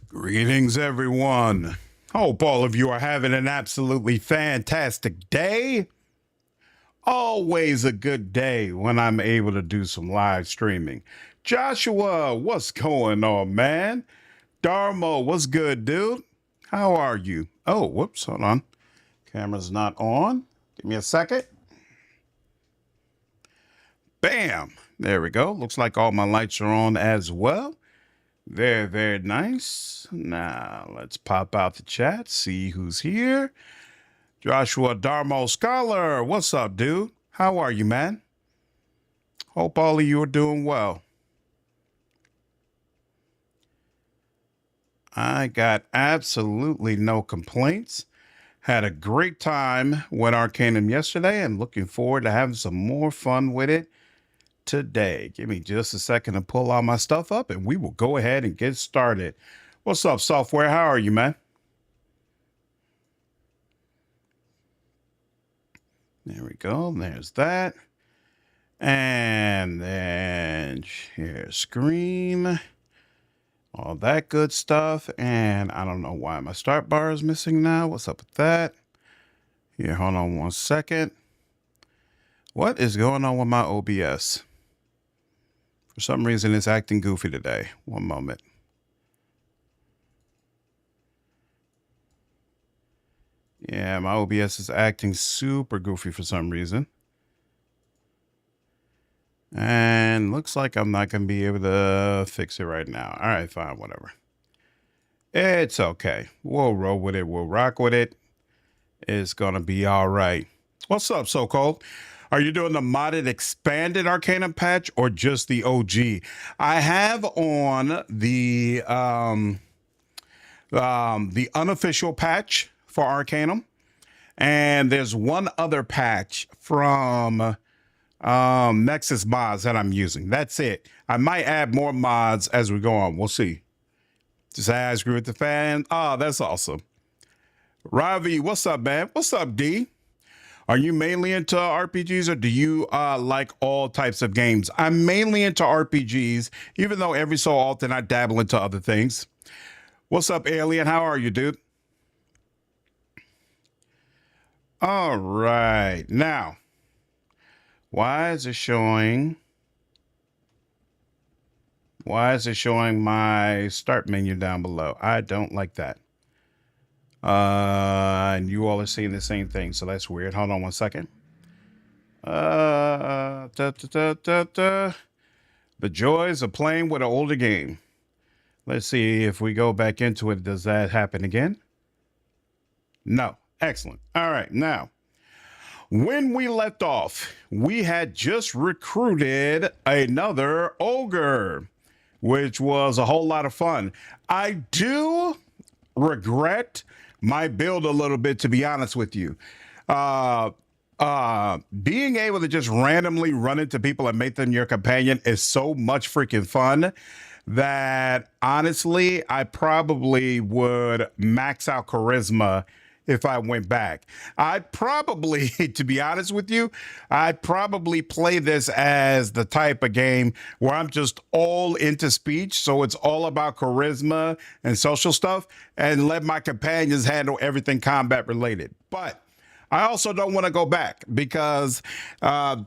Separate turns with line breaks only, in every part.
Greetings, everyone. Hope all of you are having an absolutely fantastic day. Always a good day when I'm able to do some live streaming. Joshua, what's going on, man? Darmo, what's good, dude? How are you? Oh, whoops, hold on. Camera's not on. Give me a second. Bam! There we go. Looks like all my lights are on as well. Very, very nice. Now, let's pop out the chat, see who's here. Joshua Darmo Scholar, what's up, dude? How are you, man? Hope all of you are doing well. I got absolutely no complaints. Had a great time with Arcanum yesterday and looking forward to having some more fun with it today. Give me just a second to pull all my stuff up and we will go ahead and get started. What's up, software? How are you, man? There we go. There's that. And then share screen. All that good stuff. And I don't know why my start bar is missing now. What's up with that? Here, hold on one second. What is going on with my OBS? For some reason, it's acting goofy today. One moment. Yeah, my OBS is acting super goofy for some reason. And looks like I'm not going to be able to fix it right now. All right, fine, whatever. It's okay. We'll roll with it. We'll rock with it. It's going to be all right. What's up, So Cold? Are you doing the modded expanded Arcanum patch or just the OG? I have on the unofficial patch for Arcanum, and there's one other patch from Nexus mods that I'm using. That's it. I might add more mods as we go on. We'll see. Just I agree with the fan. Oh, that's awesome. Ravi, what's up, man? What's up, D? Are you mainly into RPGs or do you like all types of games? I'm mainly into RPGs, even though every so often I dabble into other things. What's up, Alien? How are you, dude? All right. Now, why is it showing my start menu down below? I don't like that. And you all are seeing the same thing, so that's weird. Hold on one second. The joys of playing with an older game. Let's see if we go back into it. Does that happen again? No. Excellent. All right. Now, when we left off, we had just recruited another ogre, which was a whole lot of fun. I do regret my build a little bit, to be honest with you. Being able to just randomly run into people and make them your companion is so much freaking fun that honestly, I probably would max out charisma if I went back. I'd probably, to be honest with you, I'd probably play this as the type of game where I'm just all into speech. So it's all about charisma and social stuff and let my companions handle everything combat related. But I also don't want to go back because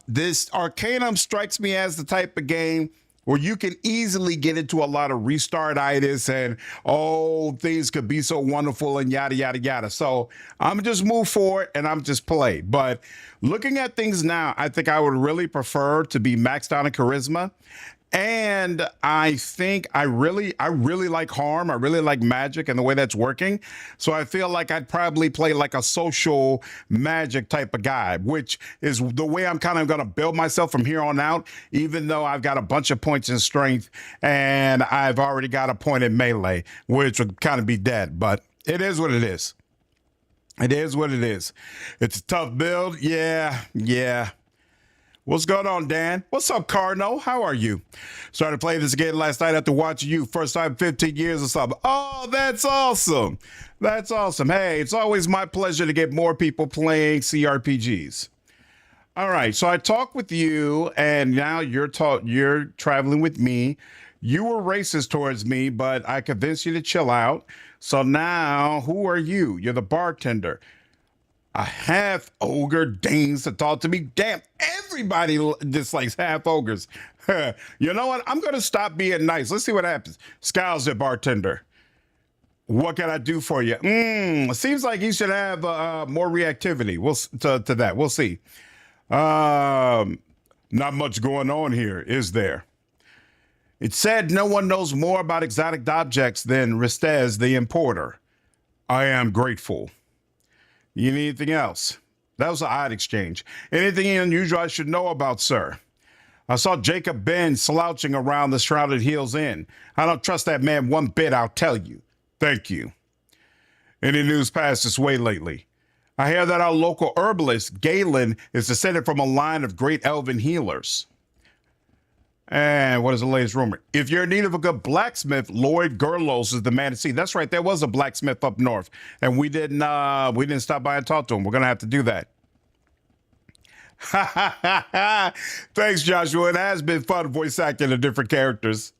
this Arcanum strikes me as the type of game where you can easily get into a lot of restartitis and, oh, things could be so wonderful and yada, yada, yada. So I'm just move forward and I'm just play. But looking at things now, I think I would really prefer to be maxed out in charisma. And I think I really like harm. I really like magic and the way that's working. So I feel like I'd probably play like a social magic type of guy, which is the way I'm kind of going to build myself from here on out, even though I've got a bunch of points in strength and I've already got a point in melee, which would kind of be dead. But it is what it is. It is what it is. It's a tough build. Yeah. What's going on, Dan? What's up, Carno? How are you? Started playing this again last night after watching you. First time in 15 years or something. Oh, that's awesome. That's awesome. Hey, it's always my pleasure to get more people playing cRPGs. All right, so I talked with you, and now you're traveling with me You were racist towards me, but I convinced you to chill out. So now, who are you? You're the bartender. A half ogre deigns to talk to me. Damn, everybody dislikes half ogres. You know what? I'm going to stop being nice. Let's see what happens. Scowls at bartender. What can I do for you? Seems like you should have more reactivity. To that. We'll see. Not much going on here, is there? It said no one knows more about exotic objects than Ristez, the importer. I am grateful. You need anything else? That was an odd exchange. Anything unusual I should know about, sir? I saw Jacob Ben slouching around the Shrouded Hills Inn. I don't trust that man one bit, I'll tell you. Thank you. Any news passed this way lately? I hear that our local herbalist, Galen, is descended from a line of great elven healers. And what is the latest rumor? If you're in need of a good blacksmith, Lloyd Gerlos is the man to see. That's right. There was a blacksmith up north, and we didn't stop by and talk to him. We're gonna have to do that. Thanks, Joshua. It has been fun voice acting the different characters.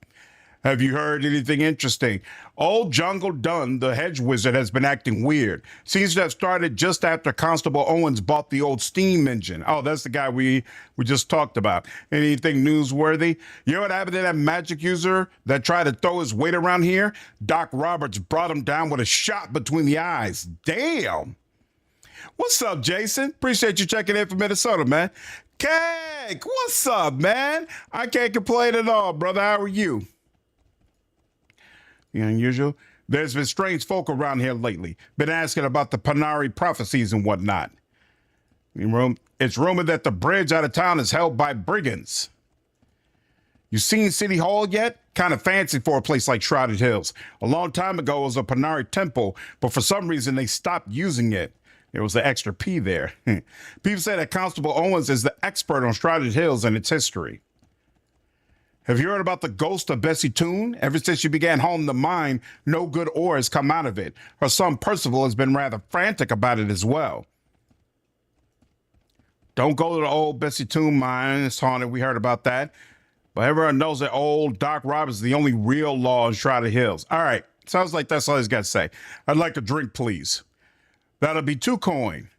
Have you heard anything interesting? Old Jungle Dunn, the hedge wizard, has been acting weird. Seems to have started just after Constable Owens bought the old steam engine. Oh, that's the guy we just talked about. Anything newsworthy? You know what happened to that magic user that tried to throw his weight around here? Doc Roberts brought him down with a shot between the eyes. Damn. What's up, Jason? Appreciate you checking in from Minnesota, man. Cake, what's up, man? I can't complain at all, brother. How are you? The unusual. There's been strange folk around here lately. Been asking about the Panari prophecies and whatnot. It's rumored that the bridge out of town is held by brigands. You seen City Hall yet? Kind of fancy for a place like Shrouded Hills. A long time ago it was a Panari temple, but for some reason they stopped using it. There was an extra P there. People say that Constable Owens is the expert on Shrouded Hills and its history. Have you heard about the ghost of Bessie Toon? Ever since she began hauling the mine, no good ore has come out of it. Her son Percival has been rather frantic about it as well. Don't go to the old Bessie Toon mine. It's haunted. We heard about that. But everyone knows that old Doc Roberts is the only real law in Shrouded Hills. All right. Sounds like that's all he's got to say. I'd like a drink, please. That'll be 2 coin.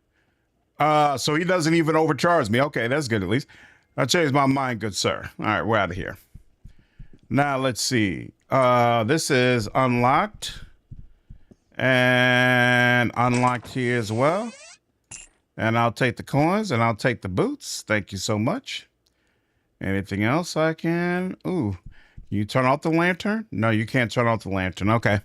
So he doesn't even overcharge me. Okay, that's good at least. I changed my mind, good sir. All right, we're out of here. Now, let's see. This is unlocked. And unlocked here as well. And I'll take the coins and I'll take the boots. Thank you so much. Anything else I can? Ooh, you turn off the lantern? No, you can't turn off the lantern. Okay.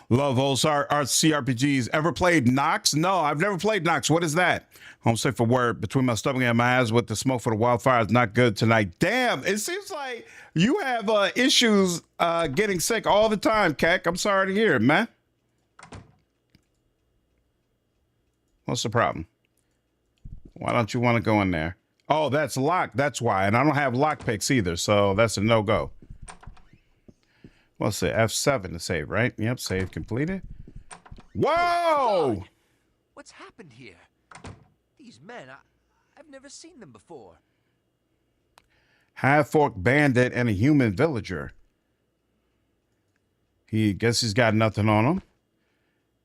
Love old cRPGs. Ever played Nox? No, I've never played Nox. What is that? Home safe for word. Between my stomach and my eyes with the smoke for the wildfire is not good tonight. Damn, it seems like you have issues getting sick all the time, Keck. I'm sorry to hear it, man. What's the problem? Why don't you want to go in there? Oh, that's locked. That's why. And I don't have lock picks either, so that's a no-go. What's it? F7 to save, right? Yep, save completed. Whoa!
What's happened here? These men, I've never seen them before.
Half-orc bandit and a human villager. He's got nothing on him.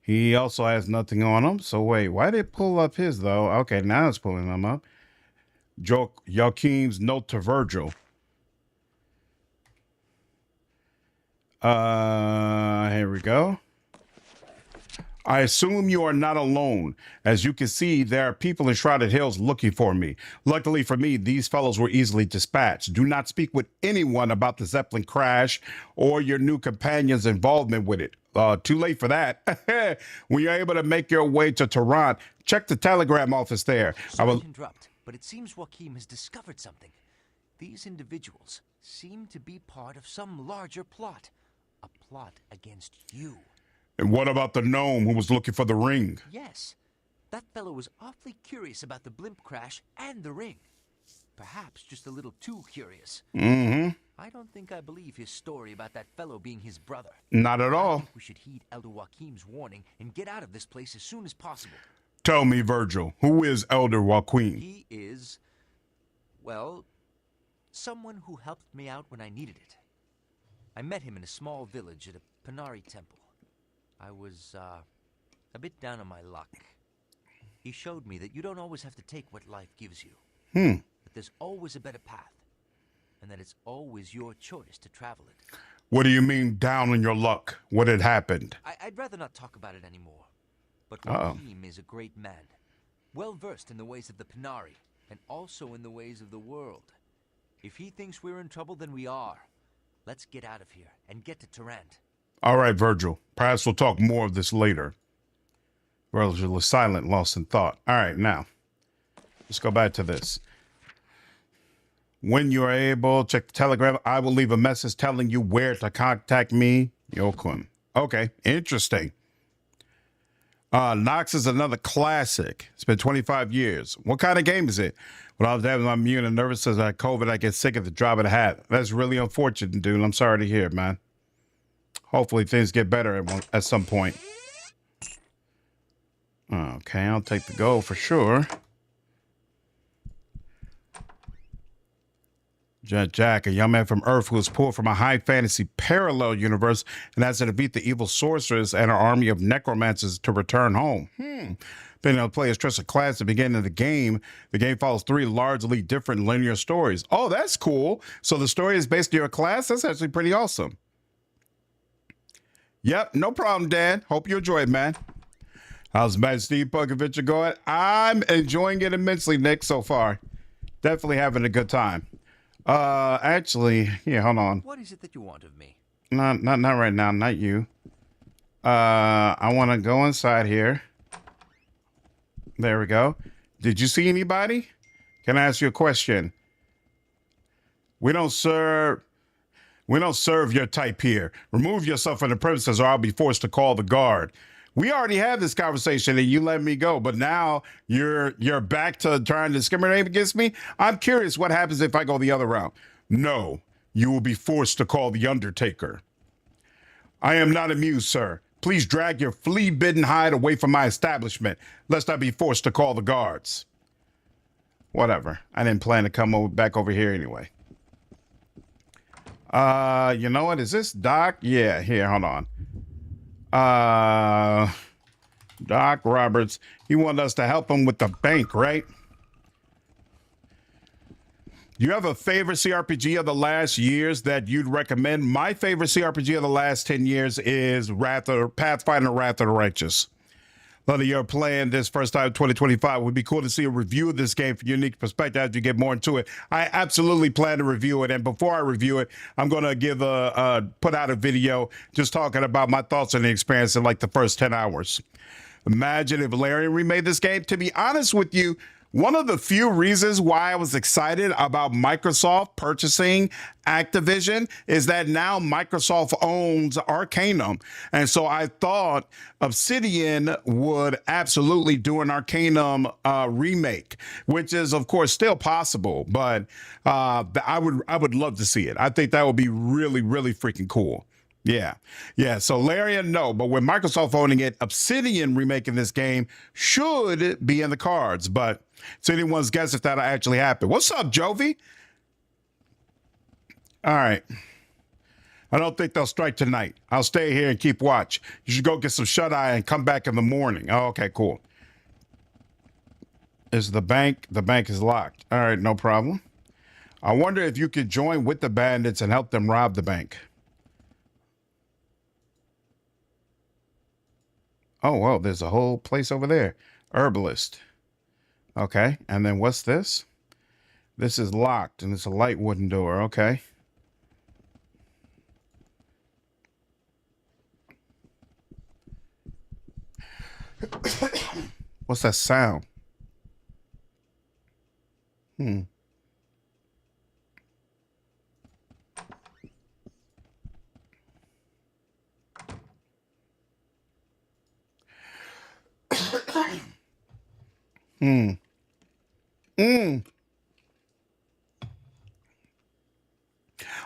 He also has nothing on him. So wait, why did it pull up his though? Okay, now it's pulling them up. Joachim's note to Virgil. Here we go. I assume you are not alone. As you can see, there are people in Shrouded Hills looking for me. Luckily for me, these fellows were easily dispatched. Do not speak with anyone about the Zeppelin crash or your new companion's involvement with it. Too late for that. When you're able to make your way to Tarant, check the telegram office there.
Sorry to interrupt, but it seems Joachim has discovered something. These individuals seem to be part of some larger plot. A plot against you.
And what about the gnome who was looking for the ring?
Yes. That fellow was awfully curious about the blimp crash and the ring. Perhaps just a little too curious.
Mm-hmm.
I don't think I believe his story about that fellow being his brother.
Not at all.
I think we should heed Elder Joachim's warning and get out of this place as soon as possible.
Tell me, Virgil, who is Elder Joachim?
He is, well, someone who helped me out when I needed it. I met him in a small village at a Panari temple. I was, a bit down on my luck. He showed me that you don't always have to take what life gives you. That there's always a better path. And that it's always your choice to travel it.
What do you mean, down on your luck? What had happened?
I'd rather not talk about it anymore. But Joachim is a great man. Well-versed in the ways of the Panari, and also in the ways of the world. If he thinks we're in trouble, then we are. Let's get out of here and get to Tarant.
All right, Virgil. Perhaps we'll talk more of this later. Virgil is silent, lost in thought. All right, now, let's go back to this. When you are able, check the telegram. I will leave a message telling you where to contact me. Yokum. Okay, interesting. Nox is another classic. It's been 25 years. What kind of game is it? When I was having my immune and nervous as I had COVID, I get sick at the drop of the hat. That's really unfortunate, dude. I'm sorry to hear, man. Hopefully things get better at some point. Okay, I'll take the gold for sure. Jack, a young man from Earth who was pulled from a high fantasy parallel universe and has to defeat the evil sorceress and her army of necromancers to return home. Then he'll play his trusted class at the beginning of the game. The game follows 3 largely different linear stories. Oh, that's cool. So the story is based on your class? That's actually pretty awesome. Yep, no problem, Dad. Hope you enjoy it, man. How's Mad Steampunk Adventure going? I'm enjoying it immensely, Nick, so far. Definitely having a good time. Actually, yeah, hold on.
What is it that you want of me?
Not right now, not you. I want to go inside here. There we go. Did you see anybody? Can I ask you a question? We don't serve your type here. Remove yourself from the premises or I'll be forced to call the guard. We already had this conversation and you let me go, but now you're back to trying to discriminate against me? I'm curious what happens if I go the other route. No, you will be forced to call the Undertaker. I am not amused, sir. Please drag your flea-bitten hide away from my establishment, lest I be forced to call the guards. Whatever. I didn't plan to come back over here anyway. You know what? Is this Doc? Yeah, here, hold on. Doc Roberts. He wanted us to help him with the bank, right? Do you have a favorite cRPG of the last years that you'd recommend? My favorite cRPG of the last 10 years is Pathfinder Wrath of the Righteous. Whether you're playing this first time in 2025, it would be cool to see a review of this game from your unique perspective as you get more into it. I absolutely plan to review it. And before I review it, I'm going to put out a video just talking about my thoughts on the experience in like the first 10 hours. Imagine if Larian remade this game. To be honest with you, one of the few reasons why I was excited about Microsoft purchasing Activision is that now Microsoft owns Arcanum. And so I thought Obsidian would absolutely do an Arcanum remake, which is, of course, still possible. But I would love to see it. I think that would be really, really freaking cool. Yeah. So Larian, no, but with Microsoft owning it, Obsidian remaking this game should be in the cards, but it's anyone's guess if that'll actually happen. What's up, Jovi? All right. I don't think they'll strike tonight. I'll stay here and keep watch. You should go get some shut-eye and come back in the morning. Oh, okay, cool. Is the bank? The bank is locked. All right, no problem. I wonder if you could join with the bandits and help them rob the bank. Oh, well, there's a whole place over there. Herbalist. Okay, and then what's this? This is locked, and it's a light wooden door. Okay. What's that sound?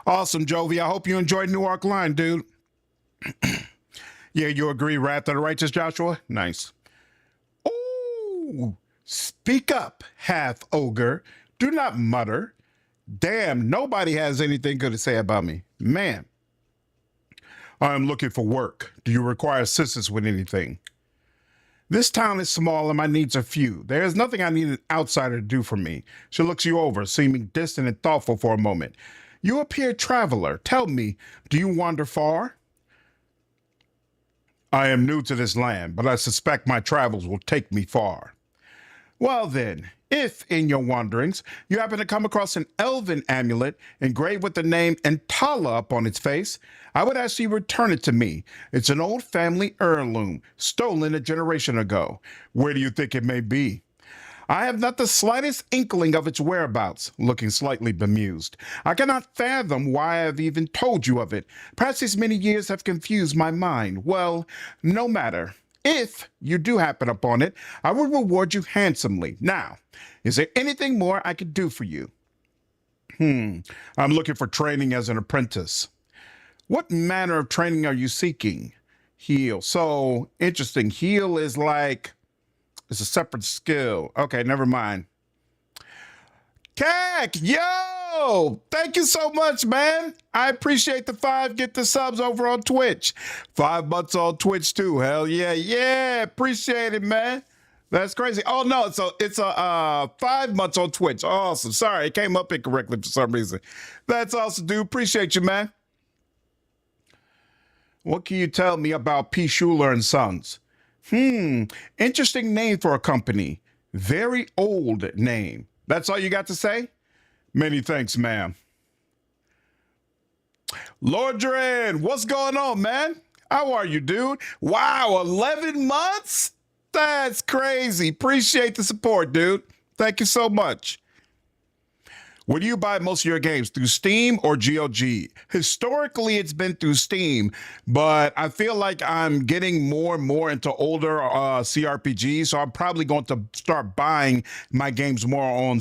Awesome, Jovi. I hope you enjoyed New Arc Line, dude. Yeah, you agree, Wrath of the Righteous, Joshua? Nice. Oh, speak up, half ogre. Do not mutter. Damn, nobody has anything good to say about me. Man. I'm looking for work. Do you require assistance with anything? This town is small and my needs are few. There is nothing I need an outsider to do for me. She looks you over, seeming distant and thoughtful for a moment. You appear traveler. Tell me, do you wander far? I am new to this land, but I suspect my travels will take me far. Well then, if in your wanderings you happen to come across an elven amulet engraved with the name Entala upon its face, I would ask you return it to me. It's an old family heirloom, stolen a generation ago. Where do you think it may be? I have not the slightest inkling of its whereabouts, looking slightly bemused. I cannot fathom why I have even told you of it. Perhaps these many years have confused my mind. Well, no matter. If you do happen upon it, I will reward you handsomely. Now, is there anything more I could do for you? I'm looking for training as an apprentice. What manner of training are you seeking? Heal. So, interesting. Heal is like, it's a separate skill. Okay, never mind. Kak, yo! Thank you so much, man. I appreciate the 5. Get the subs over on Twitch. 5 months on Twitch too. Hell yeah, yeah. Appreciate it, man. That's crazy. Oh no, it's a 5 months on Twitch. Awesome. Sorry, it came up incorrectly for some reason. That's awesome, dude. Appreciate you, man. What can you tell me about P. Schuler and Sons? Interesting name for a company. Very old name. That's all you got to say? Many thanks, ma'am. Lordran, what's going on, man? How are you, dude? Wow, 11 months? That's crazy. Appreciate the support, dude. Thank you so much. Where do you buy most of your games? Through Steam or GOG? Historically, it's been through Steam, but I feel like I'm getting more and more into older cRPGs, so I'm probably going to start buying my games more on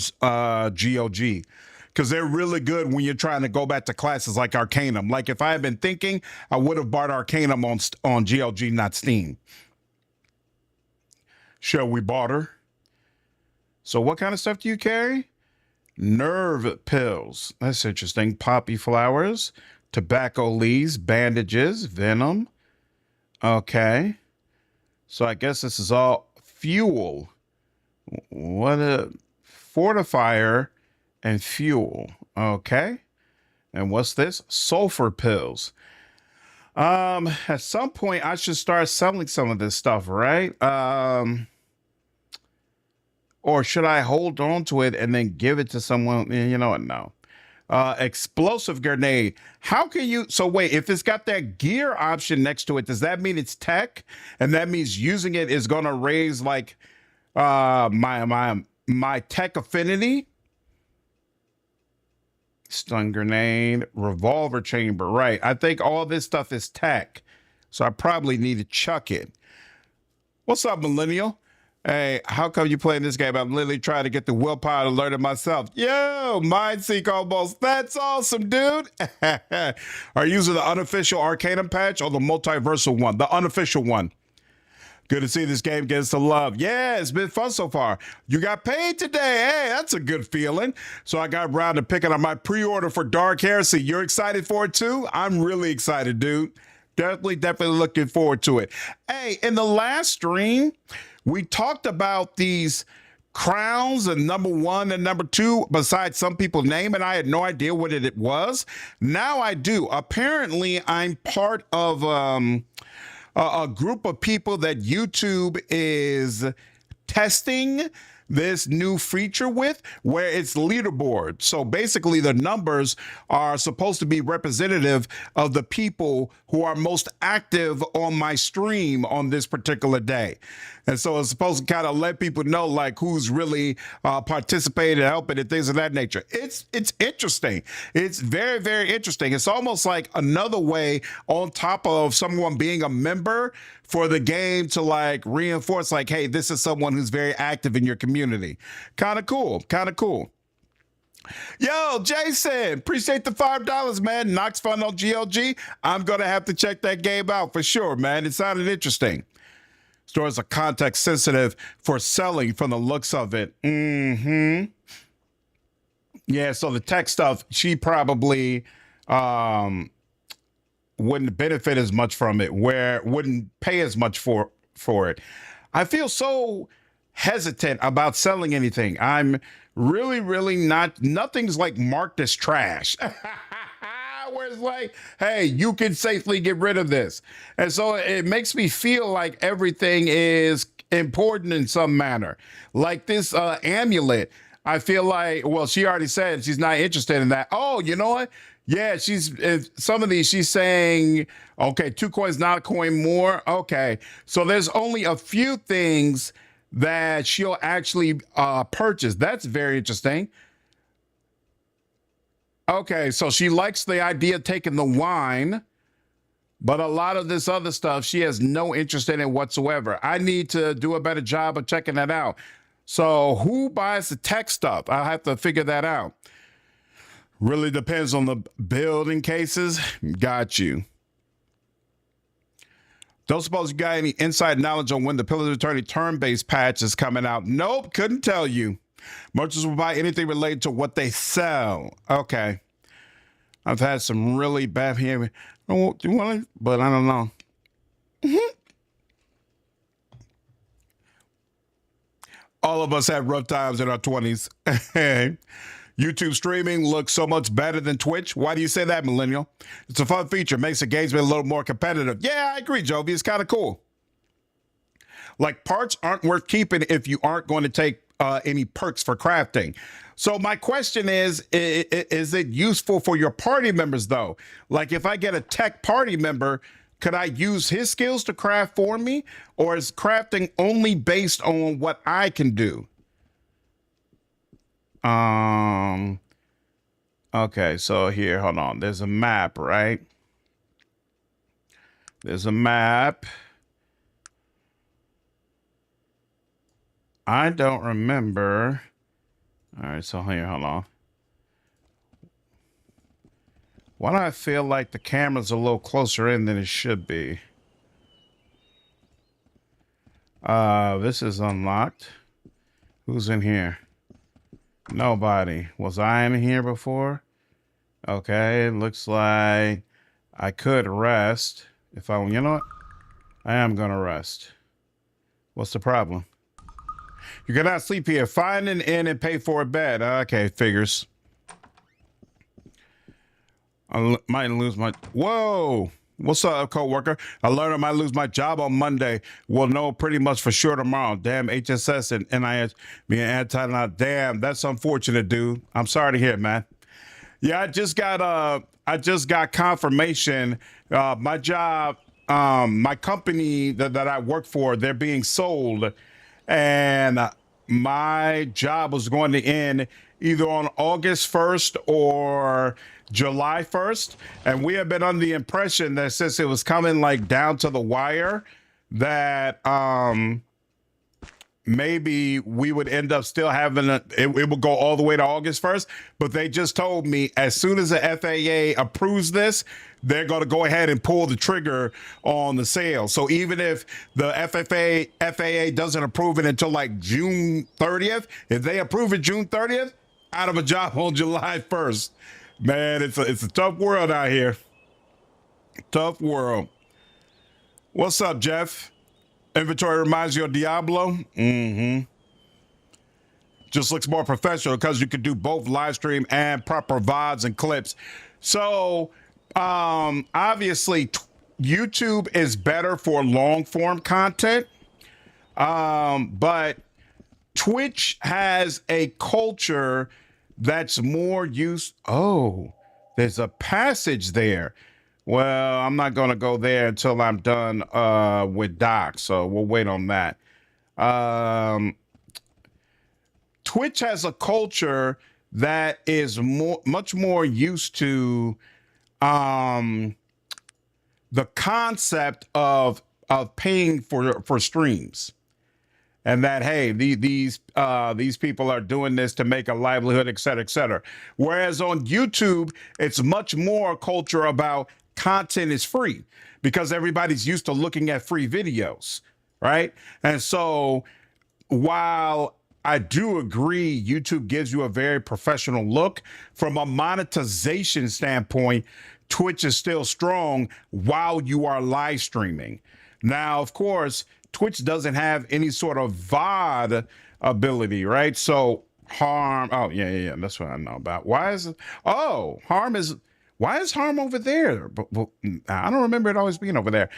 GOG, because they're really good when you're trying to go back to classes like Arcanum. Like, if I had been thinking, I would have bought Arcanum on GOG, not Steam. Shall we barter? So what kind of stuff do you carry? Nerve pills. That's interesting. Poppy flowers, tobacco leaves, bandages, venom. Okay. So I guess this is all fuel. What a fortifier and fuel. Okay. And what's this? Sulfur pills. At some point I should start selling some of this stuff, right? Or should I hold on to it and then give it to someone? You know what? No. Explosive grenade. How can you? So wait, if it's got that gear option next to it, does that mean it's tech? And that means using it is going to raise like my tech affinity? Stun grenade, revolver chamber. Right. I think all this stuff is tech. So I probably need to chuck it. What's up, millennial? Hey, how come you playing this game? I'm literally trying to get the willpower to learn it myself. Yo, Mindseek almost. That's awesome, dude. Are you using the unofficial Arcanum patch or the multiversal one? The unofficial one. Good to see this game get some love. Yeah, it's been fun so far. You got paid today. Hey, that's a good feeling. So I got around to picking up my pre-order for Dark Heresy. You're excited for it too? I'm really excited, dude. Definitely looking forward to it. Hey, in the last stream, we talked about these crowns and number 1 and number 2 besides some people's name, and I had no idea what it was. Now I do. Apparently, I'm part of a group of people that YouTube is testing this new feature with, where it's leaderboard. So basically the numbers are supposed to be representative of the people who are most active on my stream on this particular day. And so it's supposed to kind of let people know like who's really participating and helping and things of that nature. It's interesting. It's very, very interesting. It's almost like another way on top of someone being a member for the game to like reinforce like, hey, this is someone who's very active in your community. Kind of cool. Kind of cool. Yo, Jason, appreciate the $5, man. Knox Fun on GLG. I'm going to have to check that game out for sure, man. It sounded interesting. Stores are context sensitive for selling from the looks of it. Yeah, so the tech stuff, she probably wouldn't benefit as much from it, where wouldn't pay as much for it. I feel so hesitant about selling anything. I'm really not. Nothing's like marked as trash. Where it's like, hey, you can safely get rid of this. And so it makes me feel like everything is important in some manner. Like this amulet, I feel like, well, she already said she's not interested in that. Oh, you know what? Yeah, some of these, she's saying, okay, 2 coins, not a coin more. Okay. So there's only a few things that she'll actually purchase. That's very interesting. Okay, so she likes the idea of taking the wine, but a lot of this other stuff she has no interest in it whatsoever. I need to do a better job of checking that out. So who buys the tech stuff? I'll have to figure that out. Really depends on the building cases. Got you. Don't suppose you got any inside knowledge on when the Pillars of Eternity turn-based patch is coming out? Nope, couldn't tell you. Merchants will buy anything related to what they sell. Okay. I've had some really bad behavior. Do you want it? But I don't know. All of us had rough times in our 20s. YouTube streaming looks so much better than Twitch. Why do you say that, millennial? It's a fun feature. Makes engagement a little more competitive. Yeah, I agree, Jovi. It's kind of cool. Like, parts aren't worth keeping if you aren't going to take any perks for crafting. So my question is it useful for your party members, though? Like, if I get a tech party member, could I use his skills to craft for me? Or is crafting only based on what I can do? Okay, so here, hold on. There's a map, right? There's a map. I don't remember. All right, so here, hold on. Why do I feel like the camera's a little closer in than it should be? This is unlocked. Who's in here? Nobody. Was I in here before? Okay, it looks like I could rest. If I, you know what? I am gonna rest. What's the problem? You cannot sleep here. Find an inn and pay for a bed. Okay, figures. I might lose my... Whoa! What's up, co-worker? I learned I might lose my job on Monday. We'll know pretty much for sure tomorrow. Damn, HSS and NIH being anti-now. Damn, that's unfortunate, dude. I'm sorry to hear, man. Yeah, I just got confirmation. My job, my company that I work for, they're being sold, and my job was going to end either on August 1st or July 1st. And we have been under the impression that since it was coming like down to the wire, that maybe we would end up still having it would go all the way to August 1st. But they just told me as soon as the FAA approves this, they're going to go ahead and pull the trigger on the sale. So even if the FAA doesn't approve it until like June 30th, if they approve it June 30th, out of a job on July 1st. Man, it's a tough world out here. Tough world. What's up, Jeff? Inventory reminds you of Diablo? Mm-hmm. Just looks more professional because you can do both live stream and proper VODs and clips. So, obviously, YouTube is better for long form content. But Twitch has a culture that's more used. Oh, there's a passage there. Well, I'm not going to go there until I'm done with Doc, so we'll wait on that. Twitch has a culture that is much more used to the concept of paying for streams. And that, hey, these people are doing this to make a livelihood, et cetera, et cetera. Whereas on YouTube, it's much more culture about content is free because everybody's used to looking at free videos, right? And so while I do agree YouTube gives you a very professional look, from a monetization standpoint, Twitch is still strong while you are live streaming. Now, of course, Twitch doesn't have any sort of VOD ability, right? So harm. Oh, yeah. That's what I know about. Why is it? Oh, why is harm over there? But I don't remember it always being over there.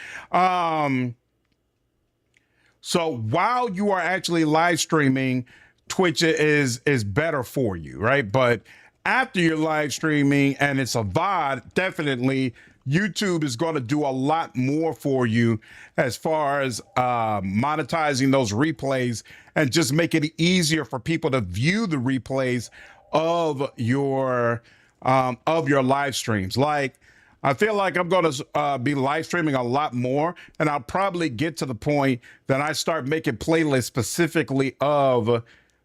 So while you are actually live streaming, Twitch is better for you, right? But after you're live streaming and it's a VOD, definitely YouTube is going to do a lot more for you as far as monetizing those replays and just make it easier for people to view the replays of your live streams. Like, I feel like I'm going to be live streaming a lot more, and I'll probably get to the point that I start making playlists specifically of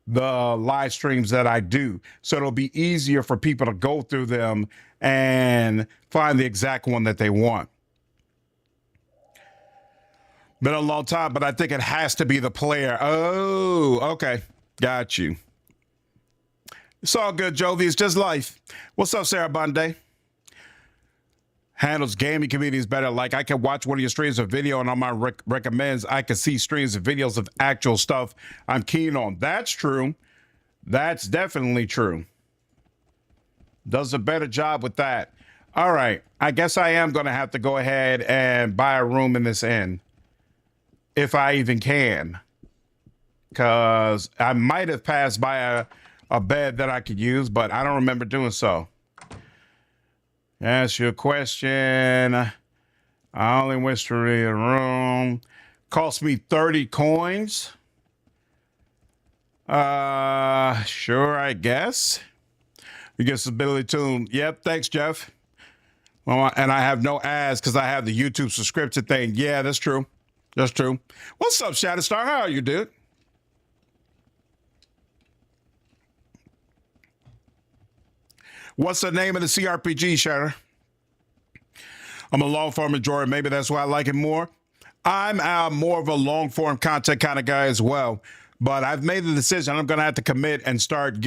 the live streams that I do. So it'll be easier for people to go through them and find the exact one that they want. Been a long time, but I think it has to be the player. Oh, okay. Got you. It's all good, Jovi. It's just life. What's up, Sarah Bonday? Handles gaming communities better. Like, I can watch one of your streams of video, and on my recommends, I can see streams of videos of actual stuff I'm keen on. That's true. That's definitely true. Does a better job with that. All right. I guess I am going to have to go ahead and buy a room in this inn, if I even can, because I might have passed by a bed that I could use, but I don't remember doing so. Ask you a question. I only wish to read a room. Cost me 30 coins. Sure, I guess. You get stability tune. Yep, thanks, Jeff. Well, and I have no ads because I have the YouTube subscription thing. Yeah, that's true. That's true. What's up, Shatterstar? How are you, dude? What's the name of the cRPG, Shatter? I'm a long-form enjoyer. Maybe that's why I like it more. I'm more of a long-form content kind of guy as well. But I've made the decision I'm going to have to commit and start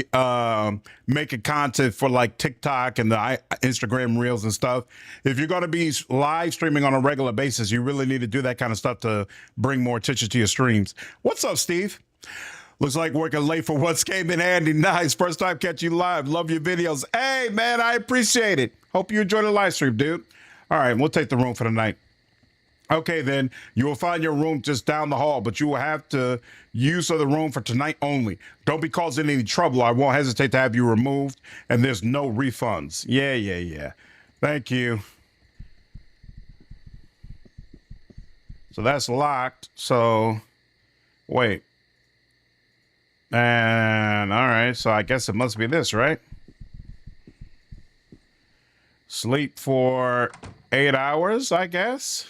making content for like TikTok and the Instagram Reels and stuff. If you're going to be live streaming on a regular basis, you really need to do that kind of stuff to bring more attention to your streams. What's up, Steve? Looks like working late for what's came in handy. Nice. First time catch you live. Love your videos. Hey, man, I appreciate it. Hope you enjoy the live stream, dude. All right, we'll take the room for the night. Okay, then you will find your room just down the hall, but you will have to use of the room for tonight only. Don't be causing any trouble. I won't hesitate to have you removed, and there's no refunds. Yeah. Thank you. So that's locked. So, wait. And all right, so I guess it must be this, right? Sleep for 8 hours, I guess.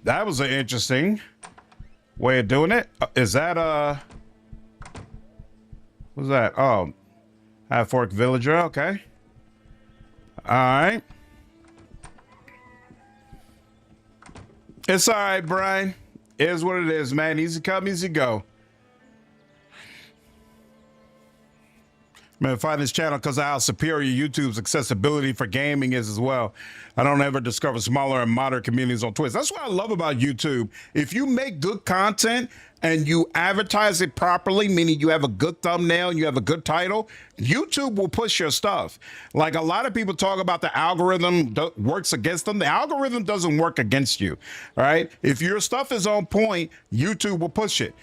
That was an interesting way of doing it. Is that what's that? Oh, Half Fork Villager. Okay. All right. It's all right, Brian. It is what it is, man. Easy come, easy go. Man, find this channel because of how superior YouTube's accessibility for gaming is as well. I don't ever discover smaller and moderate communities on Twitch. That's what I love about YouTube. If you make good content and you advertise it properly, meaning you have a good thumbnail and you have a good title, YouTube will push your stuff. Like a lot of people talk about the algorithm works against them. The algorithm doesn't work against you, all right? If your stuff is on point, YouTube will push it.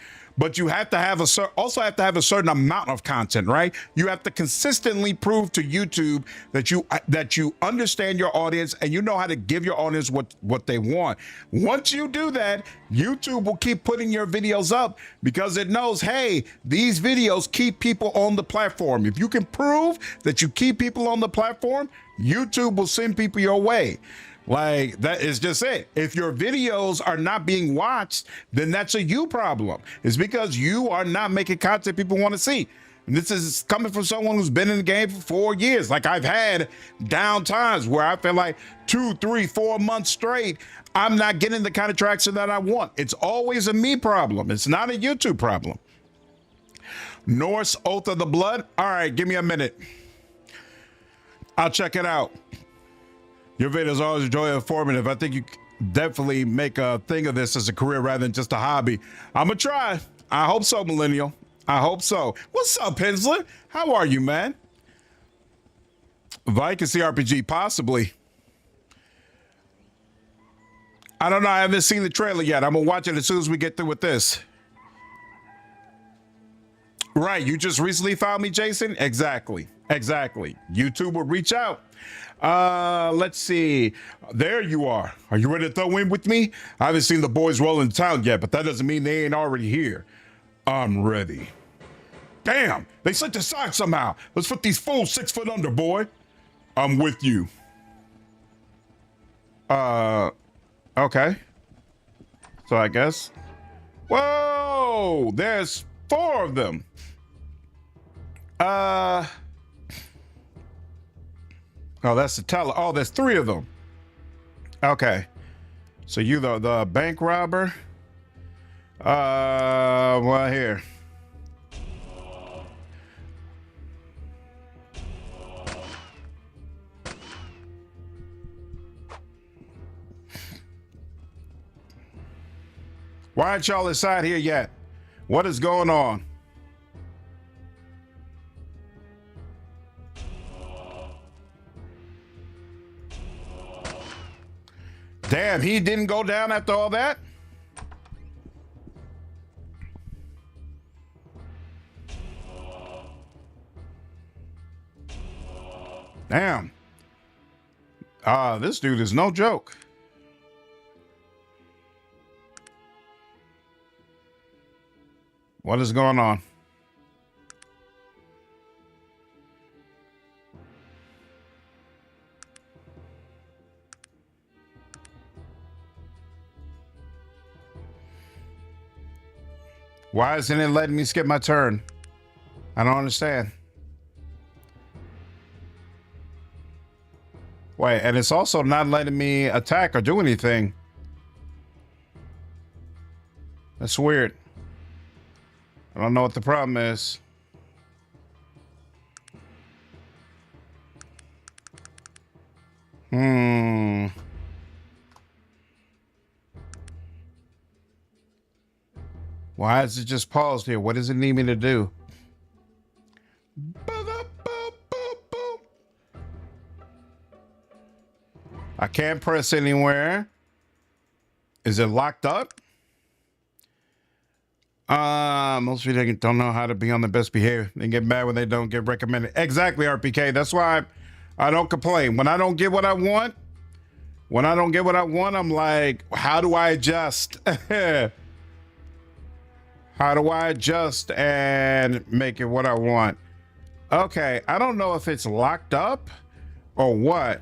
But you have to have also have to have a certain amount of content, right? You have to consistently prove to YouTube that you understand your audience and you know how to give your audience what they want. Once you do that, YouTube will keep putting your videos up because it knows, hey, these videos keep people on the platform. If you can prove that you keep people on the platform, YouTube will send people your way. Like, that is just it. If your videos are not being watched, then that's a you problem. It's because you are not making content people want to see. And this is coming from someone who's been in the game for 4 years. Like, I've had down times where I feel like 2, 3, 4 months straight, I'm not getting the kind of traction that I want. It's always a me problem. It's not a YouTube problem. Norse Oath of the Blood. All right, give me a minute. I'll check it out. Your videos always enjoy informative. I think you definitely make a thing of this as a career rather than just a hobby. I'm gonna try. I hope so, Millennial. I hope so. What's up, Pensler? How are you, man? Viking cRPG, possibly. I don't know. I haven't seen the trailer yet. I'm gonna watch it as soon as we get through with this. Right, you just recently found me, Jason? Exactly. YouTube will reach out. Let's see. There you are. Are you ready to throw in with me? I haven't seen the boys roll in town yet, but that doesn't mean they ain't already here. I'm ready. Damn, they slipped aside somehow. Let's put these fools 6 foot under, boy. I'm with you. Okay. So I guess. Whoa, there's 4 of them. Oh, that's the teller. Oh, there's 3 of them. Okay. So you the bank robber? Well, here. Why aren't y'all inside here yet? What is going on? Damn, he didn't go down after all that? Damn. This dude is no joke. What is going on? Why isn't it letting me skip my turn? I don't understand. Wait, and it's also not letting me attack or do anything. That's weird. I don't know what the problem is. Why is it just paused here? What does it need me to do? I can't press anywhere. Is it locked up? Most people don't know how to be on the best behavior. They get mad when they don't get recommended. Exactly, RPK. That's why I don't complain. When I don't get what I want, I'm like, how do I adjust? How do I adjust and make it what I want? Okay, I don't know if it's locked up or what.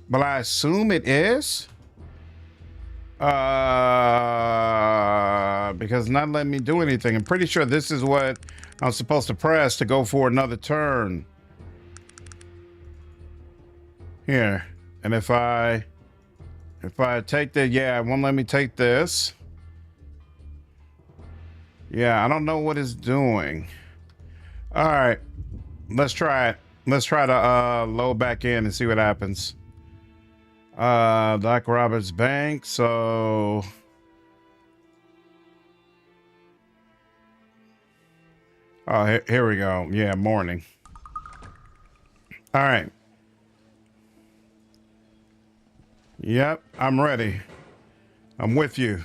But I assume it is. Because it's not letting me do anything. I'm pretty sure this is what I'm supposed to press to go for another turn. Here. And if I take the, yeah, it won't let me take this. Yeah, I don't know what it's doing. All right, let's try it. Let's try to load back in and see what happens. Doc Roberts Bank. So oh, here we go. Yeah, morning. All right. Yep, I'm ready. I'm with you.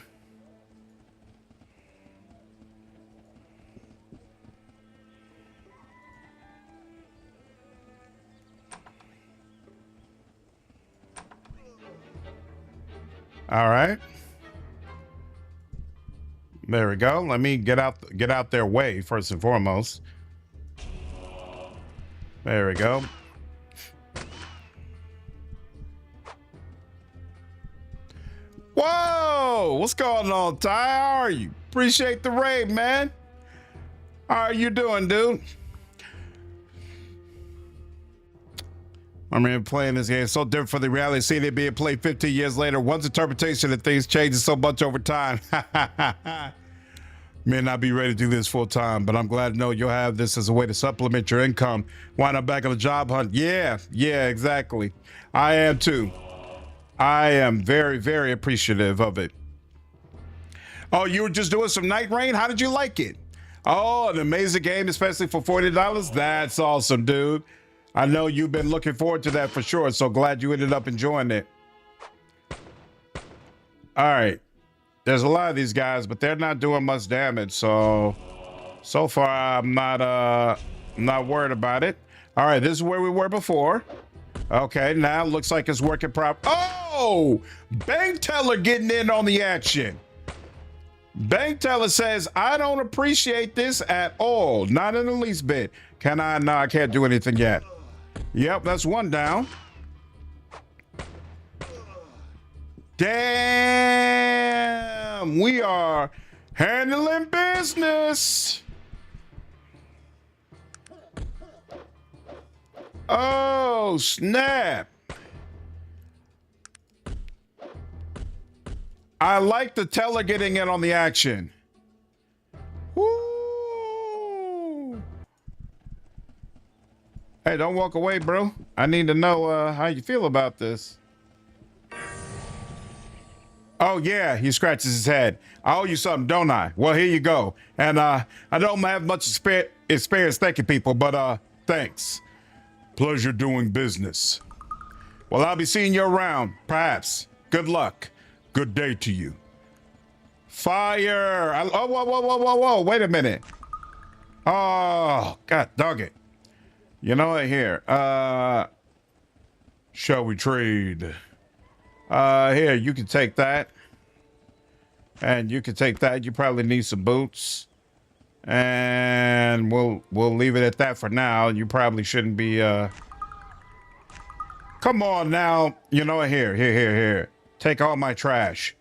All right. There we go. Let me get out their way first and foremost. There we go. Whoa! What's going on, Ty? How are you? Appreciate the raid, man. How are you doing, dude? I mean, playing this game is so different from the reality. Seeing it being played 15 years later, one's interpretation of things changes so much over time. May not be ready to do this full time, but I'm glad to know you'll have this as a way to supplement your income. Wind up back on the job hunt. Yeah, exactly. I am too. I am very, very appreciative of it. Oh, you were just doing some Night Rain? How did you like it? Oh, an amazing game, especially for $40. That's awesome, dude. I know you've been looking forward to that for sure, so glad you ended up enjoying it. All right. There's a lot of these guys, but they're not doing much damage, so far I'm not worried about it. All right, this is where we were before. Okay, now it looks like it's working Oh! Bank teller getting in on the action. Bank teller says, I don't appreciate this at all. Not in the least bit. Can I? No, I can't do anything yet. Yep, that's one down. Damn, we are handling business. Oh, snap. I like the teller getting in on the action. Woo. Hey, don't walk away, bro. I need to know how you feel about this. Oh, yeah, he scratches his head. I owe you something, don't I? Well, here you go. And I don't have much experience thanking people, but thanks. Pleasure doing business. Well, I'll be seeing you around, perhaps. Good luck. Good day to you. Fire! Whoa, wait a minute. Oh, God dog it. You know what, here. Shall we trade? Here, you can take that. And you can take that. You probably need some boots. And we'll leave it at that for now. You probably shouldn't be Come on now. You know what, here. Take all my trash.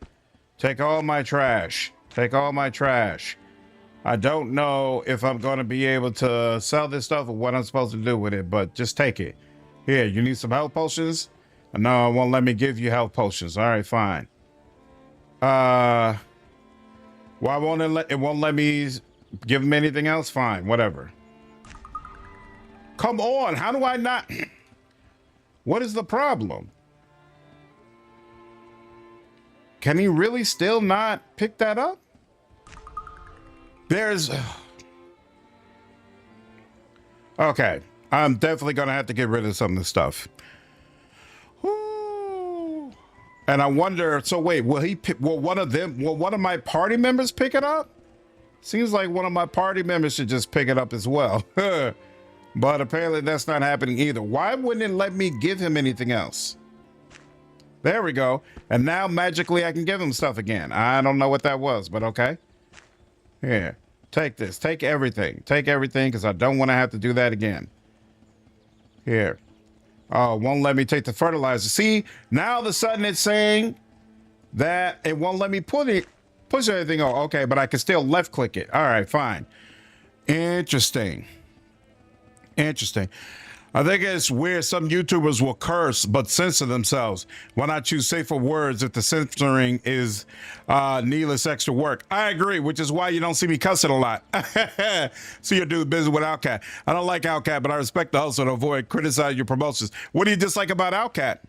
Take all my trash. Take all my trash. I don't know if I'm going to be able to sell this stuff or what I'm supposed to do with it, but just take it. Here, you need some health potions? No, it won't let me give you health potions. All right, fine. Why won't it won't let me give him anything else? Fine, whatever. Come on, how do I not? What is the problem? Can he really still not pick that up? There's... Okay, I'm definitely gonna have to get rid of some of this stuff. Ooh. And I wonder, so wait, will one of my party members pick it up? Seems like one of my party members should just pick it up as well. But apparently that's not happening either. Why wouldn't it let me give him anything else? There we go. And now magically I can give him stuff again. I don't know what that was, but okay. Here, take this. Take everything. Take everything because I don't want to have to do that again. Here. Oh, won't let me take the fertilizer. See, now all of a sudden it's saying that it won't let me push anything on. Okay, but I can still left click it. All right, fine. Interesting. Interesting. I think it's weird some YouTubers will curse but censor themselves. Why not choose safer words if the censoring is needless extra work? I agree, which is why you don't see me cussing a lot. So you do the business with Outcat. I don't like Outcat, but I respect the hustle to avoid criticizing your promotions. What do you dislike about Outcat?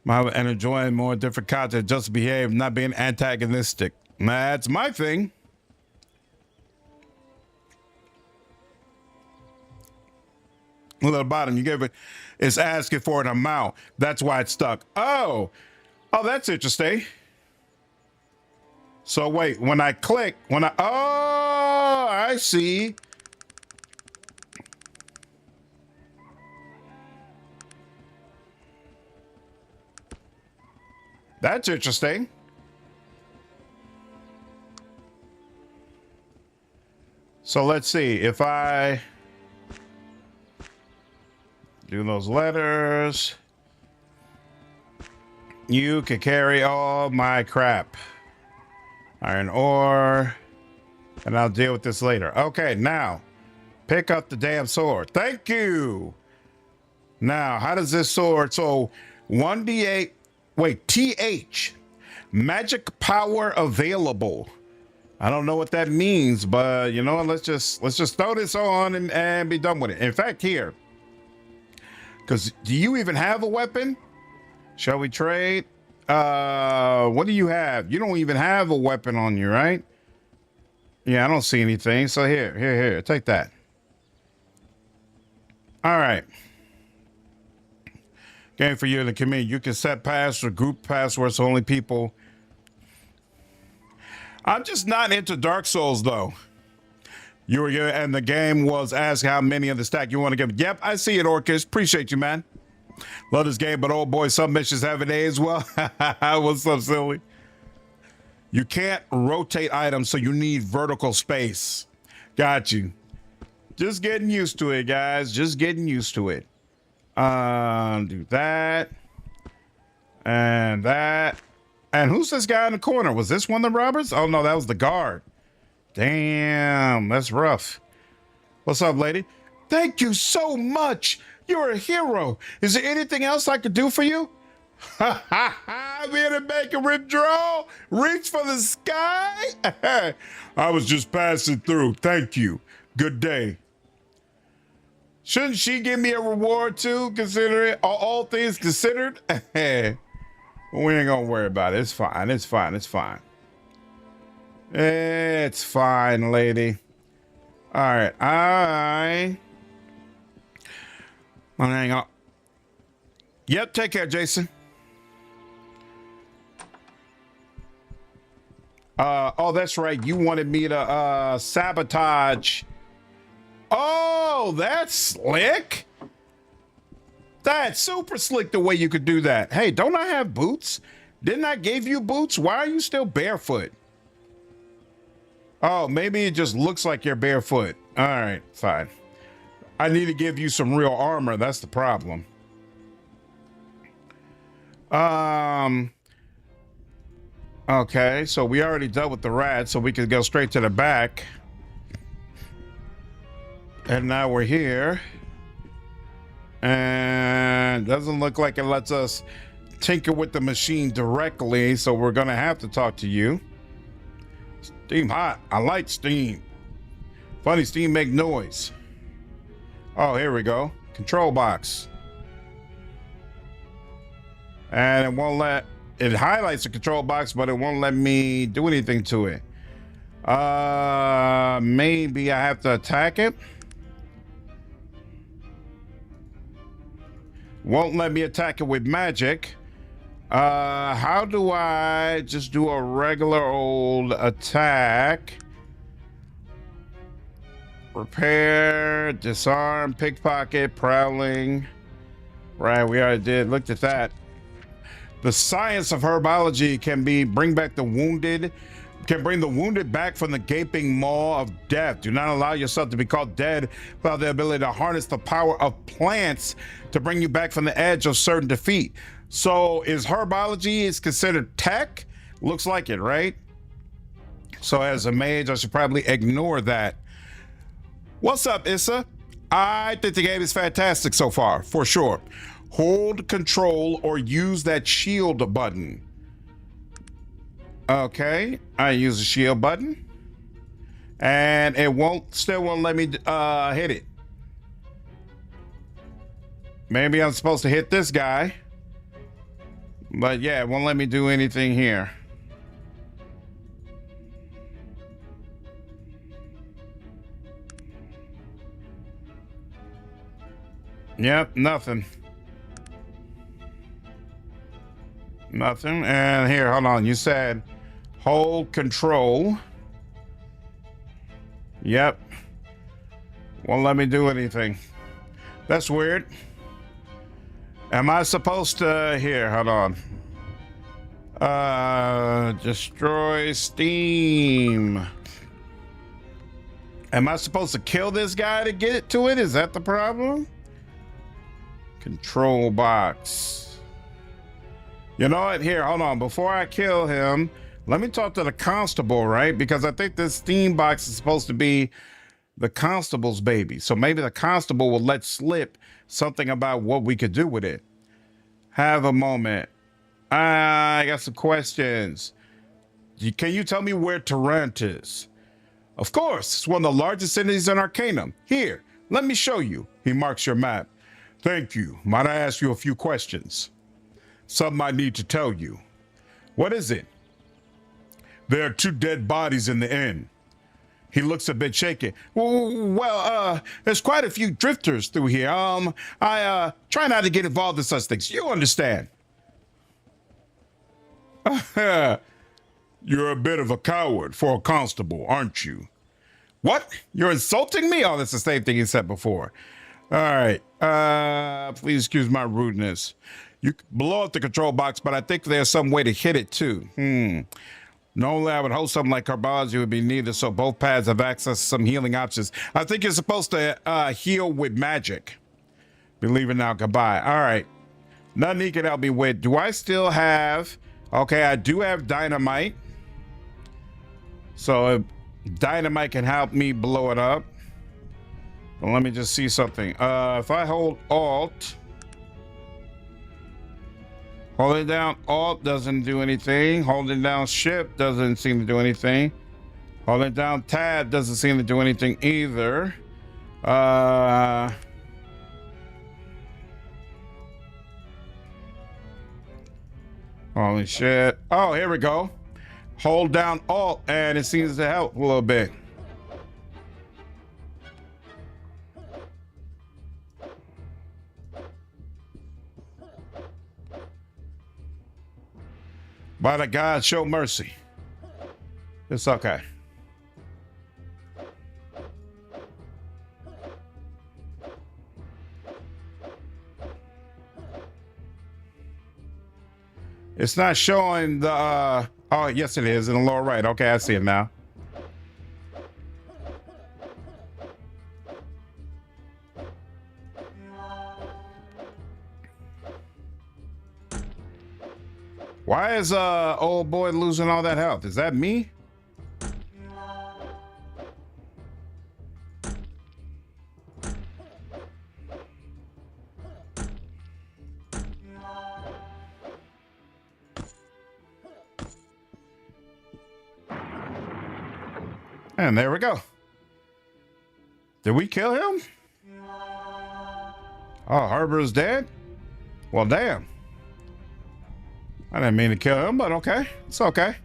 And enjoying more different content, just behave, not being antagonistic. That's my thing. Look at the bottom, you give it, it's asking for an amount. That's why it's stuck. Oh, that's interesting. So wait, when I click, oh, I see. That's interesting. So let's see if I do those letters. You can carry all my crap. Iron ore. And I'll deal with this later. Okay, now pick up the damn sword. Thank you. Now, how does this sword? So 1d8, wait, TH, magic power available. I don't know what that means, but you know what? Let's just throw this on and be done with it. In fact, here, because do you even have a weapon? Shall we trade? What do you have? You don't even have a weapon on you, right? Yeah, I don't see anything. So here, take that. All right. Game for you in the community. You can set passwords or group passwords so only people. I'm just not into Dark Souls though. You were and the game was asked how many of the stack you want to give. Yep, I see it, Orcus. Appreciate you, man. Love this game, but oh boy, some missions haven't aged well. What's up, silly? You can't rotate items, so you need vertical space. Got you. Just getting used to it, guys. Just getting used to it. Do that. And that. And who's this guy in the corner? Was this one of the robbers? Oh, no, that was the guard. Damn, that's rough. What's up, lady? Thank you so much. You're a hero. Is there anything else I could do for you? I'm here to make a withdrawal. Reach for the sky. I was just passing through. Thank you. Good day. Shouldn't she give me a reward too, considering all things considered? We ain't gonna worry about it. It's fine. It's fine. It's fine. It's fine, lady. All right. Hang on. Yep. Take care, Jason. Oh, that's right. You wanted me to sabotage. Oh, that's slick. That's super slick the way you could do that. Hey, don't I have boots? Didn't I give you boots? Why are you still barefoot? Oh, maybe it just looks like you're barefoot. All right, fine. I need to give you some real armor. That's the problem. Okay, so we already dealt with the rat, so we could go straight to the back. And now we're here. And doesn't look like it lets us tinker with the machine directly, so we're gonna have to talk to you. Steam hot. I like steam. Funny, steam make noise. Oh, here we go. Control box. And it won't let, it highlights the control box, but it won't let me do anything to it. Maybe I have to attack it. Won't let me attack it with magic. How do I just do a regular old attack? Repair, disarm, pickpocket, prowling. Right, we already did. Looked at that. The science of herbology can bring back the wounded, can bring the wounded back from the gaping maw of death. Do not allow yourself to be called dead without the ability to harness the power of plants to bring you back from the edge of certain defeat. So is herbology is considered tech? Looks like it, right? So as a mage, I should probably ignore that. What's up, Issa? I think the game is fantastic so far, for sure. Hold control or use that shield button. Okay, I use the shield button. And it still won't let me hit it. Maybe I'm supposed to hit this guy. But yeah, it won't let me do anything here. Yep, nothing. Nothing. And here, hold on. You said hold control. Yep. Won't let me do anything. That's weird. Am I supposed to, here, hold on. Destroy Steam. Am I supposed to kill this guy to get to it? Is that the problem? Control box. You know what? Here, hold on. Before I kill him, let me talk to the constable, right? Because I think this Steam box is supposed to be the constable's baby. So maybe the constable will let slip something about what we could do with it. Have a moment. I got some questions. Can you tell me where Tarant is? Of course, it's one of the largest cities in Arcanum. Here, let me show you. He marks your map. Thank you. Might I ask you a few questions? Something I need to tell you. What is it? There are 2 dead bodies in the inn. He looks a bit shaky. Well, there's quite a few drifters through here. I try not to get involved in such things. You understand? You're a bit of a coward for a constable, aren't you? What? You're insulting me? Oh, that's the same thing he said before. All right. Please excuse my rudeness. You can blow up the control box, but I think there's some way to hit it too. Normally, I would hope something like carbology would be needed, so both pads have access to some healing options. I think you're supposed to heal with magic. Be leaving now. Goodbye. All right. Nothing he can help me with. Do I still have... Okay, I do have dynamite. So dynamite can help me blow it up. Well, let me just see something. If I hold Alt... Holding down Alt doesn't do anything. Holding down Shift doesn't seem to do anything. Holding down Tab doesn't seem to do anything either. Holy shit. Oh, here we go. Hold down Alt and it seems to help a little bit. By the God, show mercy. It's okay. It's not showing the, oh, yes it is, in the lower right. Okay, I see it now. Why is old boy losing all that health? Is that me? And there we go. Did we kill him? Oh, Harbor is dead? Well, damn. I didn't mean to kill him, but okay. It's okay.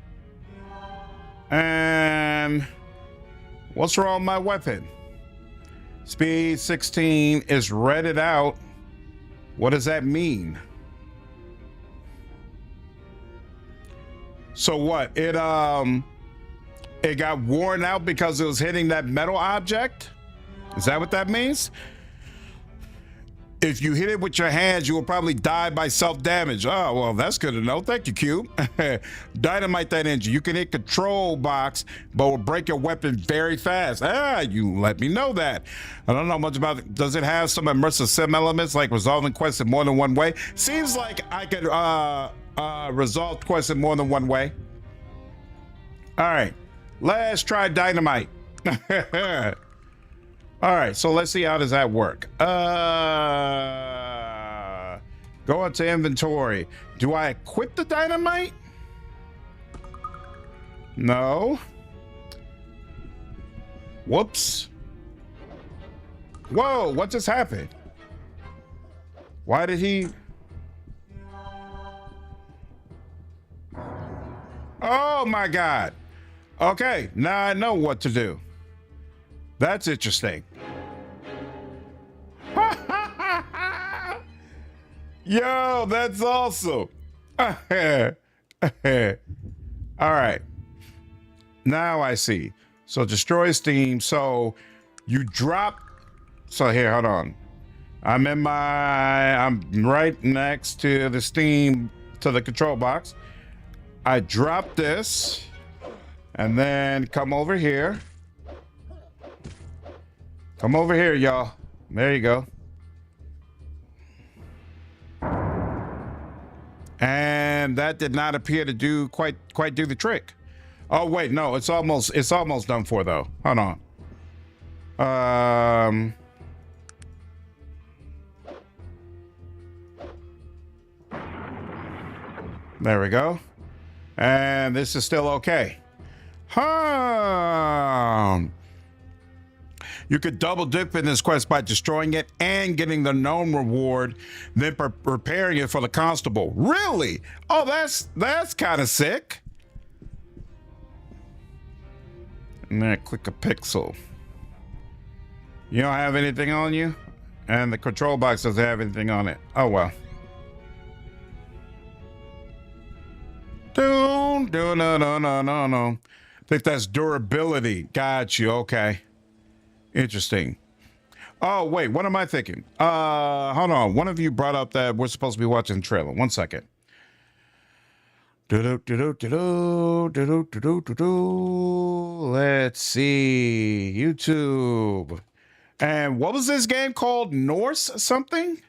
And what's wrong with my weapon? Speed 16 is redded out. What does that mean? So what? It got worn out because it was hitting that metal object? Is that what that means? If you hit it with your hands, you will probably die by self-damage. Oh, well, that's good to know. Thank you, Cube. Dynamite that engine. You can hit control box, but will break your weapon very fast. Ah, you let me know that. I don't know much about it. Does it have some immersive sim elements like resolving quests in more than one way? Seems like I could resolve quests in more than one way. All right, let's try dynamite. All right, so let's see how does that work. Go into inventory. Do I equip the dynamite? No. Whoops. Whoa, what just happened? Why did he? Oh my God. Okay, now I know what to do. That's interesting. Yo, that's awesome. All right. Now I see. So destroy Steam. So you drop. So here, hold on. I'm right next to the Steam, to the control box. I drop this and then come over here. Come over here, y'all. There you go. And that did not appear to do quite do the trick. Oh wait, no, it's almost done for though. Hold on. There we go. And this is still okay. You could double dip in this quest by destroying it and getting the known reward, then preparing it for the constable. Really? Oh, that's kind of sick. And then click a pixel. You don't have anything on you? And the control box doesn't have anything on it. Oh, well. No. I think that's durability. Got you. Okay. Interesting. Oh, wait. What am I thinking? Hold on. One of you brought up that we're supposed to be watching the trailer. 1 second. Let's see. YouTube. And what was this game called? Norse something?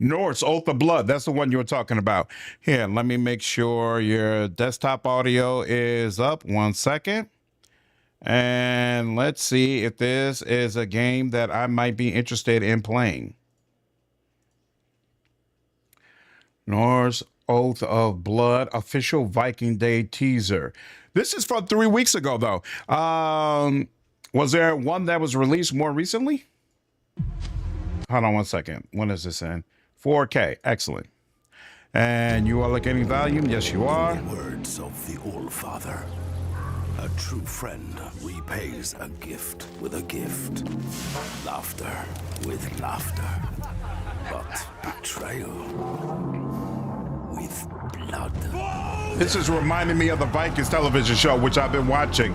Norse, Oath of Blood. That's the one you were talking about. Here, let me make sure your desktop audio is up. 1 second. And let's see if this is a game that I might be interested in playing. Norse, Oath of Blood, official Viking Day teaser. This is from 3 weeks ago, though. Was there one that was released more recently? Hold on 1 second. When is this in? 4K. Excellent. And you are looking at volume? Yes, you are.
The words of the All-Father. A true friend repays a gift with a gift. Laughter with laughter. But betrayal with blood.
This is reminding me of the Vikings television show, which I've been watching.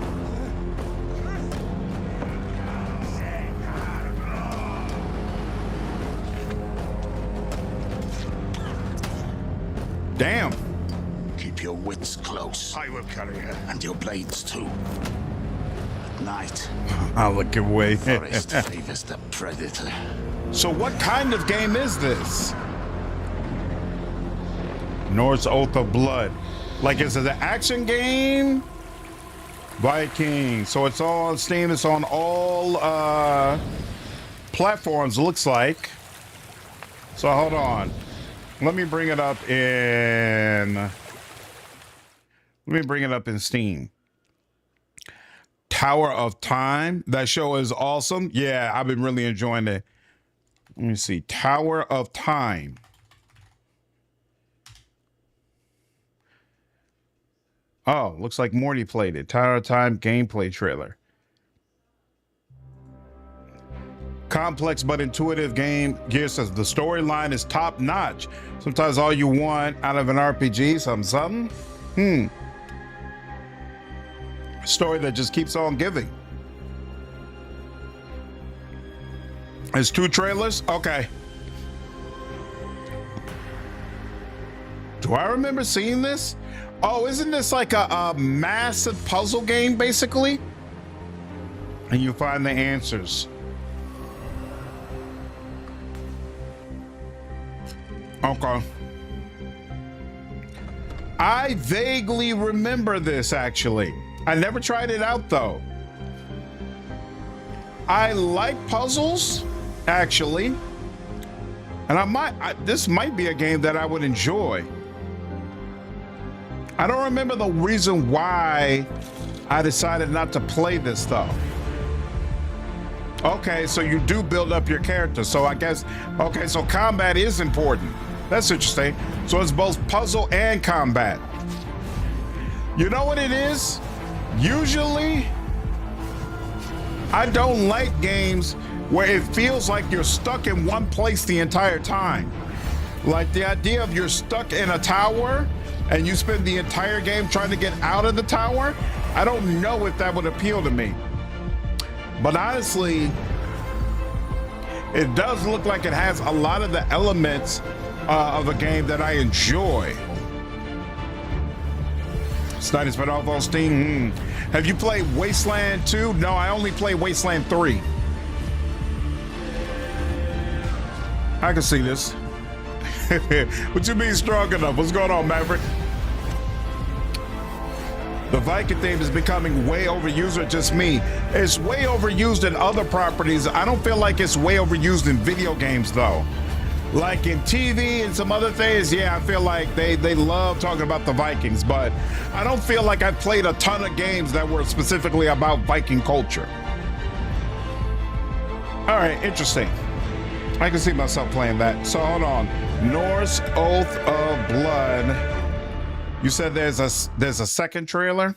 Damn.
Keep your wits close.
I will carry her.
And your blades too. At night,
I'll look away.
forest favors the predator.
So what kind of game is this? Norse Oath of Blood. Like, is it an action game? Viking. So it's all on Steam. It's on all platforms, looks like. So hold on. Let me bring it up in Steam. Tower of Time. That show is awesome. Yeah, I've been really enjoying it. Let me see. Tower of Time. Oh, looks like Morty played it. Tower of Time gameplay trailer. Complex but intuitive game. Gear says the storyline is top notch. Sometimes all you want out of an RPG, something. A story that just keeps on giving. There's 2 trailers? Okay. Do I remember seeing this? Oh, isn't this like a massive puzzle game, basically? And you find the answers. Okay. I vaguely remember this, actually. I never tried it out, though. I like puzzles, actually. And this might be a game that I would enjoy. I don't remember the reason why I decided not to play this, though. Okay, so you do build up your character. So I guess, okay, so combat is important. That's interesting. So it's both puzzle and combat. You know what it is? Usually, I don't like games where it feels like you're stuck in one place the entire time. Like the idea of you're stuck in a tower and you spend the entire game trying to get out of the tower. I don't know if that would appeal to me. But honestly, it does look like it has a lot of the elements of a game that I enjoy. Snyder spent off on Steam. Have you played Wasteland 2? No, I only played Wasteland 3. I can see this. What you mean strong enough? What's going on, Maverick? The Viking theme is becoming way overused, or just me? It's way overused in other properties. I don't feel like it's way overused in video games, though. Like in TV and some other things, yeah, I feel like they love talking about the Vikings, but I don't feel like I've played a ton of games that were specifically about Viking culture. All right, interesting. I can see myself playing that. So hold on. Norse Oath of Blood. You said there's a second trailer?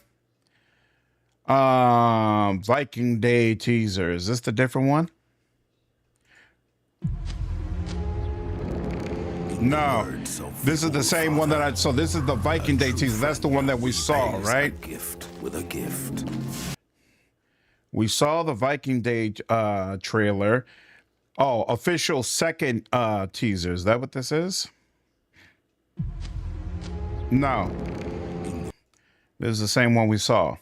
Viking Day teaser. Is this the different one? No. This is the same one that so this is the Viking Day teaser. That's the one that we saw, right?
A gift with a gift.
We saw the Viking Day trailer. Oh, official second teaser. Is that what this is? No. This is the same one we saw.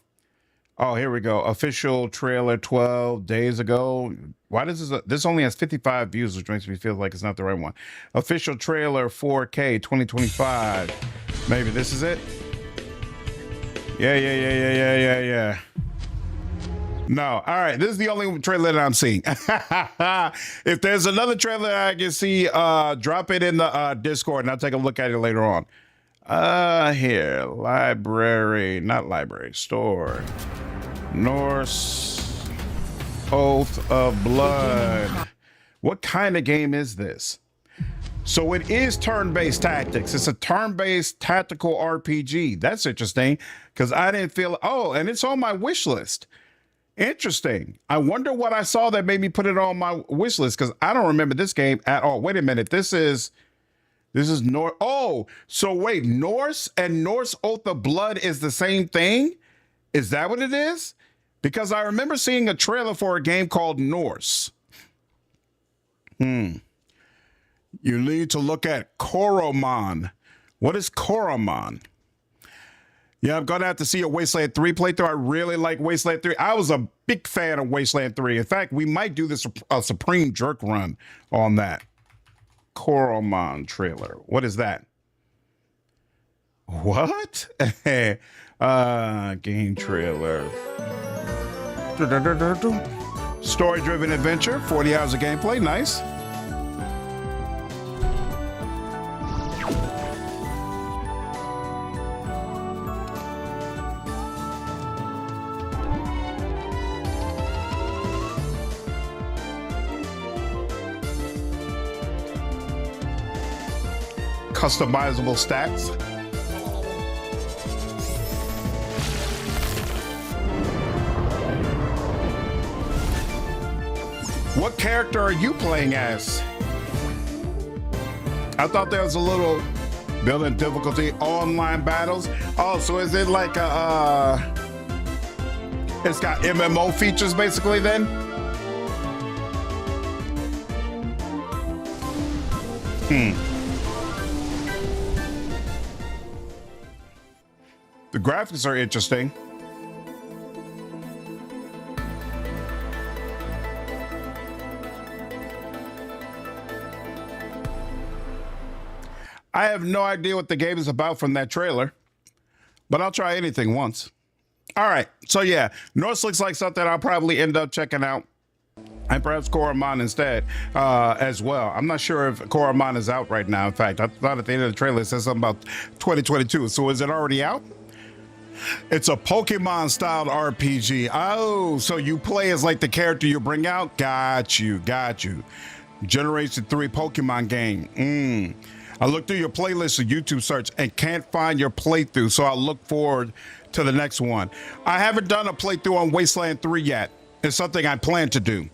Oh, here we go. Official trailer 12 days ago. Why does this only has 55 views, which makes me feel like it's not the right one. Official trailer 4K 2025. Maybe this is it? Yeah. No. All right. This is the only trailer that I'm seeing. If there's another trailer that I can see, drop it in the Discord and I'll take a look at it later on. Here. Library. Not library. Store. Norse Oath of Blood. What kind of game is this? So it is turn-based tactics. It's a turn-based tactical RPG. That's interesting because I didn't feel. Oh, and it's on my wish list. Interesting. I wonder what I saw that made me put it on my wish list because I don't remember this game at all. Wait a minute. This is Norse. Oh, so wait, Norse and Norse Oath of Blood is the same thing? Is that what it is? Because I remember seeing a trailer for a game called Norse. You need to look at Coromon. What is Coromon? Yeah, I'm going to have to see a Wasteland 3 playthrough. I really like Wasteland 3. I was a big fan of Wasteland 3. In fact, we might do this a Supreme Jerk run on that. Coromon trailer. What is that? What? Game trailer. Story-driven adventure. 40 hours of gameplay. Nice. Customizable stats. What character are you playing as? I thought there was a little building difficulty, online battles. Oh, so is it like it's got MMO features basically then? The graphics are interesting. I have no idea what the game is about from that trailer, but I'll try anything once. All right, so yeah, Norse looks like something I'll probably end up checking out, and perhaps Coromon instead as well. I'm not sure if Coromon is out right now. In fact, I thought at the end of the trailer it said something about 2022. So is it already out? It's a Pokemon-styled RPG. Oh, so you play as like the character you bring out? Got you. Generation 3 Pokemon game. I looked through your playlist of YouTube search and can't find your playthrough, so I'll look forward to the next one. I haven't done a playthrough on Wasteland 3 yet. It's something I plan to do.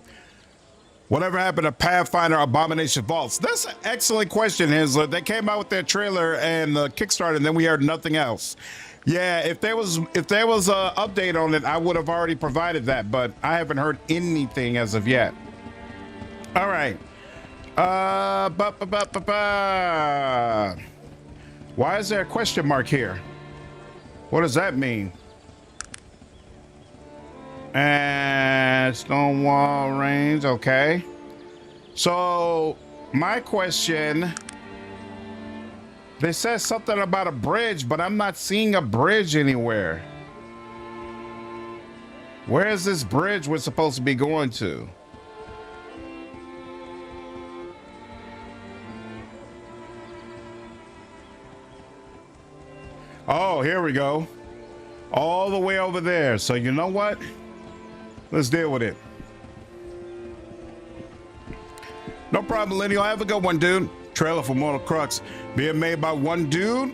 Whatever happened to Pathfinder Abomination Vaults? That's an excellent question, Hensler. They came out with their trailer and the Kickstarter, and then we heard nothing else. Yeah, if there was an update on it, I would have already provided that, but I haven't heard anything as of yet. All right. Why is there a question mark here? What does that mean? And Stonewall Range, okay. So my question, they said something about a bridge, but I'm not seeing a bridge anywhere. Where is this bridge we're supposed to be going to? Oh, here we go. All the way over there. So you know what? Let's deal with it. No problem, Lineal. Have a good one, dude. Trailer for Mortal Crux being made by one dude.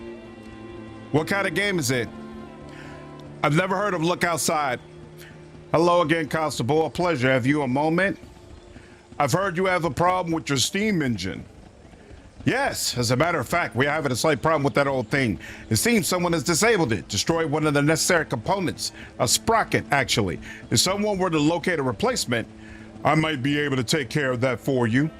What kind of game is it? I've never heard of Look Outside. Hello again, Constable. A pleasure. Have you a moment? I've heard you have a problem with your Steam engine. Yes, as a matter of fact, we're having a slight problem with that old thing. It seems someone has disabled it, destroyed one of the necessary components, a sprocket, actually. If someone were to locate a replacement, I might be able to take care of that for you.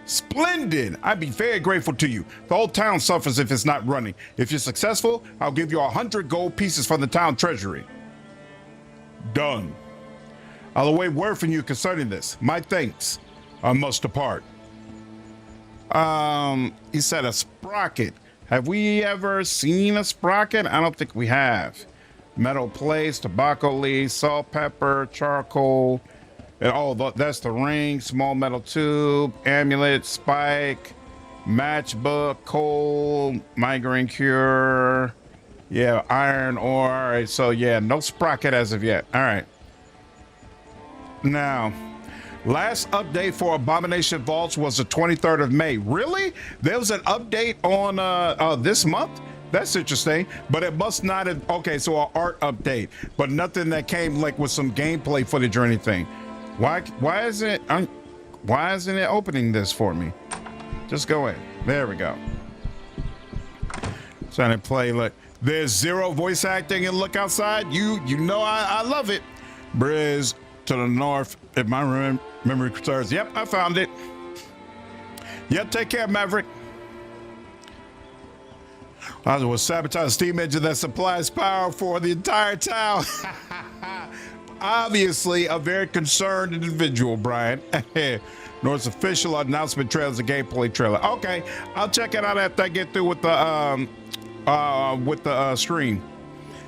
Splendid! I'd be very grateful to you. The whole town suffers if it's not running. If you're successful, I'll give you 100 gold pieces from the town treasury. Done. I'll await word from you concerning this. My thanks. I must depart. He said a sprocket. Have we ever seen a sprocket? I don't think we have. Metal plates, tobacco leaves, salt, pepper, charcoal. And oh, that's the ring, small metal tube, amulet, spike, matchbook, coal, migraine cure. Yeah, iron ore. All right, so yeah, no sprocket as of yet. All right. Now, last update for Abomination Vaults was the 23rd of May. Really? There was an update on this month? That's interesting, but it must not have. Okay, so an art update, but nothing that came like with some gameplay footage or anything. Why isn't it opening this for me? Just go in. There we go. Trying to play like there's zero voice acting in Look Outside. You know I love it. Briz to the north, if my memory serves. Yep, I found it. Yep, take care, Maverick. I was sabotage a steam engine that supplies power for the entire town. Obviously, a very concerned individual, Brian. North's official announcement trailers, a gameplay trailer. Okay, I'll check it out after I get through with the stream.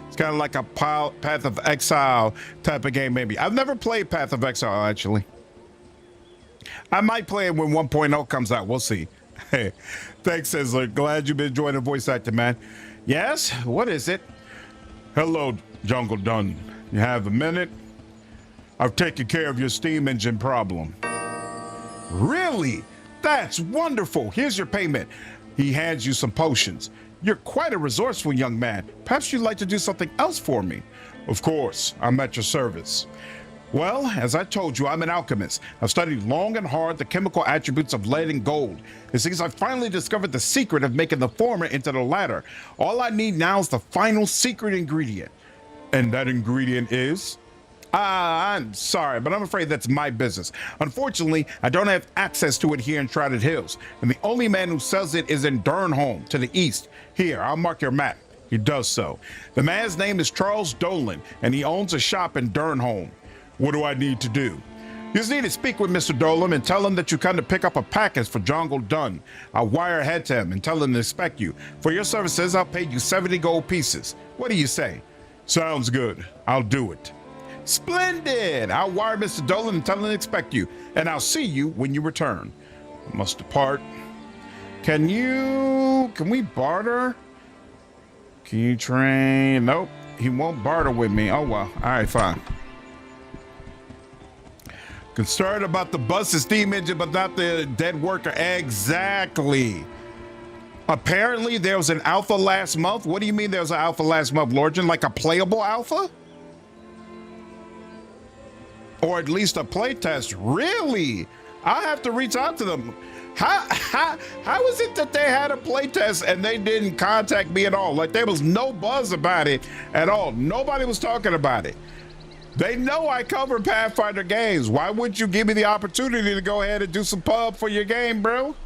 It's kind of like a Path of Exile type of game, maybe. I've never played Path of Exile, actually. I might play it when 1.0 comes out. We'll see. Hey, thanks, Sizzler. Glad you've been enjoying the voice acting, man. Yes? What is it? Hello, Jungle Dunn. You have a minute? I've taken care of your steam engine problem. Really? That's wonderful. Here's your payment. He hands you some potions. You're quite a resourceful young man. Perhaps you'd like to do something else for me. Of course, I'm at your service. Well, as I told you, I'm an alchemist. I've studied long and hard the chemical attributes of lead and gold. It seems I finally discovered the secret of making the former into the latter. All I need now is the final secret ingredient. And that ingredient is? I'm sorry, but I'm afraid that's my business. Unfortunately, I don't have access to it here in Shrouded Hills, and the only man who sells it is in Durnholm, to the east. Here, I'll mark your map. He does so. The man's name is Charles Dolan, and he owns a shop in Durnholm. What do I need to do? You just need to speak with Mr. Dolan and tell him that you come to pick up a package for Jungle Dunn. I'll wire ahead to him and tell him to expect you. For your services, I'll pay you 70 gold pieces. What do you say? Sounds good. I'll do it. Splendid! I'll wire Mr. Dolan and tell him to expect you, and I'll see you when you return. I must depart. Can we barter? Can you train? Nope, he won't barter with me. Oh well, all right, fine. Concerned about the busted steam engine, but not the dead worker. Exactly. Apparently, there was an alpha last month. What do you mean there was an alpha last month, Lorgen? Like a playable alpha? Or at least a playtest? Really? I have to reach out to them. How is it that they had a playtest and they didn't contact me at all? Like there was no buzz about it at all. Nobody was talking about it. They know I cover Pathfinder games. Why wouldn't you give me the opportunity to go ahead and do some pub for your game, bro?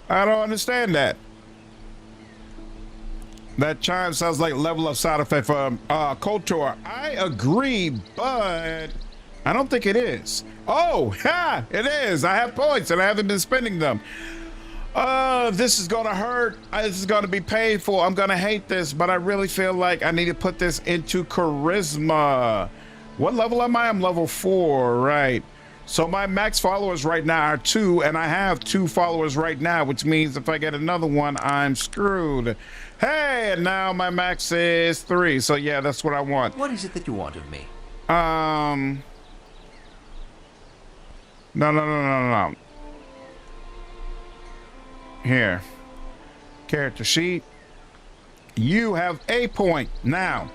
I don't understand that. That chime sounds like level up side effect from KOTOR. I agree, but I don't think it is. Oh, ha, it is. I have points and I haven't been spending them. This is gonna hurt. This is gonna be painful. I'm gonna hate this, but I really feel like I need to put this into charisma. What level am I? I'm level 4, right? So my max followers right now are 2, and I have 2 followers right now, which means if I get another one, I'm screwed. Hey, and now my max is 3. So yeah, that's what I want.
What is it that you want of me?
No. Here. Character sheet. You have a point. Now,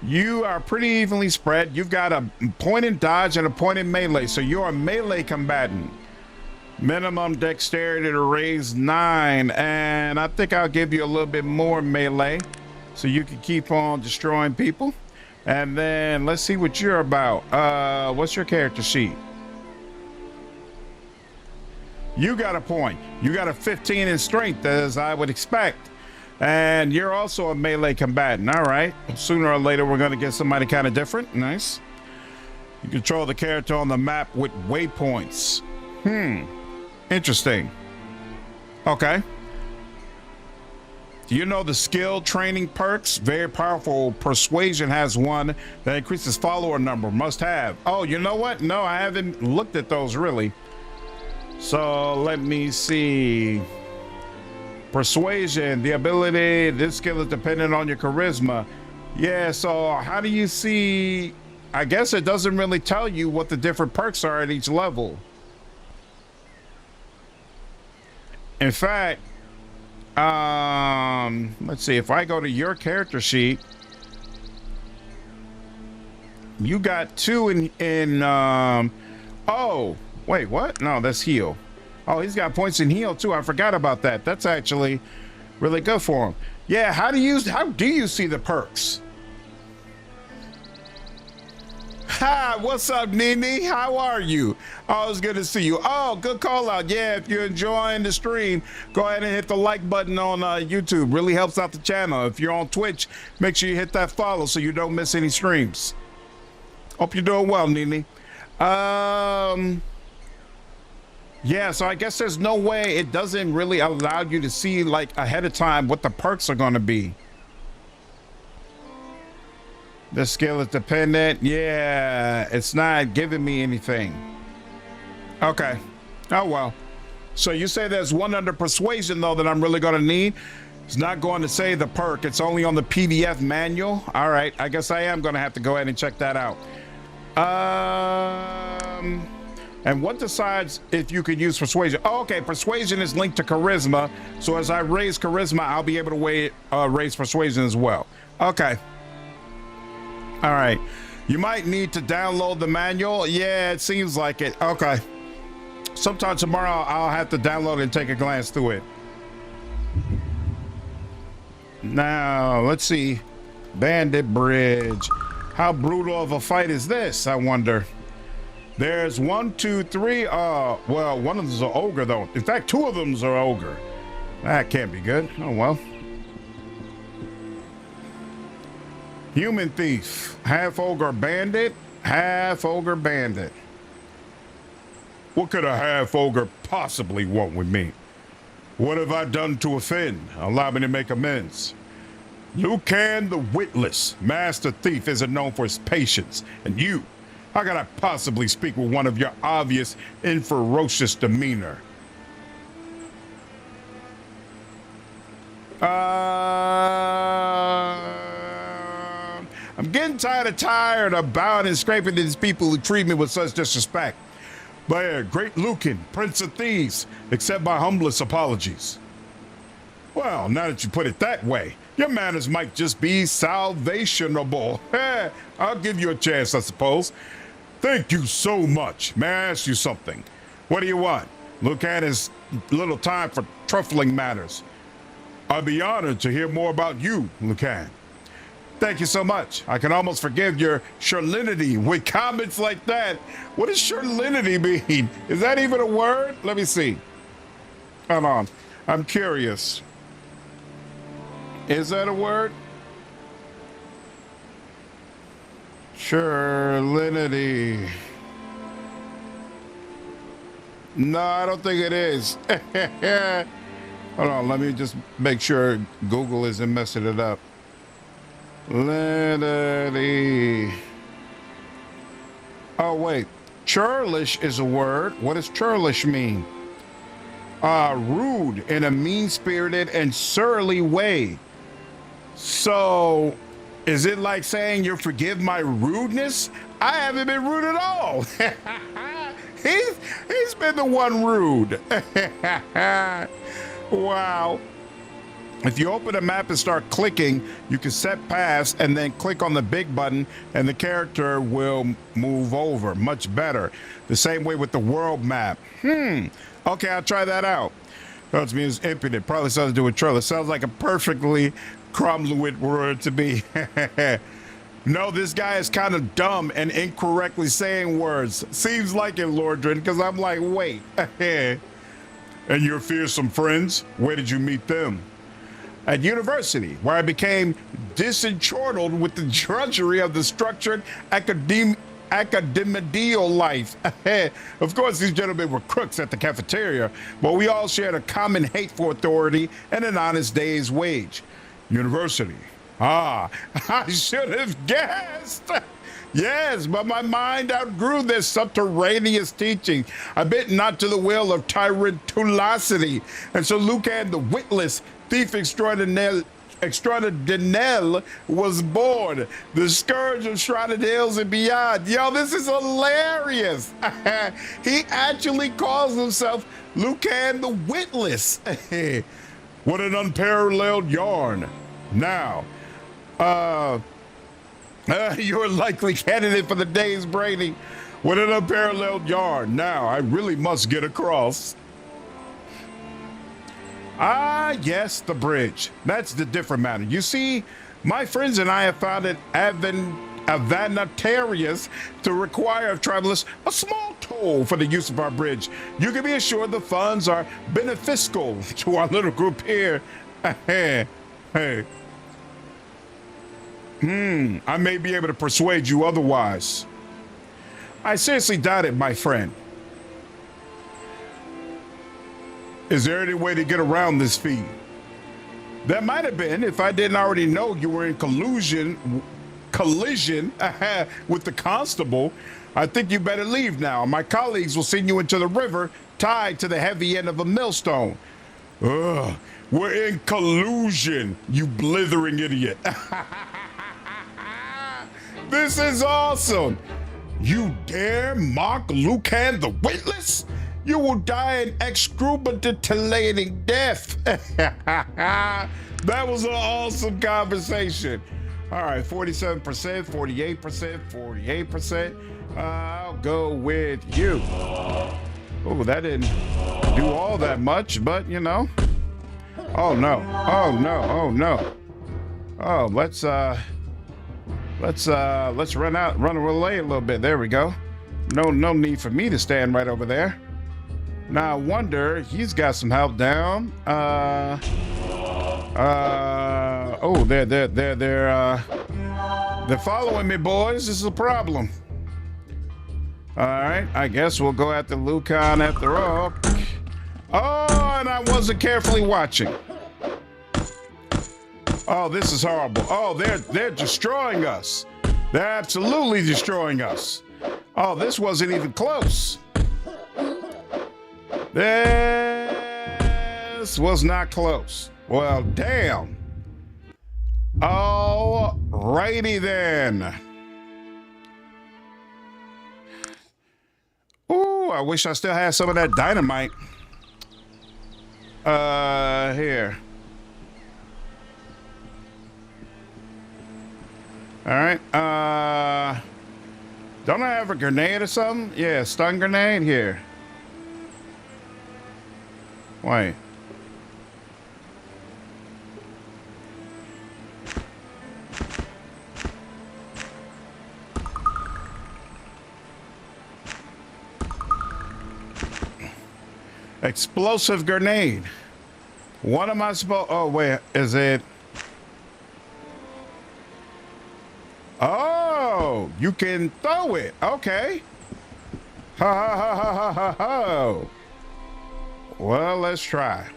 you are pretty evenly spread. You've got a point in dodge and a point in melee. So you're a melee combatant. Minimum dexterity to raise 9. And I think I'll give you a little bit more melee so you can keep on destroying people. And then let's see what you're about. What's your character sheet? You got a point. You got a 15 in strength, as I would expect. And you're also a melee combatant. All right. Sooner or later, we're going to get somebody kind of different. Nice. You control the character on the map with waypoints. Interesting. Okay. Do you know the skill training perks? Very powerful. Persuasion has one that increases follower number. Must have. Oh, you know what? No, I haven't looked at those really. So let me see. Persuasion, the ability, this skill is dependent on your charisma. Yeah, so how do you see? I guess it doesn't really tell you what the different perks are at each level. In fact, let's see, if I go to your character sheet, you got 2 in oh, wait, what? No, that's heal. Oh, he's got points in heal too. I forgot about that. That's actually really good for him. Yeah, how do you see the perks? Hi, what's up, Nini? How are you? Always good to see you. Oh, good call out. Yeah, if you're enjoying the stream, go ahead and hit the like button on YouTube. Really helps out the channel. If you're on Twitch, make sure you hit that follow so you don't miss any streams. Hope you're doing well, Nini. Yeah, so I guess there's no way, it doesn't really allow you to see like ahead of time what the perks are going to be. The skill is dependent. Yeah, it's not giving me anything. Okay. Oh, well. So you say there's one under persuasion, though, that I'm really going to need. It's not going to say the perk. It's only on the PDF manual. All right. I guess I am going to have to go ahead and check that out. And what decides if you can use persuasion? Oh, okay, persuasion is linked to charisma. So as I raise charisma, I'll be able to raise persuasion as well. Okay. All right. You might need to download the manual. Yeah, it seems like it. Okay. Sometime tomorrow, I'll have to download it and take a glance through it. Now, let's see. Bandit Bridge. How brutal of a fight is this, I wonder? There's 1, 2, 3. Well, one of them is an ogre, though. In fact, 2 of them are ogre. That can't be good. Oh, well. Human thief. Half ogre bandit. Half ogre bandit. What could a half ogre possibly want with me? What have I done to offend? Allow me to make amends. Lucan the Witless, master thief, isn't known for his patience. And you, how can I possibly speak with one of your obvious and ferocious demeanor? I'm getting tired of bowing and scraping to these people who treat me with such disrespect. But yeah, great Lucan, Prince of Thieves, accept my humblest apologies. Well, now that you put it that way, your manners might just be salvationable. I'll give you a chance, I suppose. Thank you so much. May I ask you something? What do you want? Lucan has little time for truffling matters. I'd be honored to hear more about you, Lucan. Thank you so much. I can almost forgive your shurlinity with comments like that. What does shurlinity mean? Is that even a word? Let me see. Hold on. I'm curious. Is that a word? Shurlinity. No, I don't think it is. Hold on, let me just make sure Google isn't messing it up. Linity. Oh, wait. Churlish is a word. What does churlish mean? Rude in a mean-spirited and surly way. So, is it like saying you forgive my rudeness? I haven't been rude at all. he's been the one rude. Wow. If you open a map and start clicking, you can set pass and then click on the big button and the character will move over. Much better. The same way with the world map. Okay, I'll try that out. That means impudent. Probably something to do with Trellis. Sounds like a perfectly cromluid word to me. No, this guy is kind of dumb and incorrectly saying words. Seems like it, Lordrin, because I'm like, wait. And your fearsome friends? Where did you meet them? At university, where I became disenchanted with the drudgery of the structured academedial life. Of course, these gentlemen were crooks at the cafeteria, but we all shared a common hate for authority and an honest day's wage. University. I should have guessed. Yes, but my mind outgrew this subterraneous teaching. I bit not to the will of tyrantulosity, and so Lucan the witless thief extraordinaire was born, the scourge of Shrouded Hills and beyond. Yo, this is hilarious. He actually calls himself Lucan the Witless. What an unparalleled yarn. Now, you're a likely candidate for the day's braiding. What an unparalleled yarn. Now, I really must get across. Ah, yes, the bridge. That's the different matter. You see, my friends and I have found it advantageous to require of travelers a small toll for the use of our bridge. You can be assured the funds are beneficial to our little group here. Hey. I may be able to persuade you otherwise. I seriously doubt it, my friend. Is there any way to get around this fee? That might have been if I didn't already know you were in collision with the constable. I think you better leave now. My colleagues will send you into the river tied to the heavy end of a millstone. Ugh, we're in collusion, you blithering idiot. This is awesome. You dare mock Lucan the Witless? You will die an excruciating death. That was an awesome conversation. All right, 47%, 48%, 48%. I'll go with you. Oh, that didn't do all that much, but you know. Oh no! Oh no! Oh no! Oh, let's run away a little bit. There we go. No need for me to stand right over there. Now I wonder, he's got some help down. Oh, they're following me, boys. This is a problem. All right, I guess we'll go after Lucan after all. Oh, and I wasn't carefully watching. Oh, this is horrible. Oh, they're destroying us. They're absolutely destroying us. Oh, this wasn't even close. This was not close. Well, damn. All righty then. Ooh, I wish I still had some of that dynamite. Here. All right. Don't I have a grenade or something? Yeah, stun grenade here. Wait. Explosive grenade. What am I supposed? Oh wait, is it? Oh, you can throw it. Okay. Ha ha ha ha ha ha ha. Well, let's try.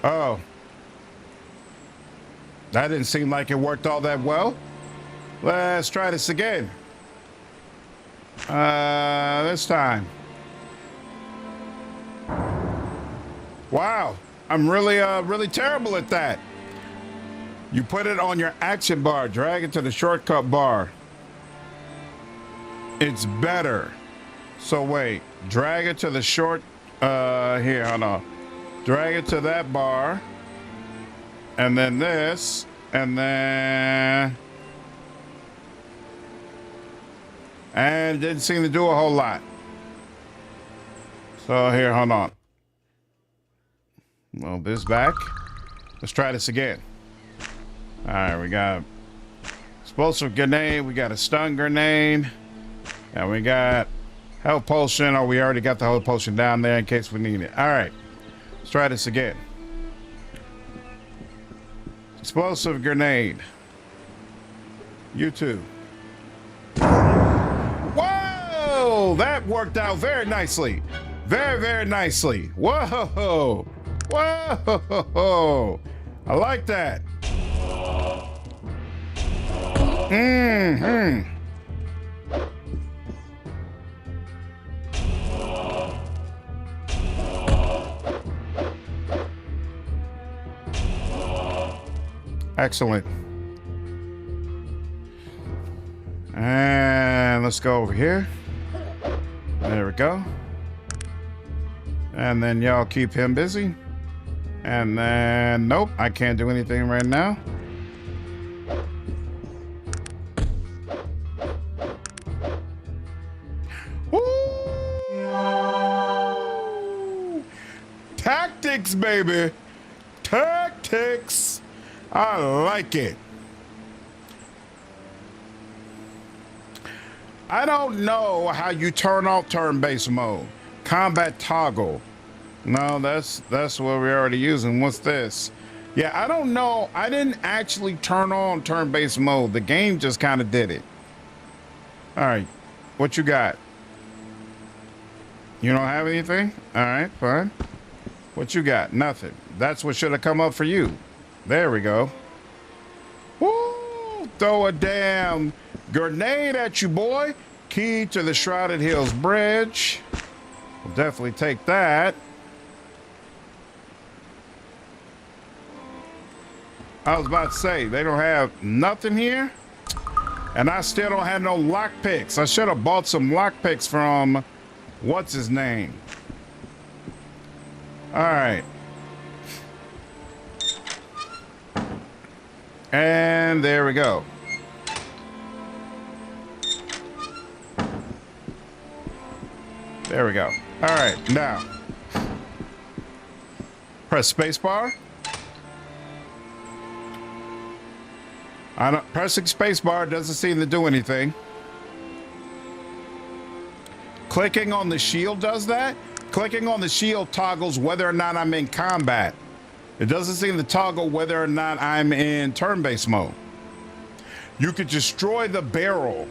Oh. That didn't seem like it worked all that well. Let's try this again. This time. Wow. I'm really terrible at that. You put it on your action bar, drag it to the shortcut bar. It's better. So wait, drag it to the here, hold on. Drag it to that bar. And then this, and then, and it didn't seem to do a whole lot. So here, hold on. Move this back. Let's try this again. All right, we got explosive grenade. We got a stun grenade. And we got health potion. Oh, we already got the health potion down there in case we need it. All right, let's try this again. Explosive grenade. You too. Whoa! That worked out very nicely. Very nicely. Whoa! Whoa! I like that. Mm-hmm. Excellent. And let's go over here. There we go. And then y'all keep him busy. And then, nope, I can't do anything right now. Woo! Tactics, baby. Tactics. I like it. I don't know how you turn off turn-based mode. Combat toggle. No, that's what we're already using. What's this? Yeah, I don't know. I didn't actually turn on turn-based mode. The game just kind of did it. All right, what you got? You don't have anything? All right, fine. What you got? Nothing. That's what should have come up for you. There we go. Woo! Throw a damn grenade at you, boy. Key to the Shrouded Hills bridge. We'll definitely take that. I was about to say, they don't have nothing here. And I still don't have no lockpicks. I should have bought some lockpicks from, what's his name? All right. And there we go. There we go. All right, now press spacebar. Pressing spacebar doesn't seem to do anything. Clicking on the shield does that. Clicking on the shield toggles whether or not I'm in combat. It doesn't seem to toggle whether or not I'm in turn-based mode. You could destroy the barrel.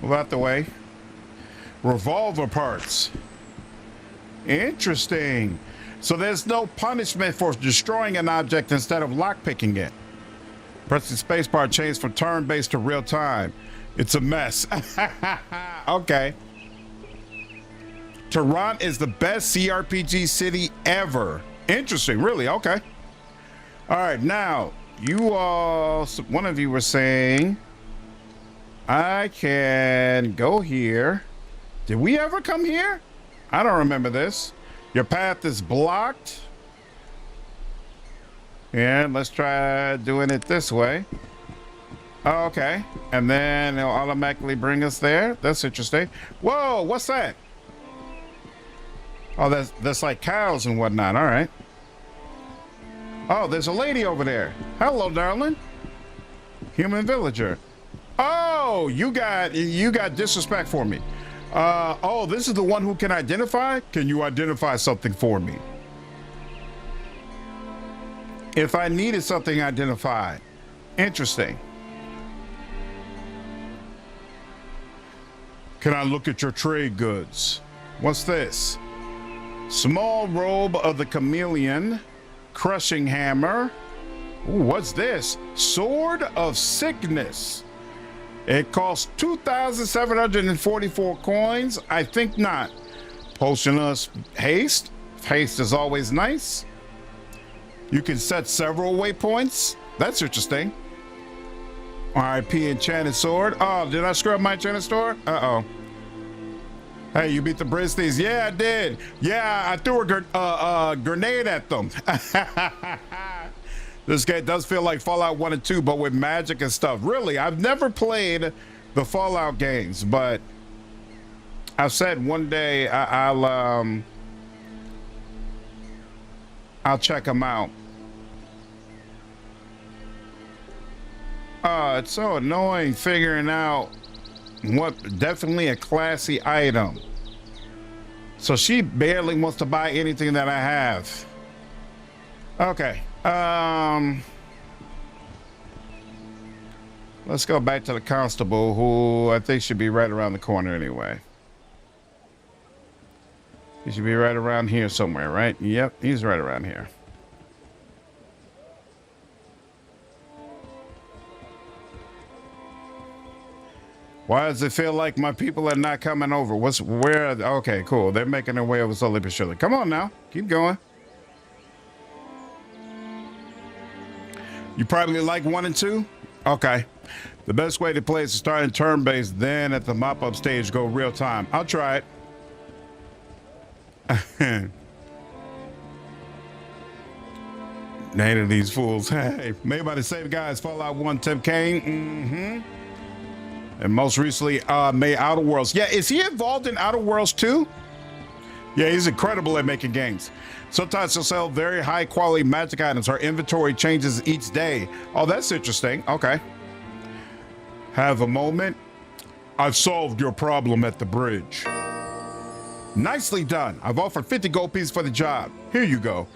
Move out the way. Revolver parts. Interesting. So there's no punishment for destroying an object instead of lockpicking it. Pressing spacebar changes from turn-based to real-time. It's a mess. Okay. Tarant is the best cRPG city ever. Interesting, really, okay. All right, now, you all, one of you were saying, I can go here. Did we ever come here? I don't remember this. Your path is blocked. And let's try doing it this way. Oh, okay. And then it'll automatically bring us there. That's interesting. Whoa, what's that? Oh, that's like cows and whatnot. All right. Oh, there's a lady over there. Hello, darling. Human villager. Oh, you got disrespect for me. Oh, this is the one who can identify? Can you identify something for me? If I needed something identified. Interesting. Can I look at your trade goods? What's this? Small robe of the chameleon. Crushing hammer. Ooh, what's this? Sword of sickness. It costs 2,744 coins. I think not. Potion of haste. Haste is always nice. You can set several waypoints. That's interesting. RIP enchanted sword. Oh, did I screw up my enchanted sword? Uh-oh. Hey, you beat the Bristies. Yeah, I did. Yeah, I threw a grenade at them. This game does feel like Fallout 1 and 2, but with magic and stuff. Really, I've never played the Fallout games, but I've said one day I'll check them out. It's so annoying figuring out what definitely a classy item. So she barely wants to buy anything that I have. Okay. Let's go back to the constable, who I think should be right around the corner anyway. He should be right around here somewhere, right? Yep, he's right around here. Why does it feel like my people are not coming over? Where? Okay, cool. They're making their way over slowly but surely. Come on now, keep going. You probably like 1 and 2? Okay. The best way to play is to start in turn-based, then at the mop-up stage, go real time. I'll try it. Name of these fools. Hey, made by the same guy as Fallout 1, Tim Kaine. Mm-hmm. And most recently, made Outer Worlds. Yeah, is he involved in Outer Worlds too? Yeah, he's incredible at making games. Sometimes he'll sell very high quality magic items. Our inventory changes each day. Oh, that's interesting. Okay. Have a moment. I've solved your problem at the bridge. Nicely done. I've offered 50 gold pieces for the job. Here you go.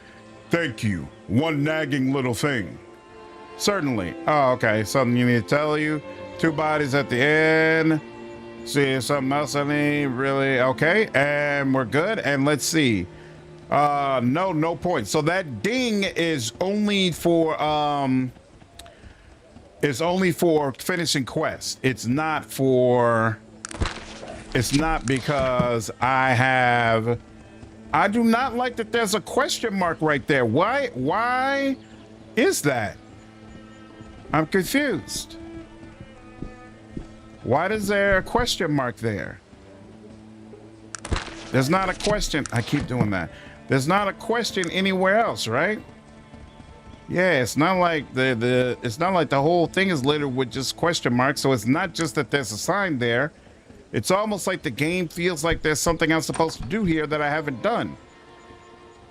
Thank you. One nagging little thing. Certainly. Oh, okay. Something you need to tell you. 2 bodies at the end. See something else I need. Really? Okay. And we're good. And let's see. No points. So that ding is only for finishing quests. It's not because I do not like that there's a question mark right there. Why is that? I'm confused. Why is there a question mark there? There's not a question. I keep doing that. There's not a question anywhere else, right? Yeah, it's not like it's not like the whole thing is littered with just question marks. So it's not just that there's a sign there. It's almost like the game feels like there's something I'm supposed to do here that I haven't done.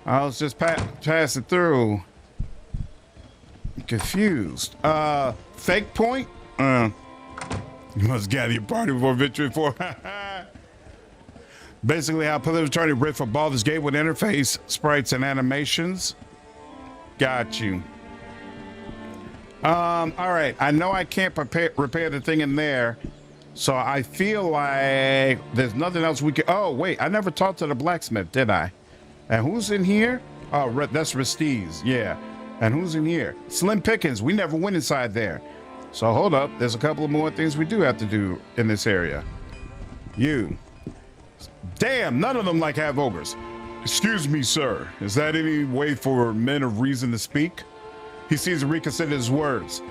I was just passing through. I'm confused. Fake point? You must gather your party before victory for. Basically, how players trying to riff for Baldur's Gate with interface, sprites, and animations. Got you. All right. I know I can't repair the thing in there, so I feel like there's nothing else we can. Oh wait, I never talked to the blacksmith, did I? And who's in here? Oh, that's Restiz. Yeah. And who's in here? Slim Pickens. We never went inside there. So hold up. There's a couple of more things we do have to do in this area. You. Damn, none of them like have ogres. Excuse me, sir. Is that any way for men of reason to speak? He seems to reconsider his words.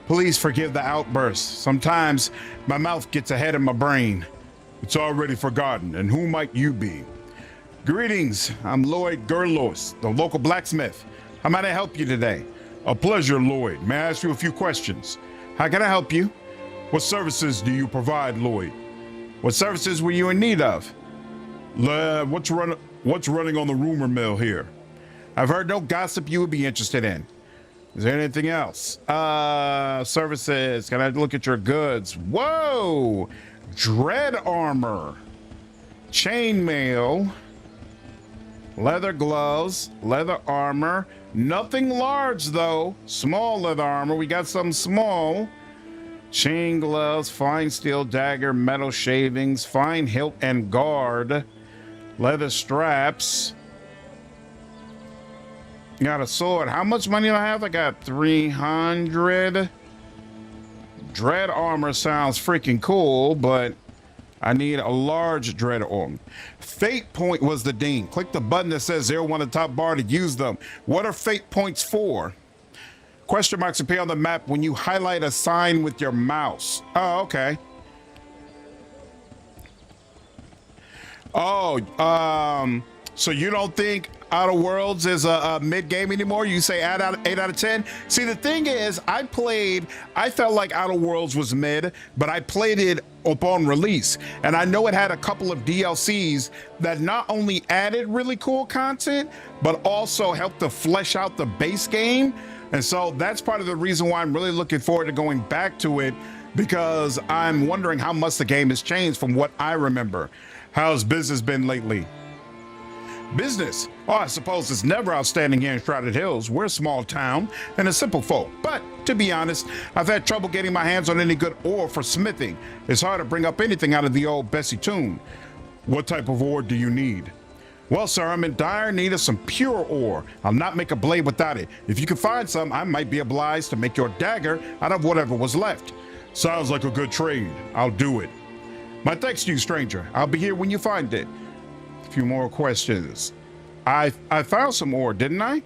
Please forgive the outburst. Sometimes my mouth gets ahead of my brain. It's already forgotten. And who might you be? Greetings. I'm Lloyd Gerlos, the local blacksmith. How might I help you today? A pleasure, Lloyd. May I ask you a few questions? How can I help you? What services do you provide, Lloyd? What services were you in need of? What's running on the rumor mill here? I've heard no gossip you would be interested in. Is there anything else? Services. Can I look at your goods? Whoa! Dread armor. chainmail, leather gloves, leather armor. Nothing large though. Small leather armor. We got some small. Chain gloves, fine steel dagger, metal shavings, fine hilt and guard, leather straps. Got a sword. How much money do I have? I got 300. Dread armor sounds freaking cool, but I need a large dread armor. Fate point was the ding. Click the button that says 01 on the top bar to use them. What are fate points for? Question marks appear on the map when you highlight a sign with your mouse. Oh, okay. Oh, so you don't think Outer Worlds is a mid-game anymore? You say 8 out of 10? See, the thing is, I felt like Outer Worlds was mid, but I played it upon release. And I know it had a couple of DLCs that not only added really cool content, but also helped to flesh out the base game. And so that's part of the reason why I'm really looking forward to going back to it, because I'm wondering how much the game has changed from what I remember. How's business been lately? Business? Oh, I suppose it's never outstanding here in Shrouded Hills. We're a small town and a simple folk. But to be honest, I've had trouble getting my hands on any good ore for smithing. It's hard to bring up anything out of the old Bessie tomb. What type of ore do you need? Well, sir, I'm in dire need of some pure ore. I'll not make a blade without it. If you can find some, I might be obliged to make your dagger out of whatever was left. Sounds like a good trade. I'll do it. My thanks to you, stranger. I'll be here when you find it. A few more questions. I found some ore, didn't I?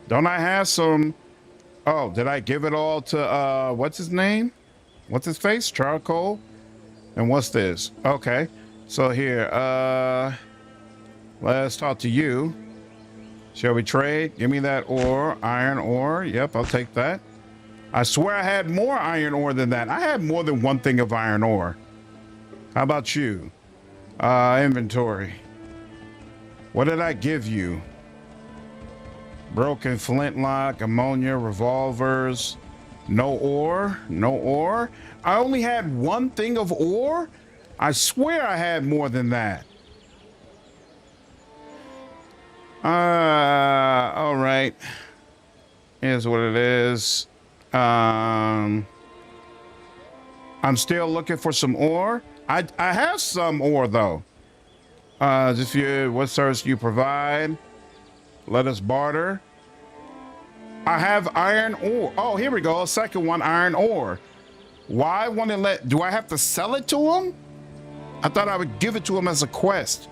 Don't I have some? Oh, did I give it all to, what's his name? What's his face? Charcoal? And what's this? Okay. So here, let's talk to you. Shall we trade? Give me that ore, iron ore. Yep, I'll take that. I swear I had more iron ore than that. I had more than one thing of iron ore. How about you? Inventory. What did I give you? Broken flintlock, ammonia, revolvers. No ore? No ore? I only had one thing of ore? I swear I had more than that. All right. Here's what it is. I'm still looking for some ore. I have some ore though. What service do you provide? Let us barter. I have iron ore. Oh, here we go. A second one, iron ore. Why do I have to sell it to him? I thought I would give it to him as a quest.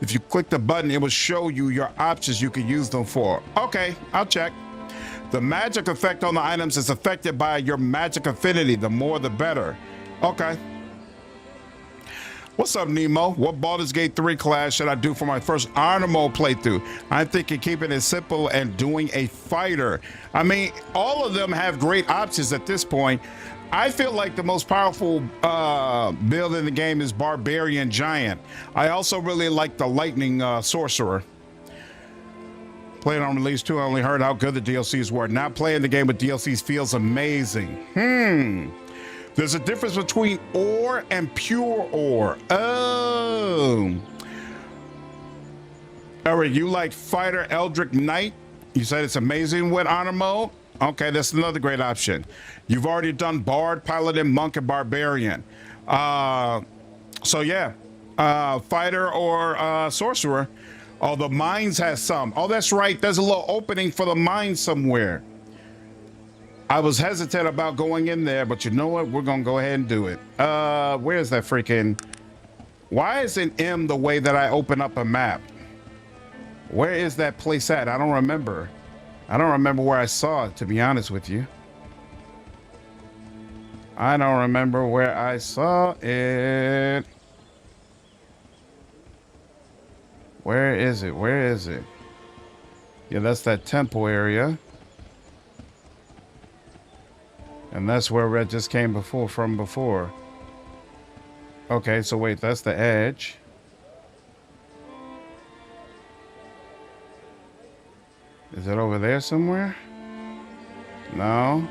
If you click the button, it will show you your options you can use them for. Okay, I'll check. The magic effect on the items is affected by your magic affinity. The more, the better. Okay. What's up, Nemo? What Baldur's Gate 3 class should I do for my first Arcanum playthrough? I'm thinking keeping it simple and doing a fighter. I mean, all of them have great options at this point. I feel like the most powerful build in the game is Barbarian Giant. I also really like the Lightning Sorcerer. Playing on release 2, I only heard how good the DLCs were. Now playing the game with DLCs feels amazing. There's a difference between ore and pure ore. Oh. All right, you like Fighter Eldritch Knight? You said it's amazing with honor mode? Okay, that's another great option. You've already done Bard, Paladin, Monk, and Barbarian. So yeah, Fighter or Sorcerer. Oh, the Mines has some. Oh, that's right. There's a little opening for the Mines somewhere. I was hesitant about going in there, but you know what? We're going to go ahead and do it. Where's that freaking... Why isn't M the way that I open up a map? Where is that place at? I don't remember. I don't remember where I saw it, to be honest with you. I don't remember where I saw it. Where is it? Where is it? Yeah, that's that temple area. And that's where Red just came from before. Okay, so wait, that's the edge. Is it over there somewhere? No.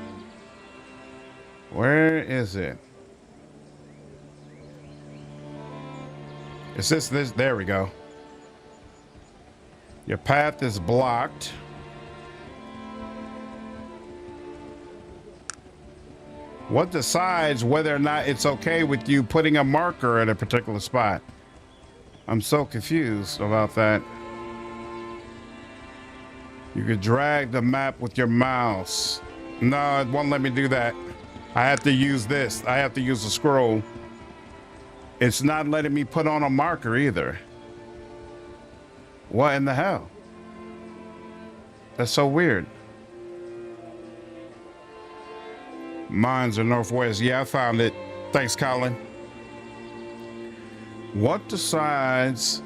Where is it? Is this? There we go. Your path is blocked. What decides whether or not it's okay with you putting a marker at a particular spot? I'm so confused about that. You could drag the map with your mouse. No, it won't let me do that. I have to use this. I have to use the scroll. It's not letting me put on a marker either. What in the hell? That's so weird. Mines are northwest. Yeah, I found it. Thanks, Colin. What decides?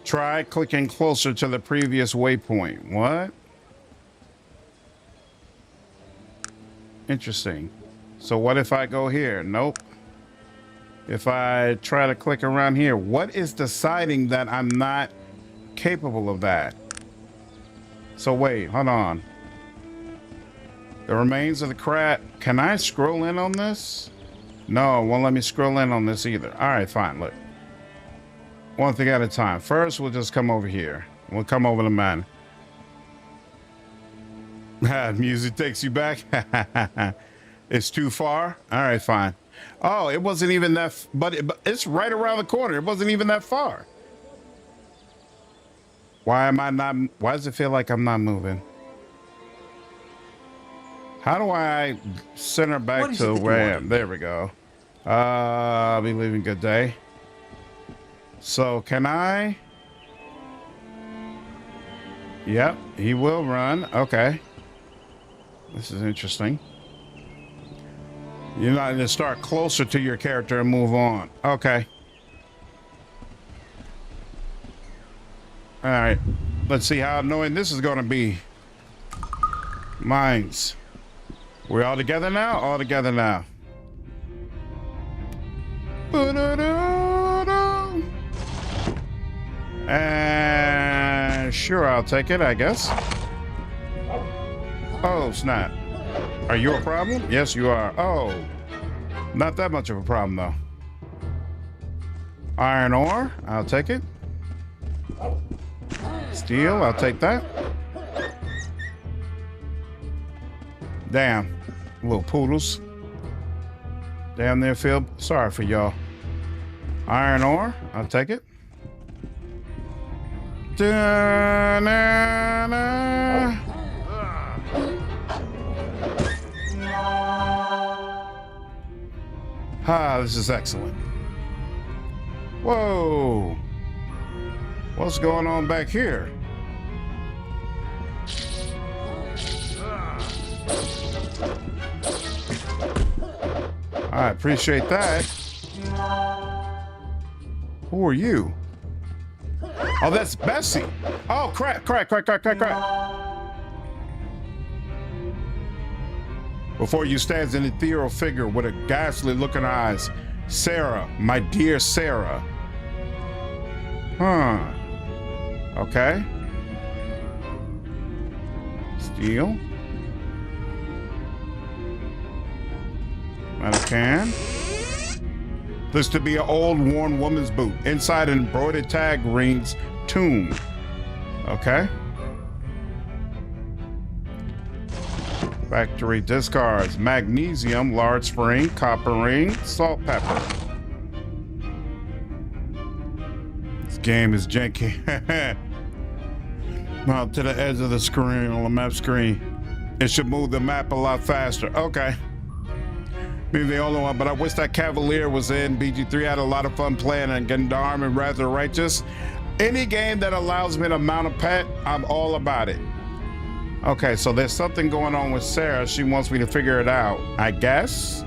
Try clicking closer to the previous waypoint. What? Interesting. So what if I go here? Nope. If I try to click around here, what is deciding that I'm not capable of that? So wait, hold on. The remains of the crab. Can I scroll in on this? No, it won't let me scroll in on this either. All right, fine. Look. One thing at a time. First, we'll just come over here. We'll come over to man. Music takes you back. It's too far. All right, fine. Oh, it wasn't even that, but it's right around the corner. It wasn't even that far. Why am I not? Why does it feel like I'm not moving? How do I center back to where I am? There we go. I'll be leaving. Good day. So can I? Yep, he will run. Okay. This is interesting. You're not going to start closer to your character and move on. Okay. All right. Let's see how annoying this is going to be. Mines. We're all together now? All together now. And sure, I'll take it, I guess. Oh, snap. Are you a problem? Yes, you are. Oh, not that much of a problem, though. Iron ore, I'll take it. Steel, I'll take that. Damn, little poodles. Damn near feel sorry for y'all. Iron ore, I'll take it. Da-na-na. Ah, this is excellent. Whoa. What's going on back here? I appreciate that. Who are you? Oh, that's Bessie. Oh, crap. Before you stands an ethereal figure with a ghastly look in her eyes. Sarah, my dear Sarah. Huh. Okay. Steel. Metal can. This to be an old worn woman's boot. Inside an embroidered tag reads tomb. Okay. Factory discards. Magnesium, large spring, copper ring, salt pepper. This game is janky. Now to the edge of the screen, on the map screen. It should move the map a lot faster. Okay. Maybe the only one, but I wish that Cavalier was in. BG3 had a lot of fun playing and Gundam and Rather Righteous. Any game that allows me to mount a pet, I'm all about it. Okay, so there's something going on with Sarah. She wants me to figure it out, I guess.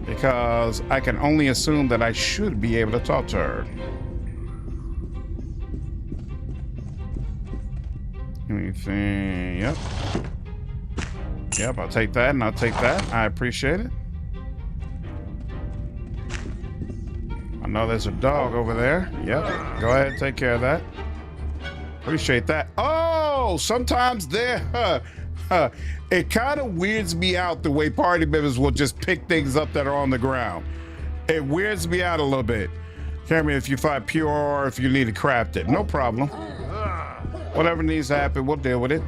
Because I can only assume that I should be able to talk to her. Anything, yep. Yep, I'll take that and I'll take that. I appreciate it. I know there's a dog over there. Yep, go ahead and take care of that. Appreciate that. Oh, sometimes there, It kind of weirds me out the way party members will just pick things up that are on the ground. It weirds me out a little bit. Tell me if you find pure or if you need to craft it. No problem. Whatever needs to happen, we'll deal with it.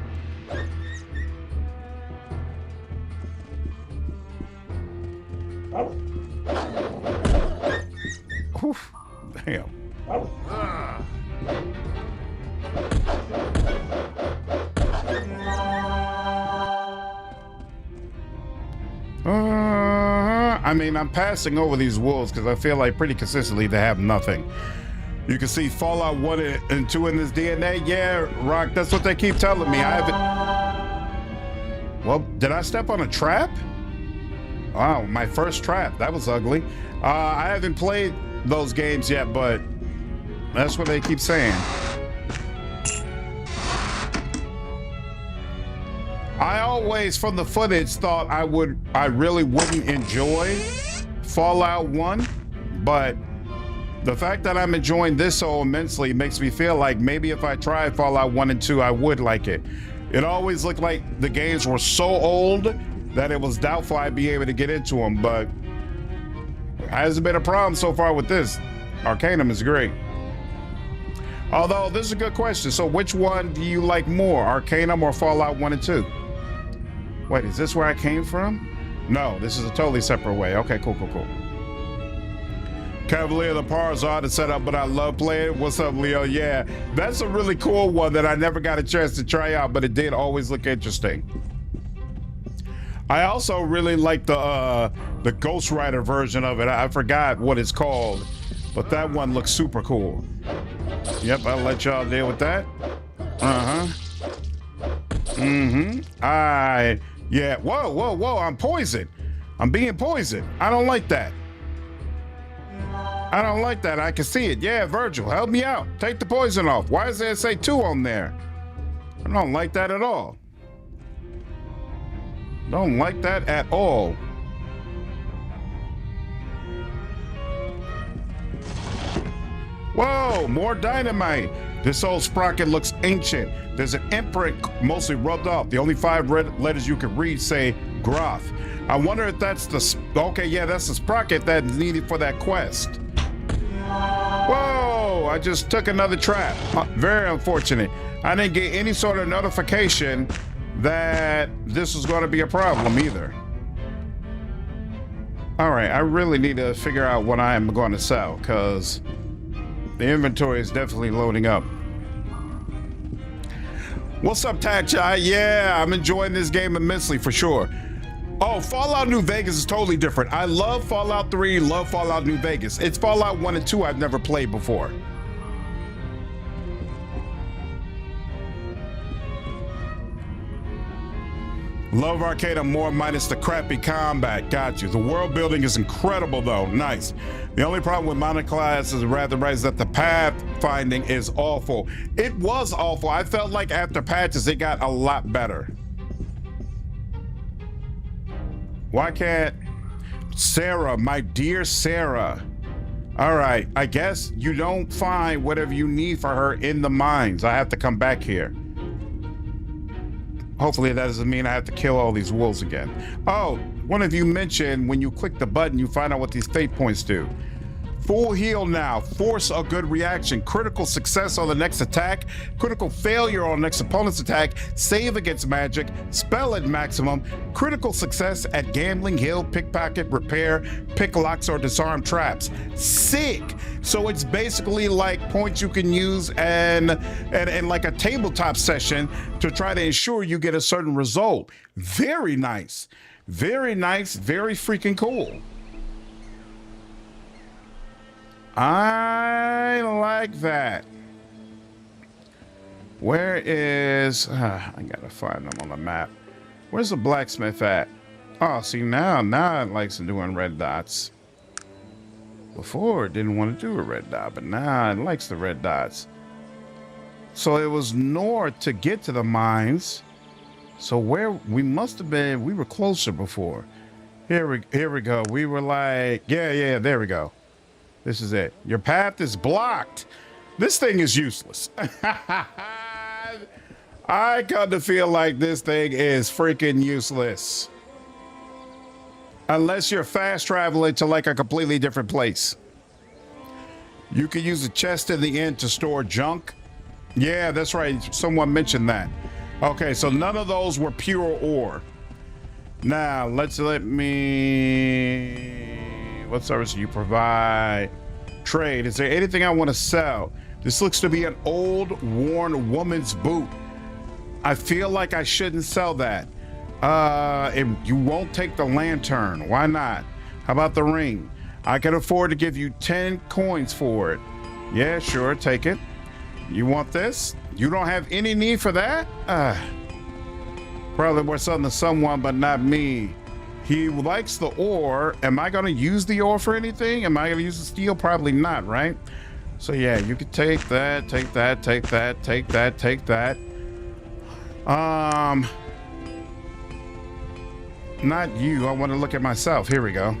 Oof. Damn. I mean, I'm passing over these wolves because I feel like pretty consistently they have nothing. You can see Fallout 1 and 2 in this DNA. Yeah, Rock, that's what they keep telling me. I haven't... Well, did I step on a trap? Wow, my first trap. That was ugly. I haven't played those games yet, but that's what they keep saying. I always, from the footage, thought I really wouldn't enjoy Fallout 1, but the fact that I'm enjoying this so immensely makes me feel like maybe if I tried Fallout 1 and 2, I would like it. It always looked like the games were so old that it was doubtful I'd be able to get into them, but it hasn't been a problem so far with this. Arcanum is great. Although, this is a good question. So which one do you like more, Arcanum or Fallout 1 and 2? Wait, is this where I came from? No, this is a totally separate way. Okay, cool. Cavalier of the Parzar to set up, but I love playing. What's up, Leo? Yeah, that's a really cool one that I never got a chance to try out, but it did always look interesting. I also really like the Ghost Rider version of it. I forgot what it's called, but that one looks super cool. Yep, I'll let y'all deal with that. Yeah, whoa, I'm poisoned. I'm being poisoned. I don't like that. I don't like that. I can see it. Yeah, Virgil, help me out. Take the poison off. Why does it say 2 on there? I don't like that at all. Don't like that at all. Whoa, more dynamite. This old sprocket looks ancient. There's an imprint mostly rubbed off. The only 5 red letters you can read say Groth. I wonder if that's the... Okay, yeah, that's the sprocket that's needed for that quest. Whoa, I just took another trap. Very unfortunate. I didn't get any sort of notification that this was going to be a problem either. All right, I really need to figure out what I am going to sell because the inventory is definitely loading up. What's up, Tachai? Yeah, I'm enjoying this game immensely for sure. Oh, Fallout New Vegas is totally different. I love Fallout 3, love Fallout New Vegas. It's Fallout 1 and 2 I've never played before. Love Arcanum more minus the crappy combat. Got you. The world building is incredible though. Nice. The only problem with monoclass is rather right is that the path finding is awful. It was awful. I felt like after patches it got a lot better. Why can't Sarah, my dear Sarah? All right, I guess you don't find whatever you need for her in the mines. I have to come back here. Hopefully that doesn't mean I have to kill all these wolves again. Oh, one of you mentioned when you click the button, you find out what these fate points do. Full heal now, force a good reaction, critical success on the next attack, critical failure on the next opponent's attack, save against magic, spell at maximum, critical success at gambling, heal, pickpocket, repair, pick locks or disarm traps. Sick! So it's basically like points you can use and like a tabletop session to try to ensure you get a certain result. Very nice, very freaking cool. I like that. Where is... I gotta find them on the map. Where's the blacksmith at? Oh, see, now it likes doing red dots. Before, it didn't want to do a red dot, but now it likes the red dots. So it was north to get to the mines. So where... We must have been... We were closer before. Here we go. We were like... Yeah, there we go. This is it. Your path is blocked. This thing is useless. I got to feel like this thing is freaking useless. Unless you're fast traveling to like a completely different place. You can use a chest in the end to store junk. Yeah, that's right. Someone mentioned that. Okay, so none of those were pure ore. Now, let me... What service do you provide? Trade. Is there anything I want to sell? This looks to be an old, worn woman's boot. I feel like I shouldn't sell that. If you won't take the lantern, why not? How about the ring? I can afford to give you 10 coins for it. Yeah, sure, take it. You want this? You don't have any need for that? Probably worth something to someone, but not me. He likes the ore. Am I gonna use the ore for anything? Am I gonna use the steel? Probably not, right? So yeah, you could take that, take that, take that, take that, take that. Not you, I want to look at myself. Here we go.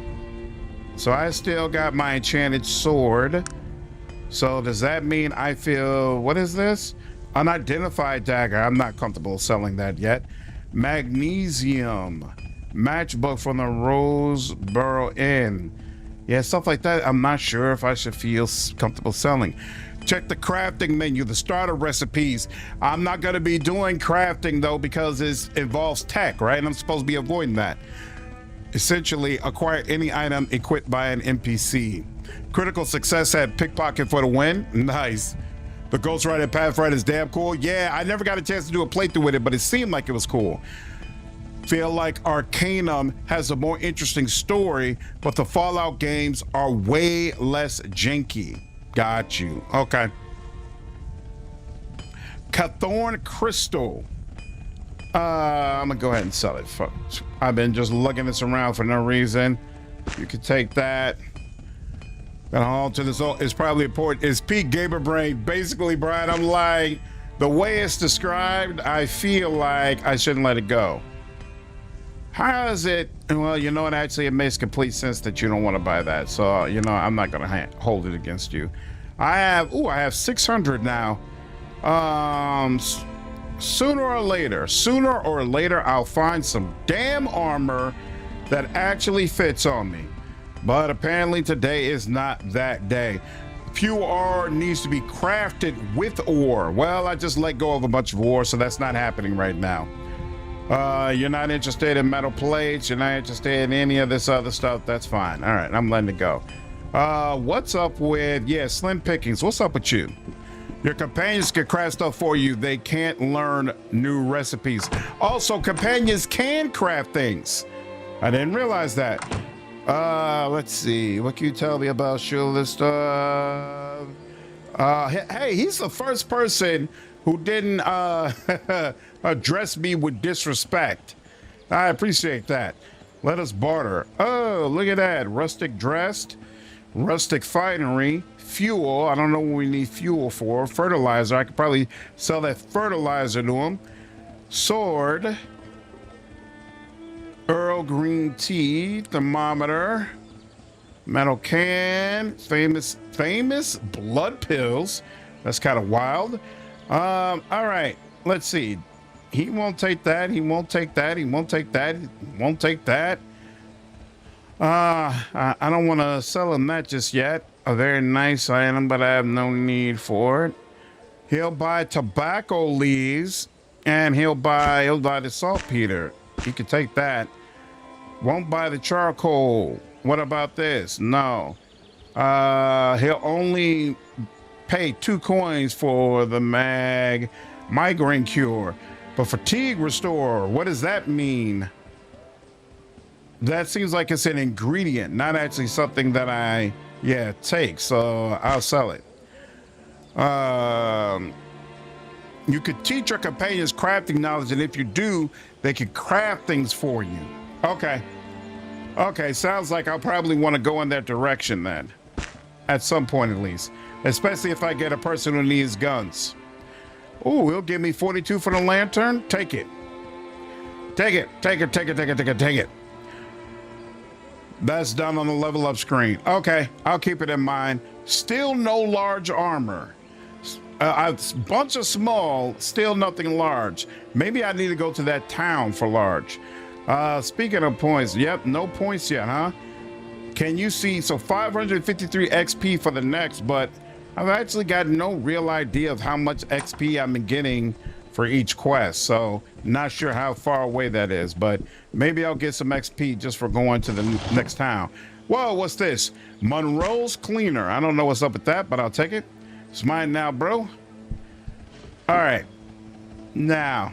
So I still got my enchanted sword. So does that mean I feel, what is this? Unidentified dagger. I'm not comfortable selling that yet. Magnesium. Matchbook from the Roseboro Inn. Yeah, stuff like that. I'm not sure if I should feel comfortable selling. Check the crafting menu, the starter recipes. I'm not going to be doing crafting though because it involves tech, right? And I'm supposed to be avoiding that. Essentially, acquire any item equipped by an NPC. Critical success at pickpocket for the win. Nice. The Ghost Rider Pathfinder is damn cool. Yeah, I never got a chance to do a playthrough with it, but it seemed like it was cool. Feel like Arcanum has a more interesting story, but the Fallout games are way less janky. Got you. Okay. Cathorn Crystal. I'm gonna go ahead and sell it. Fuck. I've been just lugging this around for no reason. You can take that. Gonna haul to this. It's probably important. It's Pete Gamer Brain. Basically, Brian, I'm like, the way it's described, I feel like I shouldn't let it go. How is it? Well, you know what? Actually, it makes complete sense that you don't want to buy that. So, you know, I'm not going to hold it against you. I have 600 now. Sooner or later, I'll find some damn armor that actually fits on me. But apparently today is not that day. Pure ore needs to be crafted with ore. Well, I just let go of a bunch of ore, so that's not happening right now. You're not interested in metal plates. You're not interested in any of this other stuff. That's fine. All right, I'm letting it go. What's up with, Slim Pickings? What's up with you? Your companions can craft stuff for you. They can't learn new recipes. Also, companions can craft things. I didn't realize that. Let's see. What can you tell me about this stuff? Hey, he's the first person who didn't address me with disrespect. I appreciate that. Let us barter. Oh, look at that. Rustic dressed, rustic finery, fuel. I don't know what we need fuel for. Fertilizer. I could probably sell that fertilizer to him. Sword. Earl green tea. Thermometer. Metal can. Famous blood pills. That's kind of wild. All right, let's see. He won't take that. He won't take that. He won't take that. He won't take that. I don't want to sell him that just yet. A very nice item, but I have no need for it. He'll buy tobacco leaves, and he'll buy the saltpeter. He can take that. Won't buy the charcoal. What about this? No. He'll only pay 2 coins for the migraine cure, but fatigue restore. What does that mean? That seems like it's an ingredient, not actually something that I take. So I'll sell it. You could teach your companions crafting knowledge, and if you do, they can craft things for you. Okay, sounds like I'll probably want to go in that direction then, at some point at least. Especially if I get a person who needs guns. Oh, he'll give me 42 for the lantern. Take it. Take it. That's done on the level up screen. Okay, I'll keep it in mind. Still no large armor. A bunch of small, still nothing large. Maybe I need to go to that town for large. Speaking of points, yep, no points yet, huh? Can you see? So 553 XP for the next, but I've actually got no real idea of how much XP I've been getting for each quest. So not sure how far away that is, but maybe I'll get some XP just for going to the next town. Whoa, what's this? Monroe's Cleaner. I don't know what's up with that, but I'll take it. It's mine now, bro. All right. Now.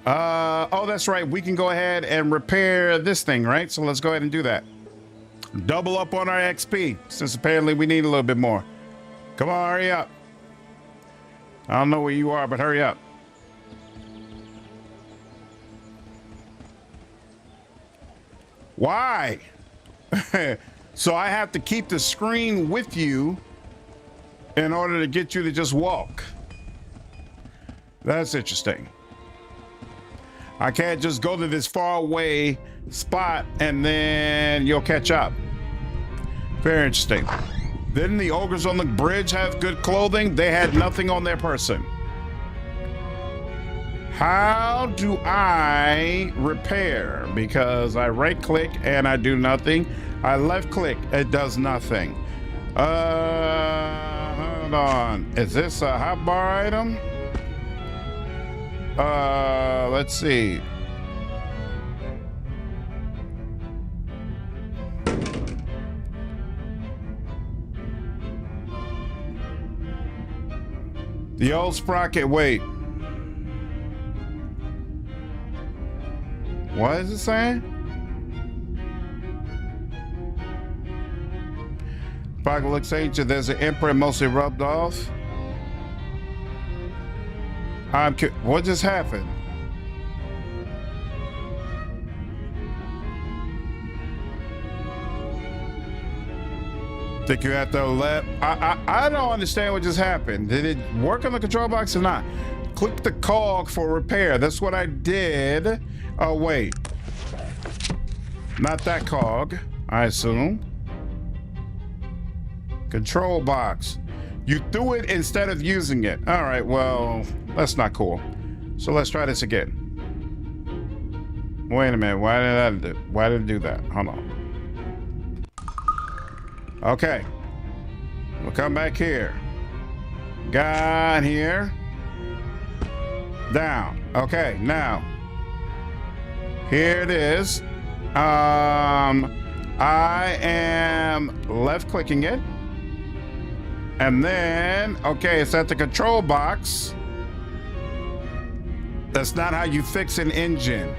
Oh, that's right. We can go ahead and repair this thing, right? So let's go ahead and do that. Double up on our XP, since apparently we need a little bit more. Come on, hurry up. I don't know where you are, but hurry up. Why? So I have to keep the screen with you in order to get you to just walk. That's interesting. I can't just go to this far away spot and then you'll catch up. Very interesting. Didn't the ogres on the bridge have good clothing? They had nothing on their person. How do I repair? Because I right click and I do nothing. I left click, it does nothing. Hold on. Is this a hotbar item? Let's see. The old sprocket, wait. What is it saying? Sprocket looks ancient. There's an imprint mostly rubbed off. What just happened? Think you have to let... I don't understand what just happened. Did it work on the control box or not? Click the cog for repair. That's what I did. Oh, wait. Not that cog, I assume. Control box. You threw it instead of using it. All right, well, that's not cool. So let's try this again. Wait a minute, why did it do that? Hold on. Okay. We'll come back here. Got here. Down. Okay, now. Here it is. I am left clicking it. And then, okay, it's at the control box. That's not how you fix an engine.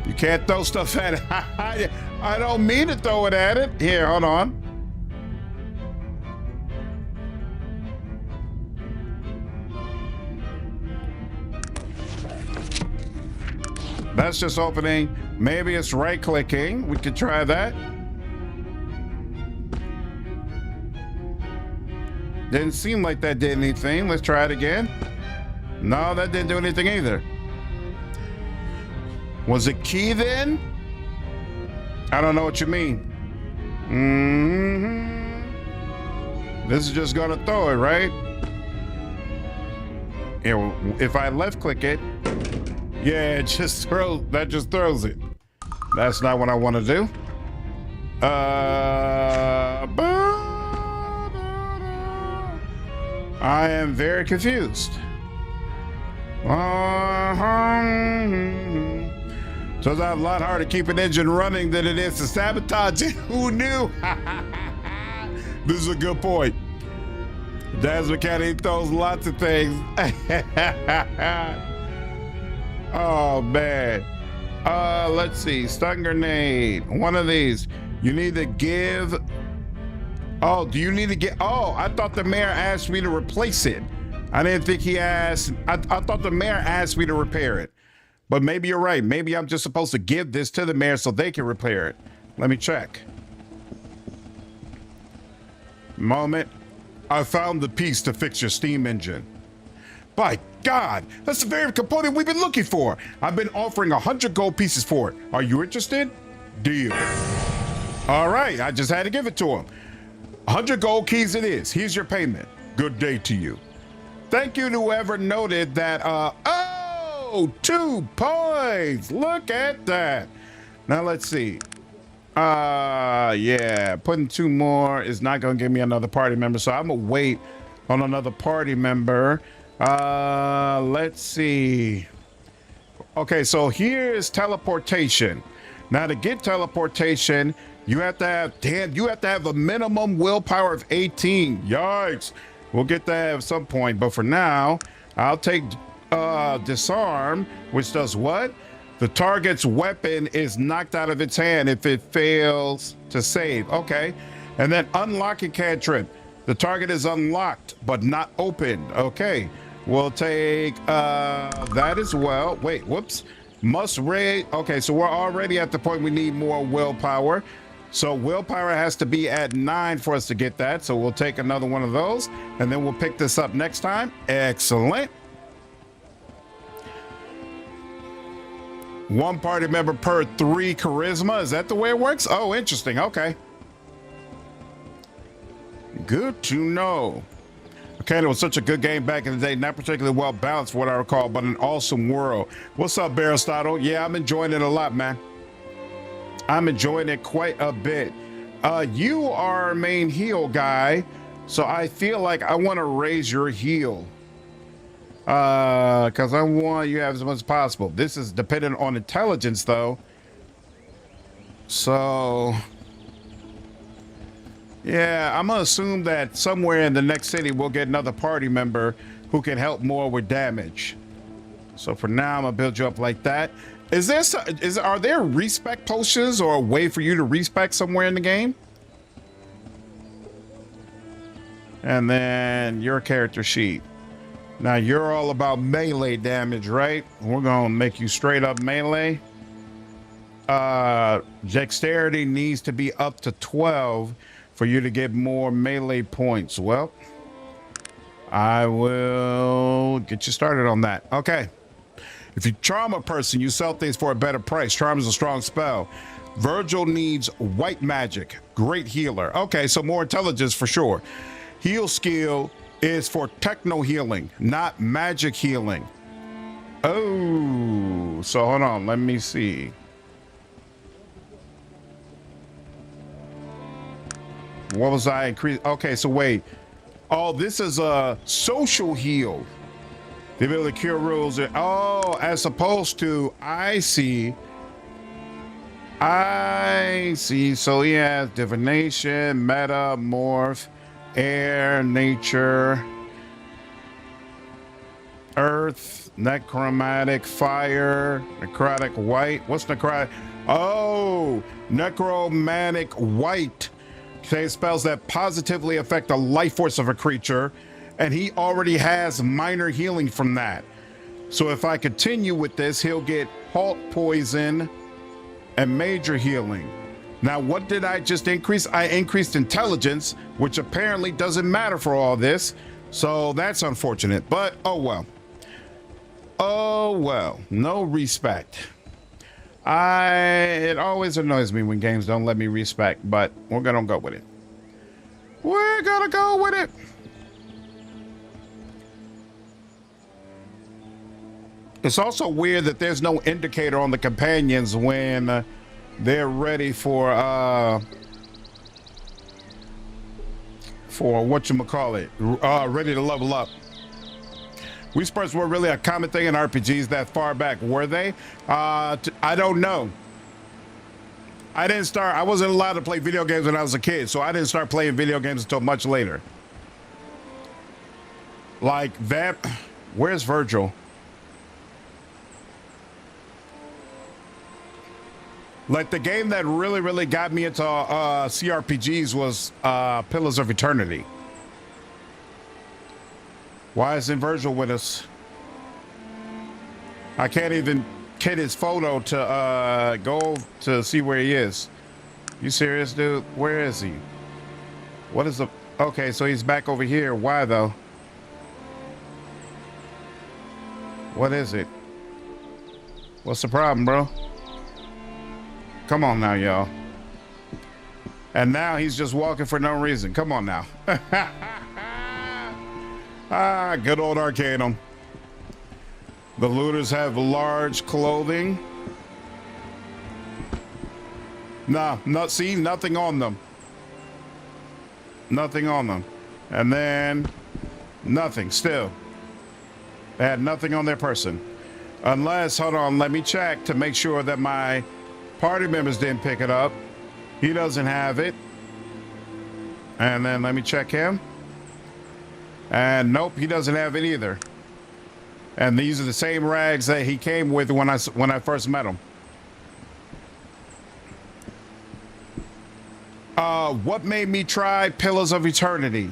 You can't throw stuff at it. I don't mean to throw it at it. Here, hold on. That's just opening. Maybe it's right clicking. We could try that. Didn't seem like that did anything. Let's try it again. No, that didn't do anything either. Was it key then? I don't know what you mean. This is just gonna throw it, right? Yeah, if I left click it, yeah, it just throws, that just throws it. That's not what I want to do. I am very confused. So it's a lot harder to keep an engine running than it is to sabotage it. Who knew? This is a good point. Dad's mechanic throws lots of things. Oh man. Let's see. Stun grenade. One of these. You need to give. Oh, do you need to get? Oh, I thought the mayor asked me to replace it. I didn't think he asked. I thought the mayor asked me to repair it. But maybe you're right. Maybe I'm just supposed to give this to the mayor so they can repair it. Let me check. Moment. I found the piece to fix your steam engine. By God, that's the very component we've been looking for. I've been offering 100 gold pieces for it. Are you interested? Deal. All right, I just had to give it to him. 100 gold keys it is. Here's your payment. Good day to you. Thank you to whoever noted that. Oh, 2 points. Look at that. Now let's see. Yeah, putting 2 more is not gonna give me another party member, so I'm gonna wait on another party member. Let's see. Okay, so here's teleportation. Now to get teleportation, you have to have a minimum willpower of 18. Yikes. We'll get that at some point, but for now, I'll take disarm, which does what? The target's weapon is knocked out of its hand if it fails to save. Okay. And then unlocking cantrip. The target is unlocked, but not opened. Okay. We'll take that as well. Wait, whoops. Must raid. Okay, so we're already at the point we need more willpower. So willpower has to be at 9 for us to get that. So we'll take another one of those, and then we'll pick this up next time. Excellent. 1 party member per 3 charisma. Is that the way it works? Oh, interesting. Okay. Good to know. Okay, it was such a good game back in the day. Not particularly well balanced, what I recall, but an awesome world. What's up, Aristotle? Yeah, I'm enjoying it a lot, man. I'm enjoying it quite a bit. You are our main heal guy, so I feel like I want to raise your heal. Because I want you to have as much as possible. This is dependent on intelligence, though. So, yeah, I'm gonna assume that somewhere in the next city we'll get another party member who can help more with damage. So for now, I'm gonna build you up like that. Are there respec potions or a way for you to respec somewhere in the game? And then your character sheet. Now you're all about melee damage, right? We're gonna make you straight up melee. Dexterity needs to be up to 12 for you to get more melee points. Well, I will get you started on that. Okay. If you charm a person, you sell things for a better price. Charm is a strong spell. Virgil needs white magic. Great healer. Okay, so more intelligence for sure. Heal skill is for techno healing, not magic healing. Oh, so hold on, let me see. What was I increased? Okay, so wait. Oh, this is a social heal. The ability to cure rules. Oh, as opposed to, I see. So he has divination, metamorph, air, nature, earth, necromantic, fire, necrotic white. What's necrotic? Oh, necromantic white. Okay, spells that positively affect the life force of a creature, and he already has minor healing from that. So if I continue with this, he'll get halt poison and major healing. Now, what did I just increase? I increased intelligence, which apparently doesn't matter for all this. So that's unfortunate, but oh well. Oh well, no respect. It always annoys me when games don't let me respect, but we're gonna go with it. We're gonna go with it. It's also weird that there's no indicator on the companions when they're ready for whatchamacallit, ready to level up. Wii Sports were really a common thing in RPGs that far back, were they? I don't know. I wasn't allowed to play video games when I was a kid, so I didn't start playing video games until much later. Like that, where's Virgil? Like the game that really got me into cRPGs was Pillars of Eternity. Why isn't Virgil with us? I can't even get his photo to go to see where he is. You serious, dude? Where is he? What is the... Okay, so he's back over here. Why, though? What is it? What's the problem, bro? Come on now, y'all. And now he's just walking for no reason. Come on now. Good old Arcanum. The looters have large clothing. See, nothing on them. Nothing on them. And then nothing still. They had nothing on their person. Unless, hold on, let me check to make sure that my party members didn't pick it up. He doesn't have it. And then let me check him. And nope, he doesn't have it either. And these are the same rags that he came with when I first met him. What made me try Pillars of Eternity?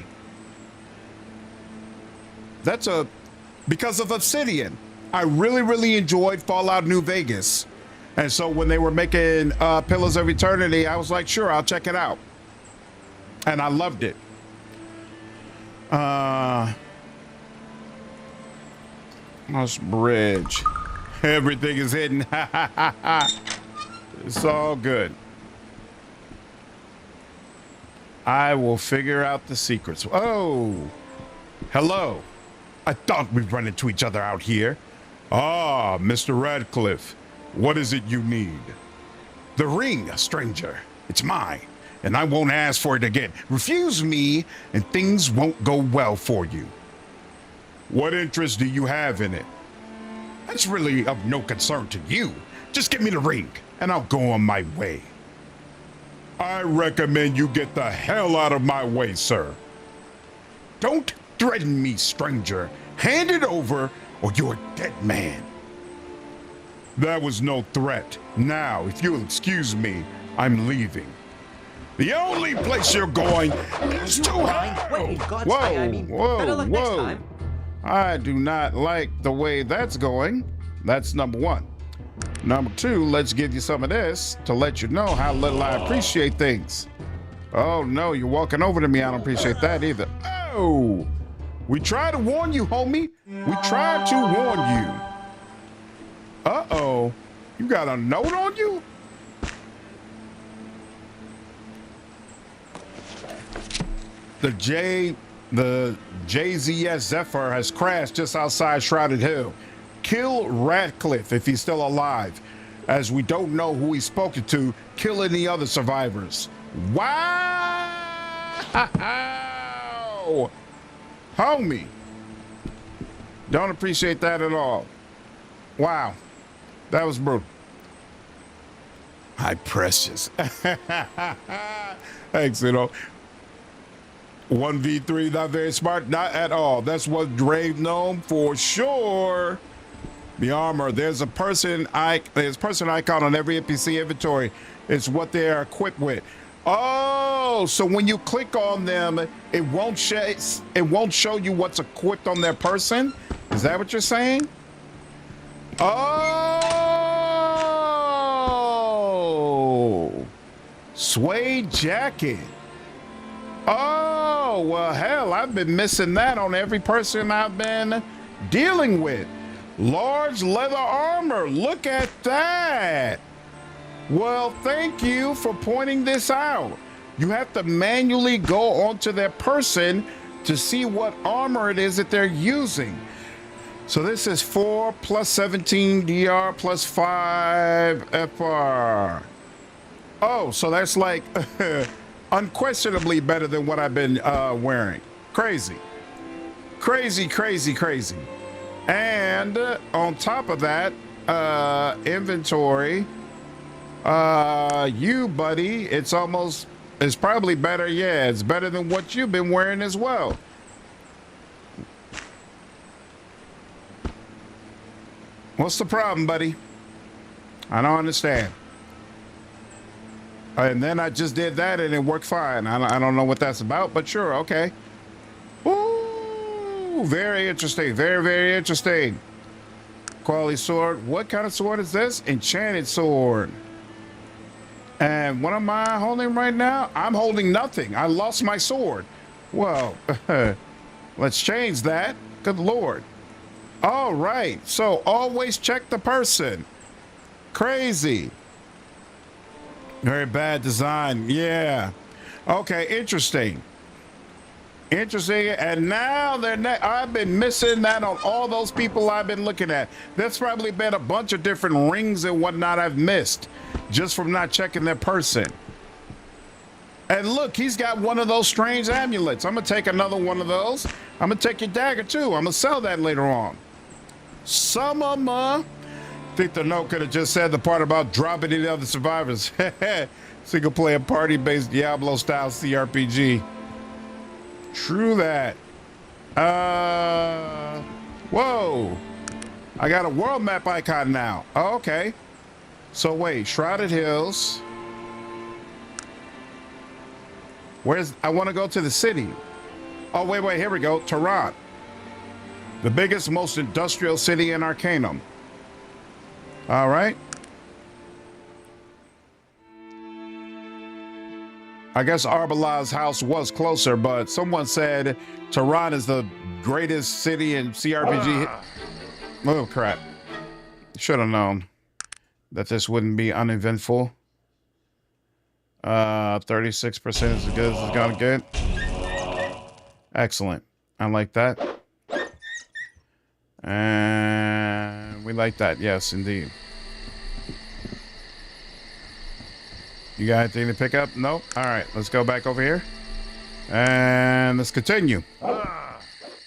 Because of Obsidian. I really enjoyed Fallout New Vegas. And so when they were making Pillars of Eternity, I was like, sure, I'll check it out. And I loved it. This bridge. Everything is hidden. It's all good. I will figure out the secrets. Oh, hello. I thought we'd run into each other out here. Ah, Mr. Radcliffe. What is it you need? The ring, stranger. It's mine, and I won't ask for it again. Refuse me, and things won't go well for you. What interest do you have in it? That's really of no concern to you. Just give me the ring, and I'll go on my way. I recommend you get the hell out of my way, sir. Don't threaten me, stranger. Hand it over, or you're a dead man. That was no threat. Now, if you'll excuse me, I'm leaving. The only place you're going is to hell!
Wait, in God's way, I mean, better luck next time.
I do not like the way that's going. That's number one. Number two, let's give you some of this to let you know how little I appreciate things. Oh no, you're walking over to me. I don't appreciate that either. Oh, we tried to warn you, homie. We tried to warn you. Uh-oh, you got a note on you? The JZS Zephyr has crashed just outside Shrouded Hill. Kill Radcliffe if he's still alive. As we don't know who he's spoken to, kill any other survivors. Wow! Homie. Don't appreciate that at all. Wow. That was brutal. Hi, precious. Thanks, you know. 1v3, not very smart, not at all. That's what Drave Gnome for sure. The armor, there's a person icon on every NPC inventory. It's what they are equipped with. Oh, so when you click on them, it won't show you what's equipped on their person? Is that what you're saying? Oh, suede jacket. Oh, well, hell, I've been missing that on every person I've been dealing with. Large leather armor. Look at that. Well, thank you for pointing this out. You have to manually go onto their person to see what armor it is that they're using. So this is 4 plus 17 DR plus 5 FR. Oh, so that's like unquestionably better than what I've been wearing. Crazy. Crazy, crazy, crazy. And on top of that, inventory, you, buddy, it's probably better. Yeah, it's better than what you've been wearing as well. What's the problem, buddy? I don't understand. And then I just did that and it worked fine. I don't know what that's about, but sure, okay. Ooh, very interesting. Very, very interesting. Quality sword. What kind of sword is this? Enchanted sword. And what am I holding right now? I'm holding nothing. I lost my sword. Well, let's change that. Good Lord. All right. So always check the person. Crazy. Very bad design. Yeah. Okay, interesting. Interesting. And now I've been missing that on all those people I've been looking at. There's probably been a bunch of different rings and whatnot I've missed just from not checking their person. And look, he's got one of those strange amulets. I'm going to take another one of those. I'm going to take your dagger too. I'm going to sell that later on. Some of them, I think the note could have just said the part about dropping any other survivors. Single player party-based Diablo-style cRPG. True that. Whoa. I got a world map icon now. Oh, okay. So wait, Shrouded Hills. I want to go to the city. Oh, wait, here we go. Tarant. The biggest, most industrial city in Arcanum. All right. I guess Arbala's house was closer, but someone said Tarant is the greatest city in cRPG. Oh, crap. Should have known that this wouldn't be uneventful. 36% is as good as it's gonna get. Excellent. I like that. And we like that. Yes, indeed. You got anything to pick up? Nope. All right, let's go back over here. And let's continue.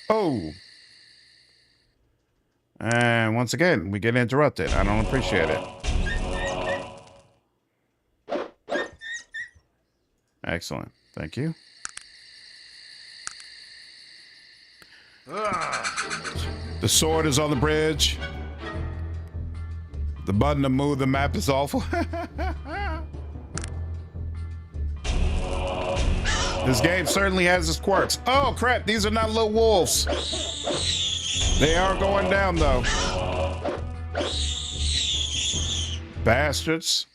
Oh. And once again, we get interrupted. I don't appreciate it. Excellent. Thank you. The sword is on the bridge. The button to move the map is awful. This game certainly has its quirks. Oh, crap. These are not little wolves. They are going down, though. Bastards.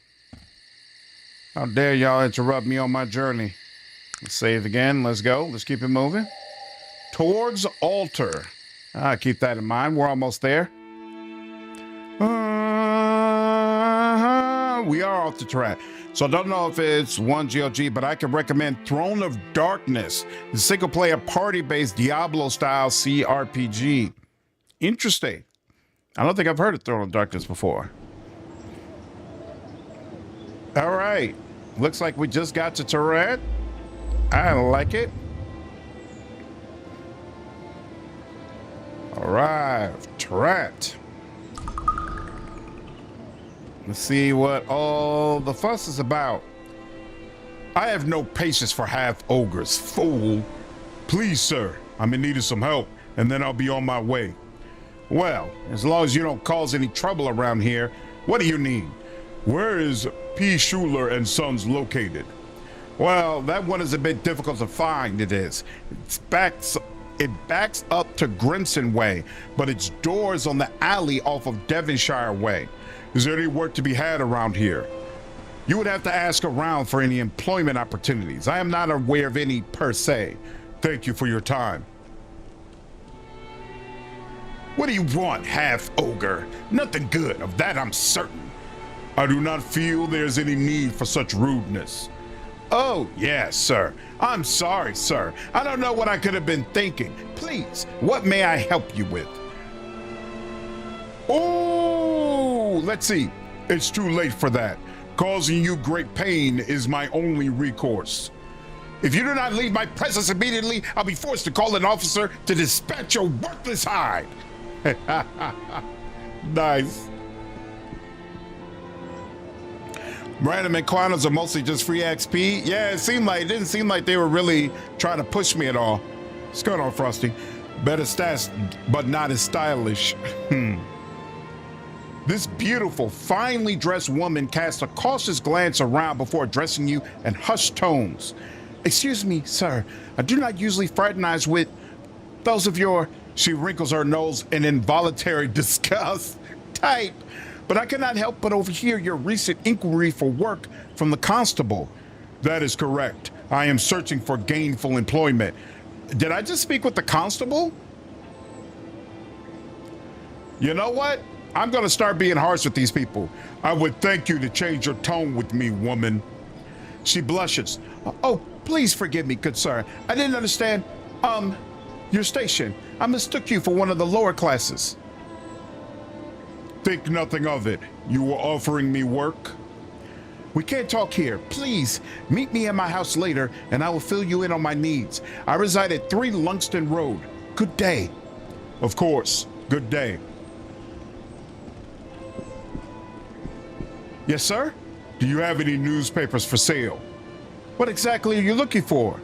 How dare y'all interrupt me on my journey. Let's save again. Let's go. Let's keep it moving. Towards altar. Keep that in mind. We're almost there. We are off the track. So I don't know if it's one GOG, but I can recommend Throne of Darkness, the single-player party-based Diablo-style cRPG. Interesting. I don't think I've heard of Throne of Darkness before. All right. Looks like we just got to Tarant. I like it. All right, Tarant. Let's see what all the fuss is about. I have no patience for half ogres, fool. Please, sir, I'm in need of some help, and then I'll be on my way. Well, as long as you don't cause any trouble around here, what do you need? Where is P. Schuler and Sons located? Well, that one is a bit difficult to find, it is. It backs up to Grimson Way, but its doors on the alley off of Devonshire Way. Is there any work to be had around here? You would have to ask around for any employment opportunities. I am not aware of any per se. Thank you for your time. What do you want, half-ogre? Nothing good, of that I'm certain. I do not feel there's any need for such rudeness. Oh, yes, sir. I'm sorry, sir. I don't know what I could have been thinking. Please, what may I help you with? Oh, let's see. It's too late for that. Causing you great pain is my only recourse. If you do not leave my presence immediately, I'll be forced to call an officer to dispatch your worthless hide. Nice. Random encounters are mostly just free XP. Yeah, it didn't seem like they were really trying to push me at all. What's going on, Frosty? Better stats, but not as stylish. This beautiful, finely dressed woman casts a cautious glance around before addressing you in hushed tones. Excuse me, sir. I do not usually fraternize with those of your... She wrinkles her nose in involuntary disgust. Type. But I cannot help but overhear your recent inquiry for work from the constable. That is correct. I am searching for gainful employment. Did I just speak with the constable? You know what? I'm going to start being harsh with these people. I would thank you to change your tone with me, woman. She blushes. Oh, Please forgive me, good sir. I didn't understand, your station. I mistook you for one of the lower classes. Think nothing of it. You were offering me work? We can't talk here. Please, meet me at my house later, and I will fill you in on my needs. I reside at 3 Lunkston Road. Good day. Of course. Good day. Yes, sir? Do you have any newspapers for sale? What exactly are you looking for?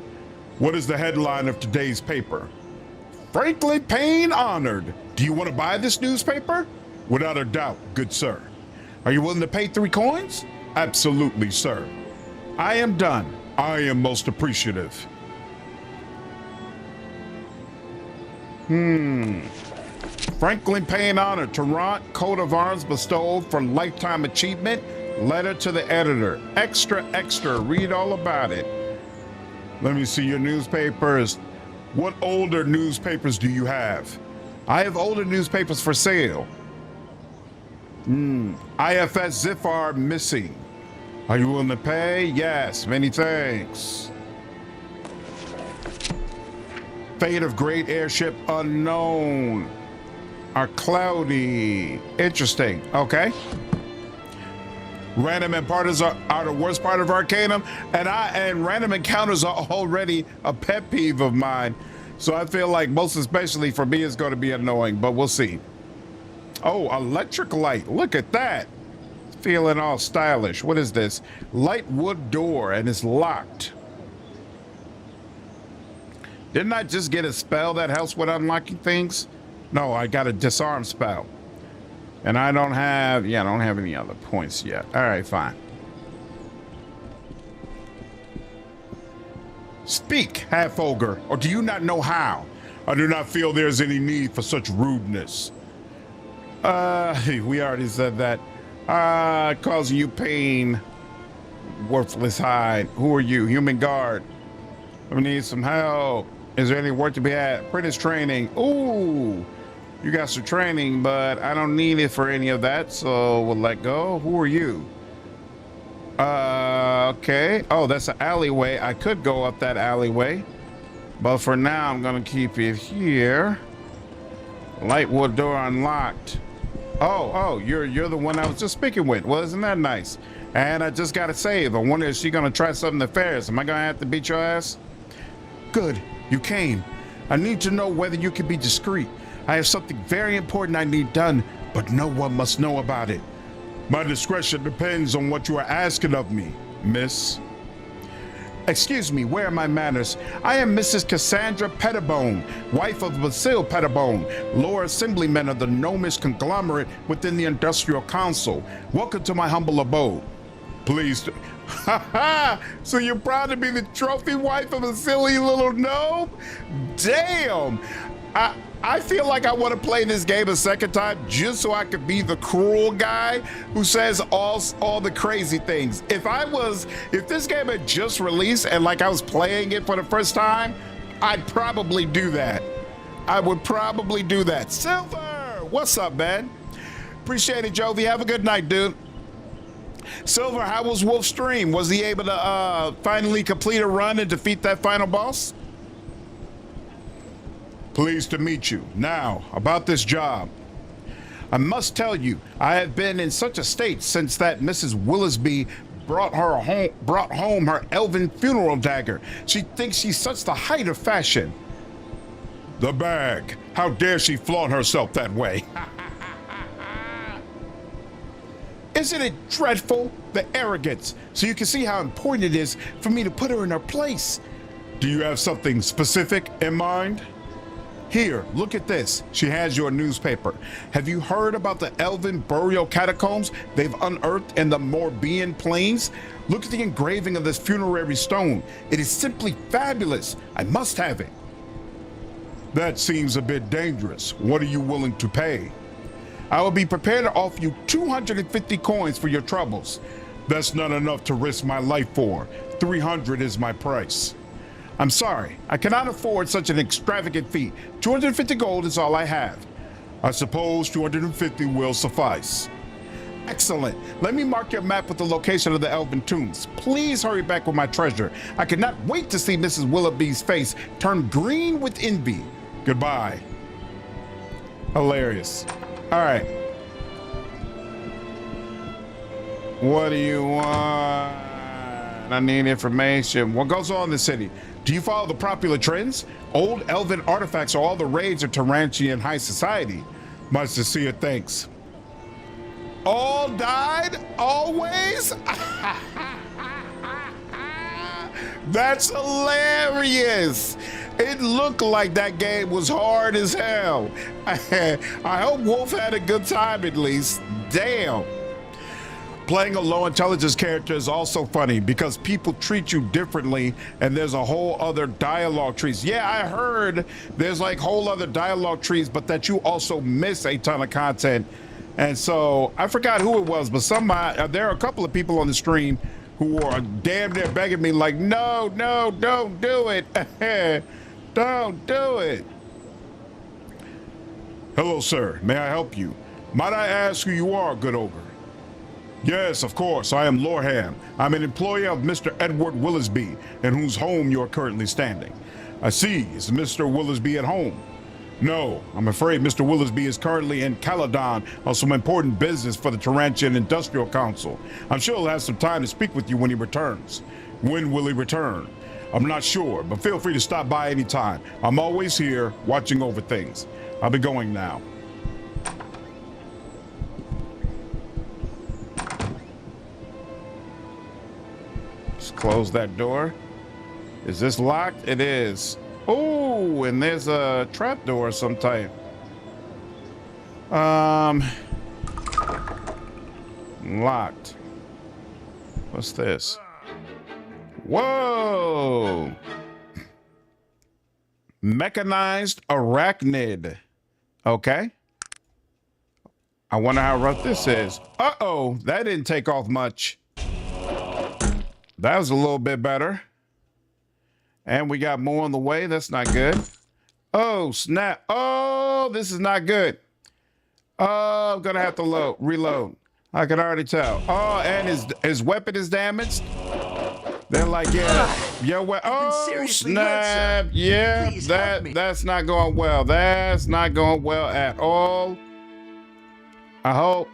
What is the headline of today's paper? Franklin Payne honored. Do you want to buy this newspaper? Without a doubt, good sir. Are you willing to pay 3 coins? Absolutely, sir. I am done. I am most appreciative. Franklin Payne honor, Tarant, coat of arms bestowed for lifetime achievement. Letter to the editor. Extra, extra. Read all about it. Let me see your newspapers. What older newspapers do you have? I have older newspapers for sale. IFS Zifar missing. Are you willing to pay? Yes, many thanks. Fate of great airship unknown. Are cloudy. Interesting. Okay. Random encounters are the worst part of Arcanum, and random encounters are already a pet peeve of mine. So I feel like most especially for me it's going to be annoying, but we'll see. Oh, electric light. Look at that. Feeling all stylish. What is this? Light wood door, and it's locked. Didn't I just get a spell that helps with unlocking things? No, I got a disarm spell. And I don't have any other points yet. All right, fine. Speak, half-ogre, or do you not know how? I do not feel there's any need for such rudeness. We already said that. Causing you pain. Worthless hide. Who are you? Human guard. We need some help. Is there any work to be had? Apprentice training. Ooh. You got some training, but I don't need it for any of that, so we'll let go. Who are you? Okay. Oh, that's an alleyway. I could go up that alleyway, but for now, I'm gonna keep it here. Lightwood door unlocked. Oh, you're the one I was just speaking with. Well, isn't that nice? And I just gotta save. I wonder if she's gonna try something nefarious. Am I gonna have to beat your ass? Good, you came. I need to know whether you can be discreet. I have something very important I need done, but no one must know about it. My discretion depends on what you are asking of me, miss. Excuse me, where are my manners? I am Mrs. Cassandra Pettibone, wife of Basil Pettibone, lower assemblyman of the gnomish conglomerate within the Industrial Council. Welcome to my humble abode. Please. Ha ha! So you're proud to be the trophy wife of a silly little gnome? Damn! I feel like I want to play this game a second time just so I could be the cruel guy who says all the crazy things. If this game had just released and like I was playing it for the first time, I'd probably do that. I would probably do that. Silver, what's up, man? Appreciate it, Jovi. Have a good night, dude. Silver, how was Wolf's stream? Was he able to finally complete a run and defeat that final boss? Pleased to meet you. Now, about this job. I must tell you, I have been in such a state since that Mrs. Willisby brought home her elven funeral dagger. She thinks she's such the height of fashion. The bag. How dare she flaunt herself that way? Isn't it dreadful? The arrogance. So you can see how important it is for me to put her in her place. Do you have something specific in mind? Here, look at this. She has your newspaper. Have you heard about the elven burial catacombs they've unearthed in the Morbihan plains? Look at the engraving of this funerary stone. It is simply fabulous. I must have it. That seems a bit dangerous. What are you willing to pay? I will be prepared to offer you 250 coins for your troubles. That's not enough to risk my life for. 300 is my price. I'm sorry, I cannot afford such an extravagant fee. 250 gold is all I have. I suppose 250 will suffice. Excellent. Let me mark your map with the location of the elven tombs. Please hurry back with my treasure. I cannot wait to see Mrs. Willoughby's face turn green with envy. Goodbye. Hilarious. All right. What do you want? I need information. What goes on in the city? Do you follow the popular trends? Old elven artifacts are all the rage of Tarantian high society. Much to see it, thanks. All died? Always? That's hilarious. It looked like that game was hard as hell. I hope Wolf had a good time at least. Damn. Playing a low intelligence character is also funny because people treat you differently and there's a whole other dialogue trees. Yeah, I heard there's like whole other dialogue trees, but that you also miss a ton of content. And so I forgot who it was, but there are a couple of people on the stream who are damn near begging me like, no, don't do it. Don't do it. Hello, sir. May I help you? Might I ask who you are, good ogre? Yes, of course. I am Lorham. I'm an employee of Mr. Edward Willisby, in whose home you are currently standing. I see. Is Mr. Willisby at home? No, I'm afraid Mr. Willisby is currently in Caledon on some important business for the Tarantian Industrial Council. I'm sure he'll have some time to speak with you when he returns. When will he return? I'm not sure, but feel free to stop by anytime. I'm always here, watching over things. I'll be going now. Let's close that door. Is this locked? It is. Oh, and there's a trap door of some type. Locked. What's this? Whoa! Mechanized arachnid. Okay. I wonder how rough this is. Uh-oh, that didn't take off much. That was a little bit better. And we got more on the way. That's not good. Oh, snap. Oh, this is not good. Oh, I'm gonna have to reload. I can already tell. Oh, and his weapon is damaged. They're like, yeah, oh, snap. Yeah, that's not going well. That's not going well at all. I hope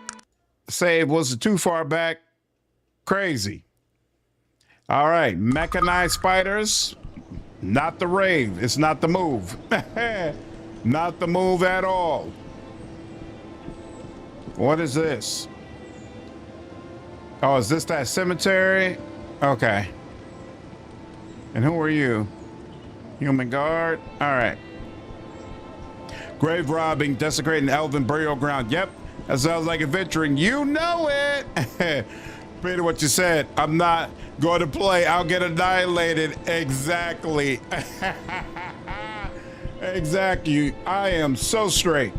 save wasn't too far back. Crazy. All right, mechanized spiders. Not the rave. It's not the move. Not the move at all. What is this? Oh, is this that cemetery? Okay. And who are you? Human guard? All right. Grave robbing, desecrating elven burial ground. Yep, that sounds like adventuring. You know it. Pretty what you said. I'm not going to play. I'll get annihilated. Exactly. Exactly. I am so straight.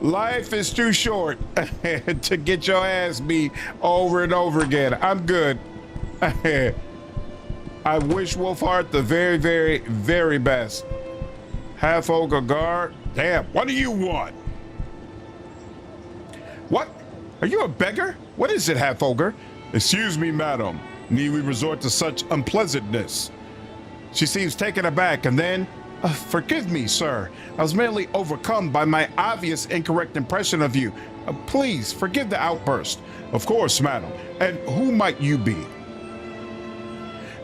Life is too short to get your ass beat over and over again. I'm good. I wish Wolfheart the very, very, very best. Half ogre guard. Damn, what do you want? What? Are you a beggar? What is it, half ogre? Excuse me, madam. Need we resort to such unpleasantness? She seems taken aback and then, forgive me, sir. I was merely overcome by my obvious incorrect impression of you. Please forgive the outburst. Of course, madam. And who might you be?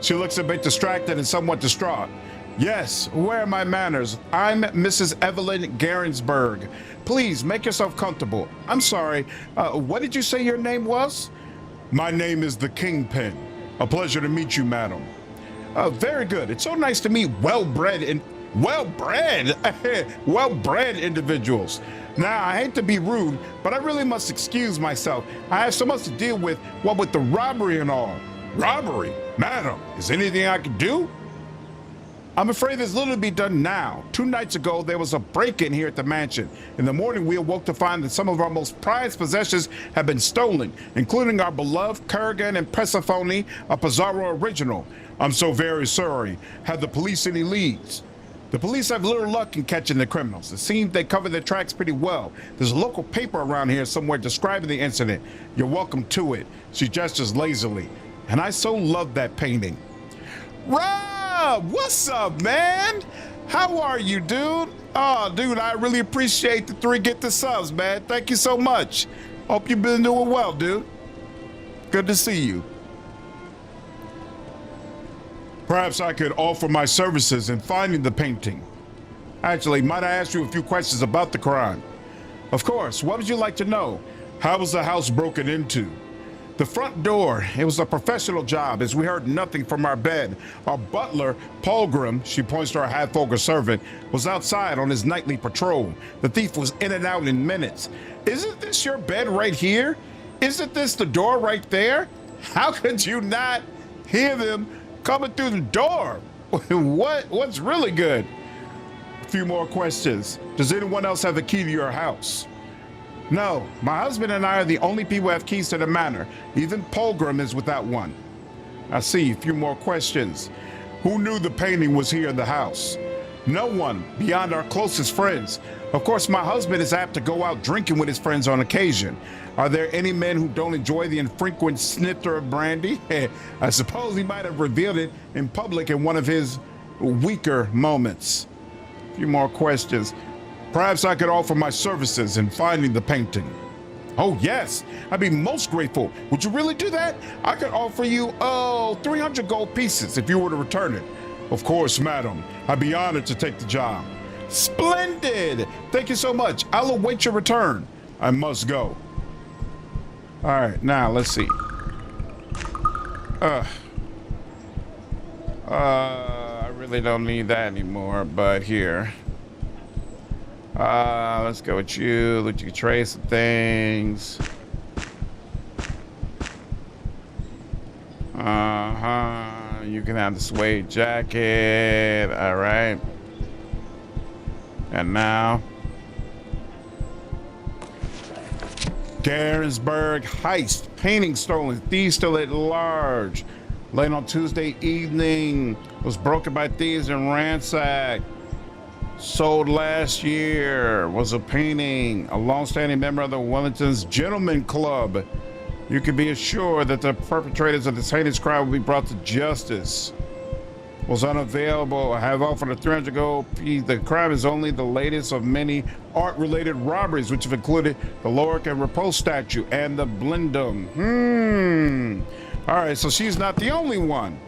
She looks a bit distracted and somewhat distraught. Yes, where are my manners? I'm Mrs. Evelyn Garensberg. Please make yourself comfortable. I'm sorry. What did you say your name was? My name is the Kingpin. A pleasure to meet you, madam. Very good. It's so nice to meet well-bred individuals. Now, I hate to be rude, but I really must excuse myself. I have so much to deal with, what with the robbery and all. Robbery? Madam, is anything I can do? I'm afraid there's little to be done now. 2 nights ago, there was a break-in here at the mansion. In the morning, we awoke to find that some of our most prized possessions have been stolen, including our beloved Kurgan and Persephone, a Pizarro original. I'm so very sorry. Have the police any leads? The police have little luck in catching the criminals. It seems they cover their tracks pretty well. There's a local paper around here somewhere describing the incident. You're welcome to it. She gestures lazily. And I so love that painting. Rob, what's up, man? How are you, dude? Oh, dude, I really appreciate the 3 Get the subs, man. Thank you so much. Hope you've been doing well, dude. Good to see you. Perhaps I could offer my services in finding the painting. Actually, might I ask you a few questions about the crime? Of course. What would you like to know? How was the house broken into? The front door, it was a professional job as we heard nothing from our bed. Our butler, Pilgrim, she points to our half-ogre servant, was outside on his nightly patrol. The thief was in and out in minutes. Isn't this your bed right here? Isn't this the door right there? How could you not hear them coming through the door? What's really good? A few more questions. Does anyone else have a key to your house? No, my husband and I are the only people who have keys to the manor. Even Pilgrim is without one. I see. A few more questions. Who knew the painting was here in the house? No one, beyond our closest friends. Of course, my husband is apt to go out drinking with his friends on occasion. Are there any men who don't enjoy the infrequent snifter of brandy? I suppose he might have revealed it in public in one of his weaker moments. A few more questions. Perhaps I could offer my services in finding the painting. Oh, yes. I'd be most grateful. Would you really do that? I could offer you, 300 gold pieces if you were to return it. Of course, madam. I'd be honored to take the job. Splendid. Thank you so much. I'll await your return. I must go. All right, now let's see. I really don't need that anymore, but here. Let's go with you. Let you trade some things. You can have the suede jacket. All right. And now, Garensburg Heist. Painting stolen. Thieves still at large. Late on Tuesday evening. Was broken by thieves and ransacked. Sold last year. Was a painting. A long-standing member of the Wellington's Gentleman Club. You can be assured that the perpetrators of this heinous crime will be brought to justice. Was unavailable. I have offered a 300 gold piece. The crime is only the latest of many art-related robberies, which have included the Lorik and Repose statue and the Blindum. All right, so she's not the only one.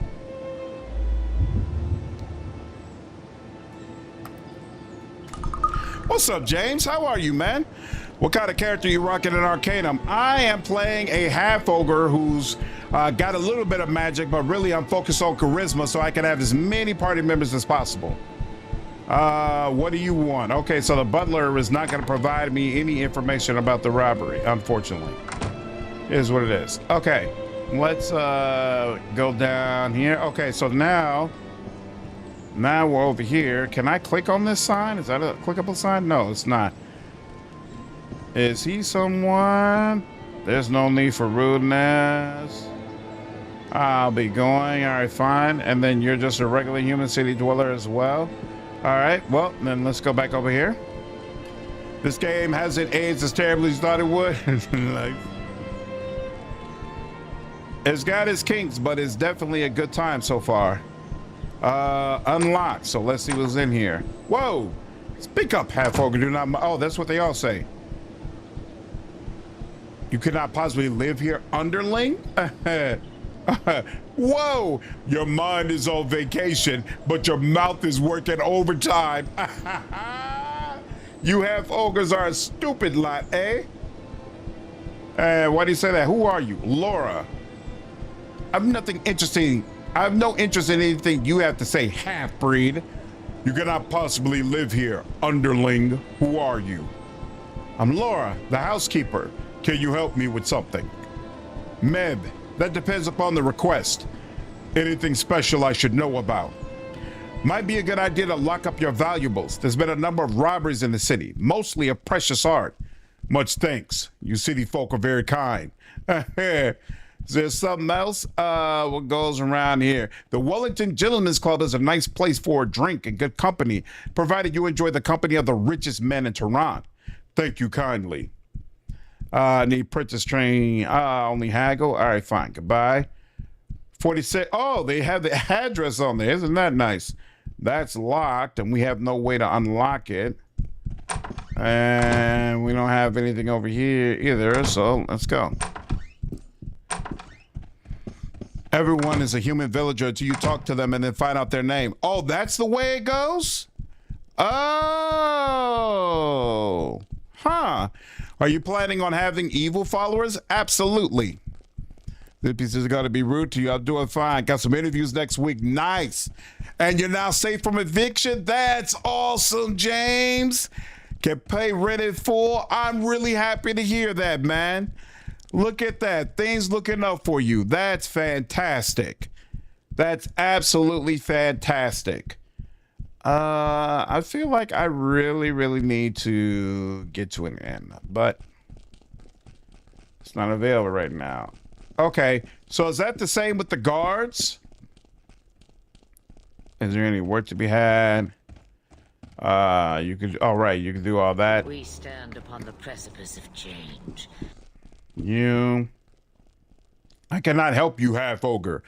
What's up, James? How are you, man? What kind of character are you rocking in Arcanum? I am playing a half-ogre who's got a little bit of magic, but really I'm focused on charisma so I can have as many party members as possible. What do you want? Okay, so the butler is not going to provide me any information about the robbery, unfortunately. Is what it is. Okay, let's go down here. Okay, so now we're over here. Can I click on this sign? Is that a clickable sign? No, it's not. Is he someone? There's no need for rudeness. I'll be going. All right, fine. And then you're just a regular human city dweller as well. All right, well, then let's go back over here. This game hasn't aged as terribly as you thought it would. Like, it's got its kinks, but it's definitely a good time so far. Unlocked. So let's see what's in here. Whoa! Speak up, half-ogre. Do not. Oh, that's what they all say. You could not possibly live here, underling? Whoa! Your mind is on vacation, but your mouth is working overtime. You half-ogres are a stupid lot, eh? Why do you say that? Who are you? Laura. I've nothing interesting. I have no interest in anything you have to say, half-breed. You cannot possibly live here, underling. Who are you? I'm Laura, the housekeeper. Can you help me with something? Meb, that depends upon the request. Anything special I should know about? Might be a good idea to lock up your valuables. There's been a number of robberies in the city, mostly of precious art. Much thanks. You city folk are very kind. Is there something else? What goes around here? The Wellington Gentlemen's Club is a nice place for a drink and good company, provided you enjoy the company of the richest men in Tarant. Thank you kindly. Need princess train. Only haggle. All right, fine. Goodbye. 46. Oh, they have the address on there. Isn't that nice? That's locked, and we have no way to unlock it. And we don't have anything over here either, so let's go. Everyone is a human villager until you talk to them and then find out their name. Oh, that's the way it goes? Oh. Huh. Are you planning on having evil followers? Absolutely. This piece is going to be rude to you. I'm doing fine. Got some interviews next week. Nice. And you're now safe from eviction? That's awesome, James. Can pay rent in full. I'm really happy to hear that, man. Look at that. Things looking up for you. That's fantastic. That's absolutely fantastic. I feel like I really need to get to an end, but it's not available right now. Okay, so is that the same with the guards? Is there any work to be had? You could, all right, you can do all that.
We stand upon the precipice of change.
I cannot help you, half ogre.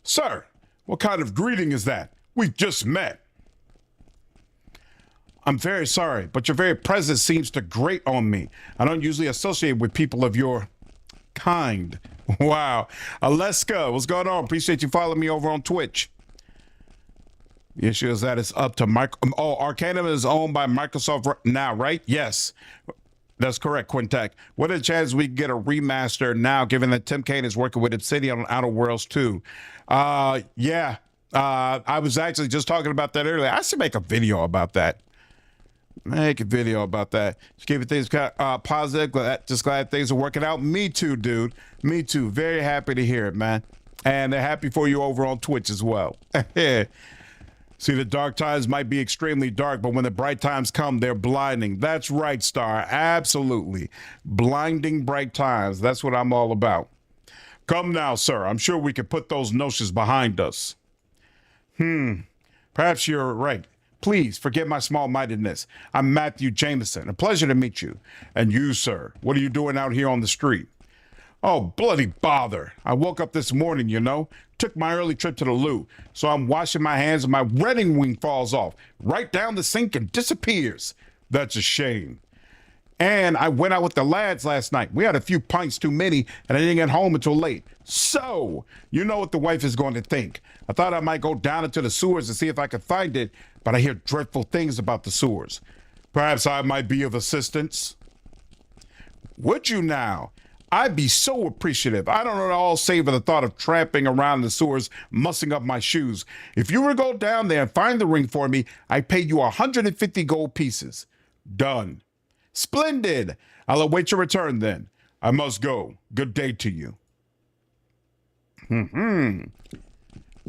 Sir, what kind of greeting is that? We just met. I'm very sorry, but your very presence seems to grate on me. I don't usually associate with people of your kind. Wow. Aleska, what's going on? Appreciate you following me over on Twitch. The issue is that it's up to Arcanum is owned by Microsoft now, right? Yes. That's correct, Quintek. What are the chances we can get a remaster now, given that Tim Kaine is working with Obsidian on Outer Worlds 2? Yeah. I was actually just talking about that earlier. I should make a video about that. Just keep things positive. Just glad things are working out. Me too, dude. Me too. Very happy to hear it, man. And they're happy for you over on Twitch as well. See, the dark times might be extremely dark, but when the bright times come, they're blinding. That's right, Star. Absolutely. Blinding bright times. That's what I'm all about. Come now, sir. I'm sure we can put those notions behind us. Perhaps you're right. Please forget my small-mindedness. I'm Matthew Jameson. A pleasure to meet you. And you, sir, what are you doing out here on the street? Oh, bloody bother. I woke up this morning, took my early trip to the loo. So I'm washing my hands and my wedding ring falls off right down the sink and disappears. That's a shame. And I went out with the lads last night. We had a few pints too many and I didn't get home until late. So, you know what the wife is going to think. I thought I might go down into the sewers to see if I could find it, but I hear dreadful things about the sewers. Perhaps I might be of assistance. Would you now? I'd be so appreciative. I don't at all savor the thought of tramping around the sewers, mussing up my shoes. If you were to go down there and find the ring for me, I'd pay you 150 gold pieces. Done. Splendid. I'll await your return then. I must go. Good day to you.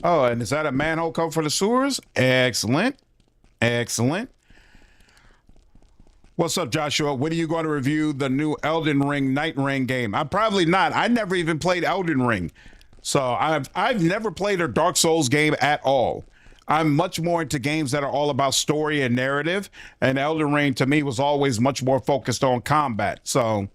Oh, and is that a manhole cover for the sewers? Excellent. Excellent. What's up, Joshua? When are you going to review the new Elden Ring Night Ring game? I'm probably not. I never even played Elden Ring. So I've never played a Dark Souls game at all. I'm much more into games that are all about story and narrative. And Elden Ring, to me, was always much more focused on combat. So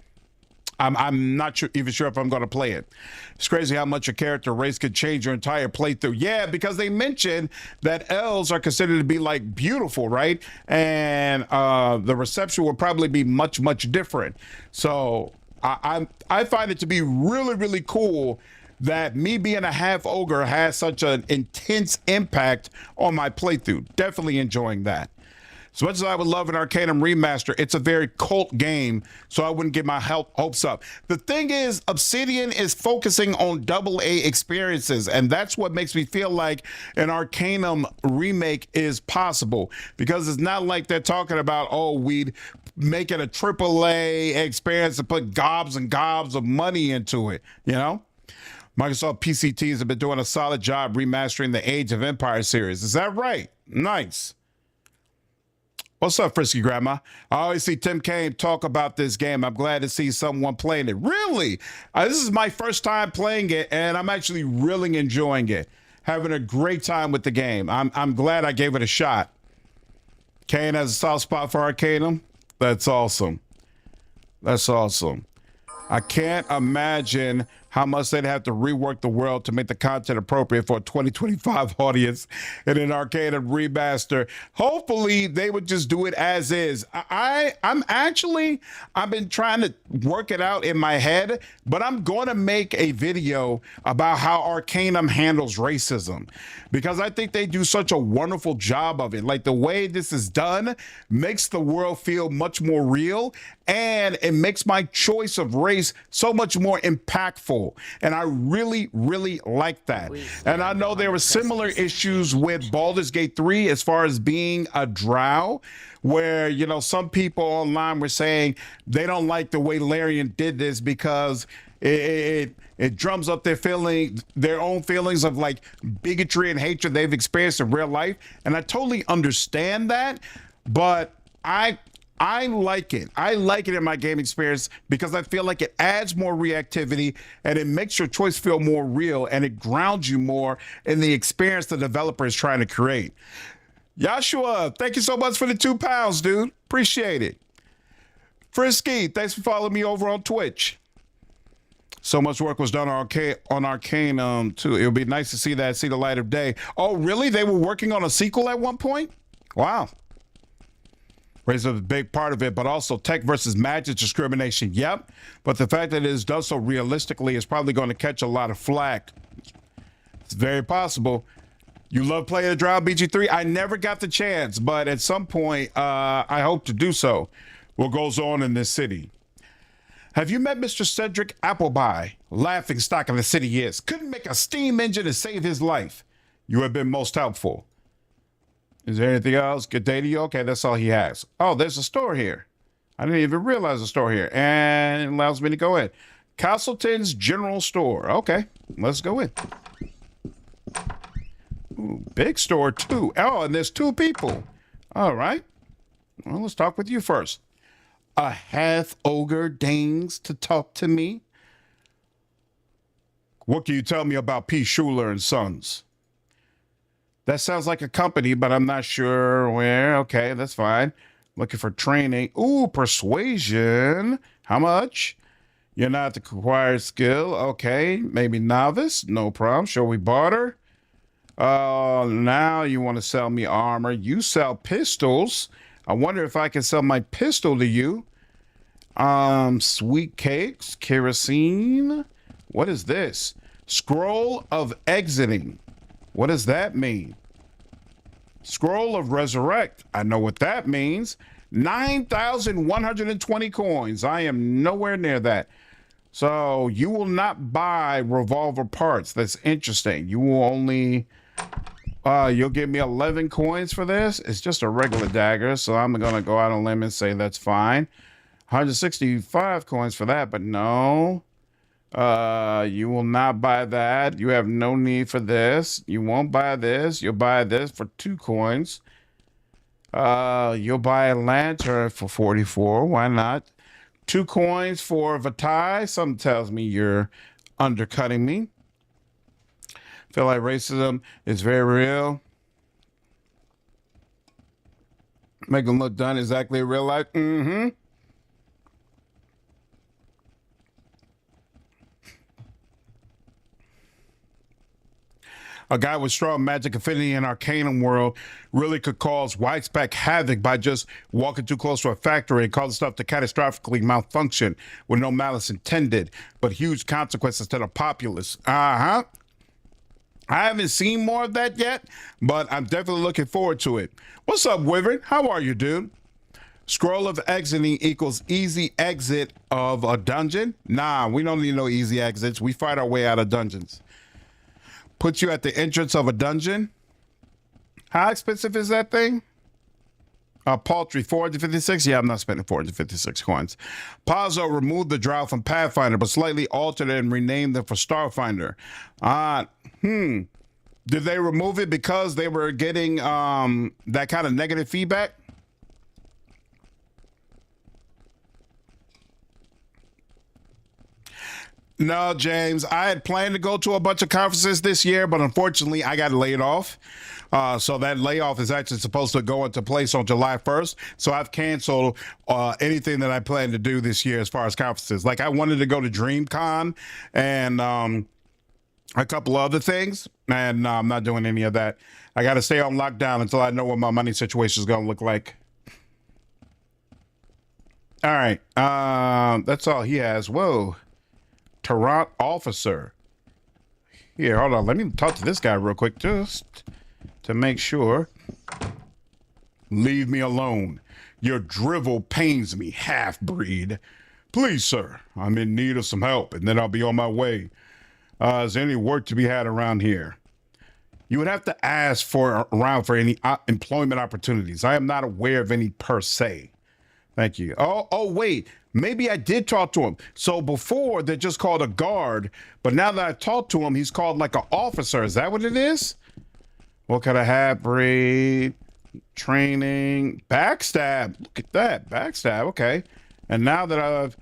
I'm not even sure if I'm going to play it. It's crazy how much a character race could change your entire playthrough. Yeah, because they mentioned that elves are considered to be like beautiful, right? And the reception will probably be much different. So I find it to be really cool that me being a half ogre has such an intense impact on my playthrough. Definitely enjoying that. As much as I would love an Arcanum remaster, it's a very cult game, so I wouldn't get my hopes up. The thing is, Obsidian is focusing on AA experiences, and that's what makes me feel like an Arcanum remake is possible, because it's not like they're talking about, oh, we'd make it a AAA experience and put gobs and gobs of money into it, Microsoft PCTs have been doing a solid job remastering the Age of Empires series. Is that right? Nice. What's up, Frisky Grandma? I always see Tim Kaine talk about this game. I'm glad to see someone playing it. Really? This is my first time playing it, and I'm actually really enjoying it. Having a great time with the game. I'm glad I gave it a shot. Kaine has a soft spot for Arcanum. That's awesome. That's awesome. I can't imagine how much they'd have to rework the world to make the content appropriate for a 2025 audience in an Arcanum remaster. Hopefully, they would just do it as is. I've been trying to work it out in my head, but I'm going to make a video about how Arcanum handles racism because I think they do such a wonderful job of it. Like the way this is done makes the world feel much more real, and it makes my choice of race so much more impactful. And I really, really like that. And I know there were similar issues with Baldur's Gate 3 as far as being a drow, where, you know, some people online were saying they don't like the way Larian did this because it drums up their own feelings of like bigotry and hatred they've experienced in real life. And I totally understand that, but I like it. I like it in my game experience because I feel like it adds more reactivity and it makes your choice feel more real and it grounds you more in the experience the developer is trying to create. Joshua, thank you so much for the £2, dude. Appreciate it. Frisky, thanks for following me over on Twitch. So much work was done on Arcanum too. It would be nice to see that see the light of day. Oh, really? They were working on a sequel at one point? Wow. Race is a big part of it, but also tech versus magic discrimination. Yep. But the fact that it is done so realistically is probably going to catch a lot of flack. It's very possible. You love playing the Drow BG3? I never got the chance, but at some point, I hope to do so. What goes on in this city? Have you met Mr. Cedric Appleby? Laughing stock of the city he is. Couldn't make a steam engine to save his life. You have been most helpful. Is there anything else? Good day to you? Okay, that's all he has. Oh, there's a store here. I didn't even realize a store here. And it allows me to go in. Castleton's General Store. Okay, let's go in. Ooh, big store too. Oh, and there's 2 people. All right. Well, let's talk with you first. A half ogre deigns to talk to me. What can you tell me about P. Schuler and Sons? That sounds like a company, but I'm not sure where. Okay, that's fine. Looking for training. Ooh, persuasion. How much? You're not the required skill. Okay, maybe novice. No problem. Shall we barter? Now you want to sell me armor. You sell pistols. I wonder if I can sell my pistol to you. Sweet cakes, kerosene. What is this? Scroll of exiting. What does that mean? Scroll of Resurrect. I know what that means. 9,120 coins. I am nowhere near that. So you will not buy revolver parts. That's interesting. You will only... you'll give me 11 coins for this. It's just a regular dagger, so I'm going to go out on a limb and say that's fine. 165 coins for that, but no. You will not buy that. You have no need for this. You won't buy this. You'll buy this for 2 coins. You'll buy a lantern for 44. Why not? 2 coins for Vitae. Something tells me you're undercutting me. Feel like racism is very real. Make them look done exactly in real life. Mm-hmm. A guy with strong magic affinity in Arcanum world really could cause widespread havoc by just walking too close to a factory and causing stuff to catastrophically malfunction with no malice intended, but huge consequences to the populace. I haven't seen more of that yet, but I'm definitely looking forward to it. What's up, Wyvern? How are you, dude? Scroll of exiting equals easy exit of a dungeon? Nah, we don't need no easy exits. We fight our way out of dungeons. Put you at the entrance of a dungeon. How expensive is that thing? Paltry, 456. Yeah, I'm not spending 456 coins. Pazzo removed the drow from Pathfinder, but slightly altered it and renamed them for Starfinder. Did they remove it because they were getting that kind of negative feedback? No, James, I had planned to go to a bunch of conferences this year, but unfortunately I got laid off. So that layoff is actually supposed to go into place on July 1st. So I've canceled anything that I plan to do this year as far as conferences. Like I wanted to go to DreamCon and a couple other things, and I'm not doing any of that. I got to stay on lockdown until I know what my money situation is going to look like. All right. That's all he has. Whoa. Tarant officer. Here, hold on. Let me talk to this guy real quick just to make sure. Leave me alone. Your drivel pains me, half-breed. Please, sir, I'm in need of some help, and then I'll be on my way. Is there any work to be had around here? You would have to ask around for any employment opportunities. I am not aware of any per se. Thank you. Oh, wait. Maybe I did talk to him. So before, they're just called a guard. But now that I talked to him, he's called like an officer. Is that what it is? What kind of half-breed? Training. Backstab. Look at that. Backstab. Okay. And now that I've...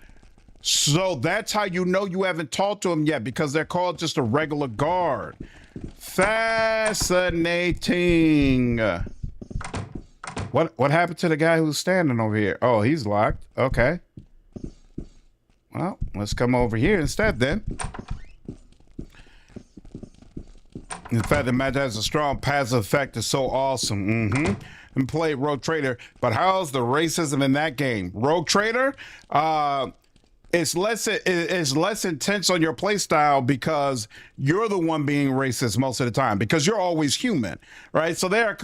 So that's how you know you haven't talked to him yet, because they're called just a regular guard. Fascinating. What happened to the guy who's standing over here? Oh, he's locked. Okay. Well, let's come over here instead then. In fact, the match has a strong passive effect. Is so awesome. And play Rogue Trader. But how's the racism in that game? Rogue Trader? It's less intense on your play style because you're the one being racist most of the time, because you're always human, right? So there are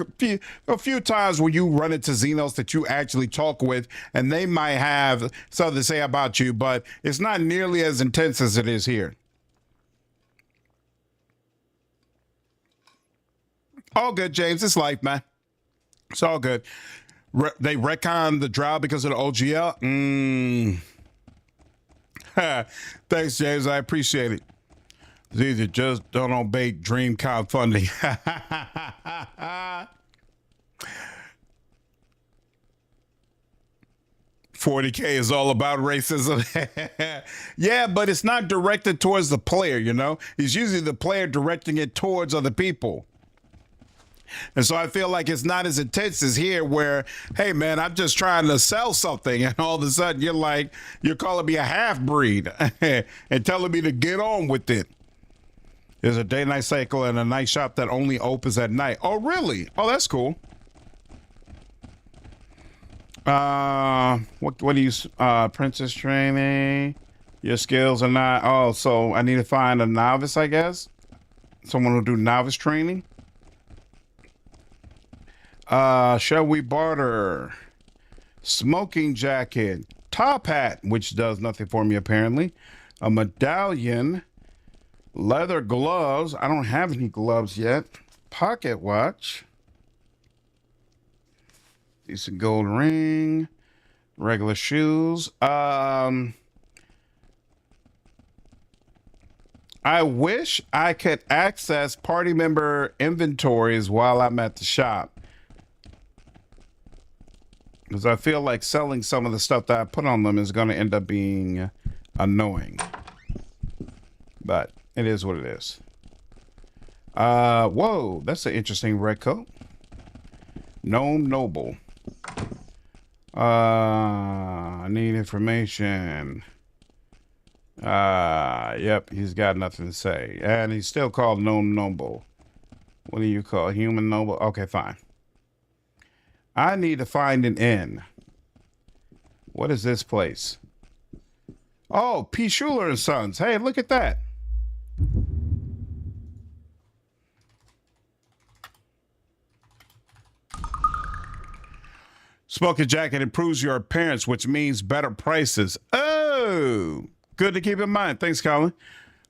a few times where you run into Xenos that you actually talk with, and they might have something to say about you, but it's not nearly as intense as it is here. All good, James. It's life, man. It's all good. They retcon the Drow because of the OGL? Thanks, James. I appreciate it. It's easy. Just don't obey DreamCon funding. $40K is all about racism. Yeah, but it's not directed towards the player, you know? It's usually the player directing it towards other people. And so I feel like it's not as intense as here where, hey, man, I'm just trying to sell something. And all of a sudden you're calling me a half-breed and telling me to get on with it. There's a day-night cycle and a night shop that only opens at night. Oh, really? Oh, that's cool. What do you, princess training? Your skills are not, oh, so I need to find a novice, I guess? Someone who'll do novice training? Shall we barter? Smoking jacket, top hat, which does nothing for me apparently. A medallion, leather gloves. I don't have any gloves yet. Pocket watch. Decent gold ring. Regular shoes. I wish I could access party member inventories while I'm at the shop, because I feel like selling some of the stuff that I put on them is going to end up being annoying. But it is what it is. Whoa, that's an interesting red coat. Gnome Noble. I need information. Yep, he's got nothing to say. And he's still called Gnome Noble. What do you call Human Noble? Okay, fine. I need to find an inn. What is this place? Oh, P. Schuler and Sons. Hey, look at that. Smoking jacket improves your appearance, which means better prices. Oh, good to keep in mind. Thanks, Colin.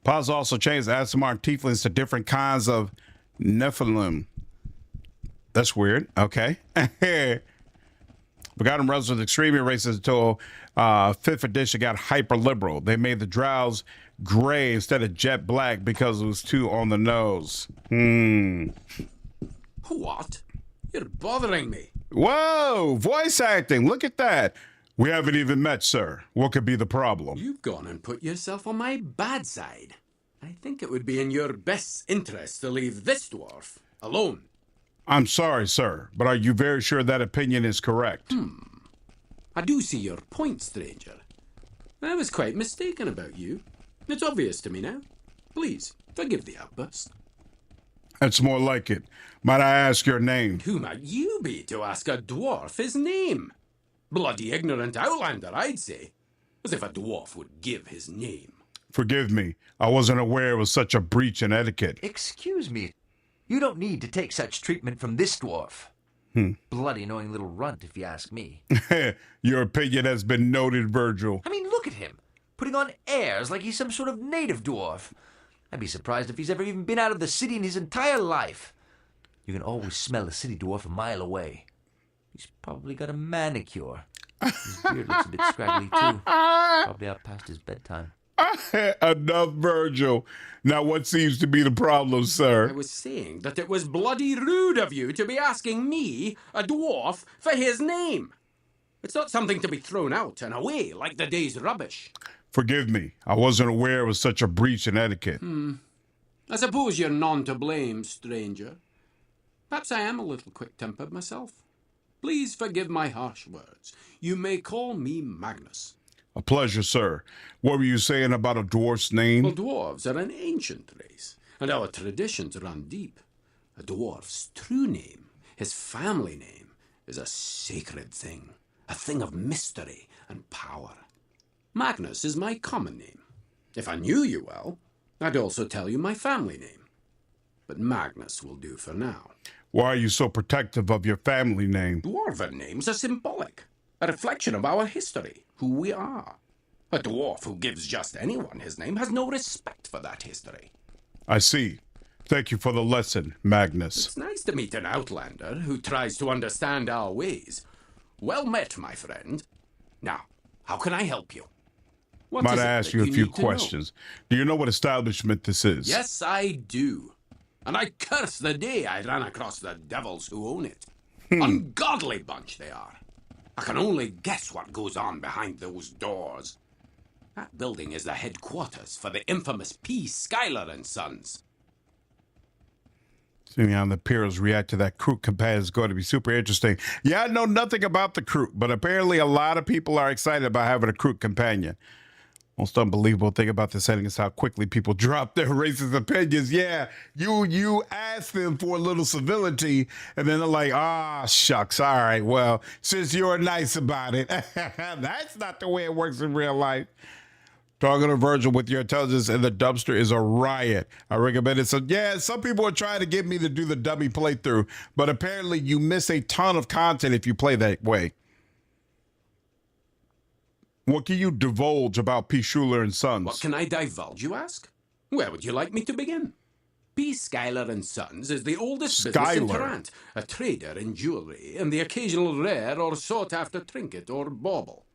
Paz also changed the Asmar tieflings to different kinds of Nephilim. That's weird. Okay. Forgotten Realms was extremely racist until 5th edition got hyper liberal. They made the Drows gray instead of jet black because it was too on the nose.
What? You're bothering me.
Whoa, voice acting. Look at that. We haven't even met, sir. What could be the problem?
You've gone and put yourself on my bad side. I think it would be in your best interest to leave this dwarf alone.
I'm sorry, sir, but are you very sure that opinion is correct?
I do see your point, stranger. I was quite mistaken about you. It's obvious to me now. Please, forgive the outburst.
That's more like it. Might I ask your name?
Who might you be to ask a dwarf his name? Bloody ignorant outlander, I'd say. As if a dwarf would give his name.
Forgive me. I wasn't aware it was such a breach in etiquette.
Excuse me. You don't need to take such treatment from this dwarf. Bloody annoying little runt, if you ask me.
Your opinion has been noted, Virgil.
I mean, look at him. Putting on airs like he's some sort of native dwarf. I'd be surprised if he's ever even been out of the city in his entire life. You can always smell a city dwarf a mile away. He's probably got a manicure. His beard looks a bit scraggly, too. Probably out past his bedtime.
Enough, Virgil. Now, what seems to be the problem, sir?
I was saying that it was bloody rude of you to be asking me, a dwarf, for his name. It's not something to be thrown out and away like the day's rubbish.
Forgive me. I wasn't aware it was such a breach in etiquette.
I suppose you're none to blame, stranger. Perhaps I am a little quick-tempered myself. Please forgive my harsh words. You may call me Magnus.
A pleasure, sir. What were you saying about a dwarf's name?
Well, dwarves are an ancient race, and our traditions run deep. A dwarf's true name, his family name, is a sacred thing, a thing of mystery and power. Magnus is my common name. If I knew you well, I'd also tell you my family name. But Magnus will do for now.
Why are you so protective of your family name?
Dwarven names are symbolic, a reflection of our history, who we are. A dwarf who gives just anyone his name has no respect for that history.
I see. Thank you for the lesson, Magnus.
It's nice to meet an outlander who tries to understand our ways. Well met, my friend. Now, how can I help you? What
Might
is
I
it
ask
that
you a few
need to know?
questions? Do you know what establishment this is?
Yes, I do. And I curse the day I ran across the devils who own it. Ungodly bunch they are. I can only guess what goes on behind those doors. That building is the headquarters for the infamous P. Schuyler and Sons.
Seeing how the Imperials react to that crew compare is going to be super interesting. Yeah, I know nothing about the crew, but apparently a lot of people are excited about having a crew companion. Most unbelievable thing about this setting is how quickly people drop their racist opinions. Yeah, you ask them for a little civility, and then they're like, shucks, all right, well, since you're nice about it. That's not the way it works in real life. Talking to Virgil with your intelligence in the dumpster is a riot. I recommend it. So, yeah, some people are trying to get me to do the dummy playthrough, but apparently you miss a ton of content if you play that way. What can you divulge about P. Schuler and Sons?
What can I divulge, you ask? Where would you like me to begin? P. Schuyler and Sons is the oldest business in Tarant, a trader in jewelry and the occasional rare or sought-after trinket or bauble.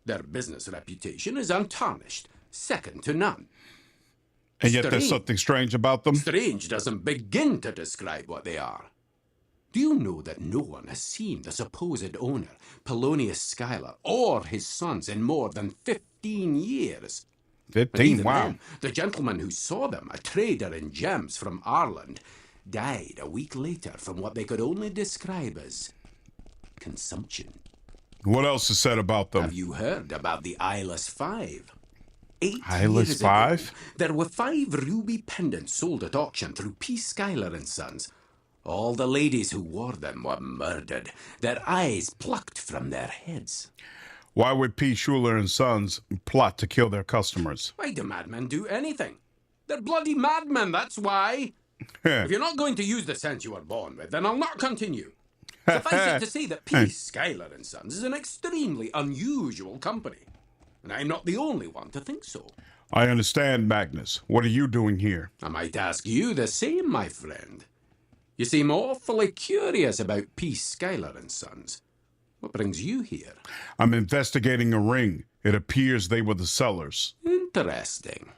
Their business reputation is untarnished, second to none.
And yet there's something strange about them?
Strange doesn't begin to describe what they are. Do you know that no one has seen the supposed owner, Polonius Schuyler, or his sons in more than 15 years?
15, wow.
Then, the gentleman who saw them, a trader in gems from Ireland, died a week later from what they could only describe as consumption.
What else is said about them?
Have you heard about the Eyeless Five? 8
Eyeless
years
Five?
ago, there were 5 ruby pendants sold at auction through P. Schuyler and Sons. All the ladies who wore them were murdered, their eyes plucked from their heads.
Why would P. Schuler and Sons plot to kill their customers?
Why do madmen do anything? They're bloody madmen, that's why. If you're not going to use the sense you were born with, then I'll not continue. Suffice it to say that P. Schuyler and Sons is an extremely unusual company. And I'm not the only one to think so.
I understand, Magnus. What are you doing here?
I might ask you the same, my friend. You seem awfully curious about P. Schuyler and Sons. What brings you here?
I'm investigating a ring. It appears they were the sellers.
Interesting.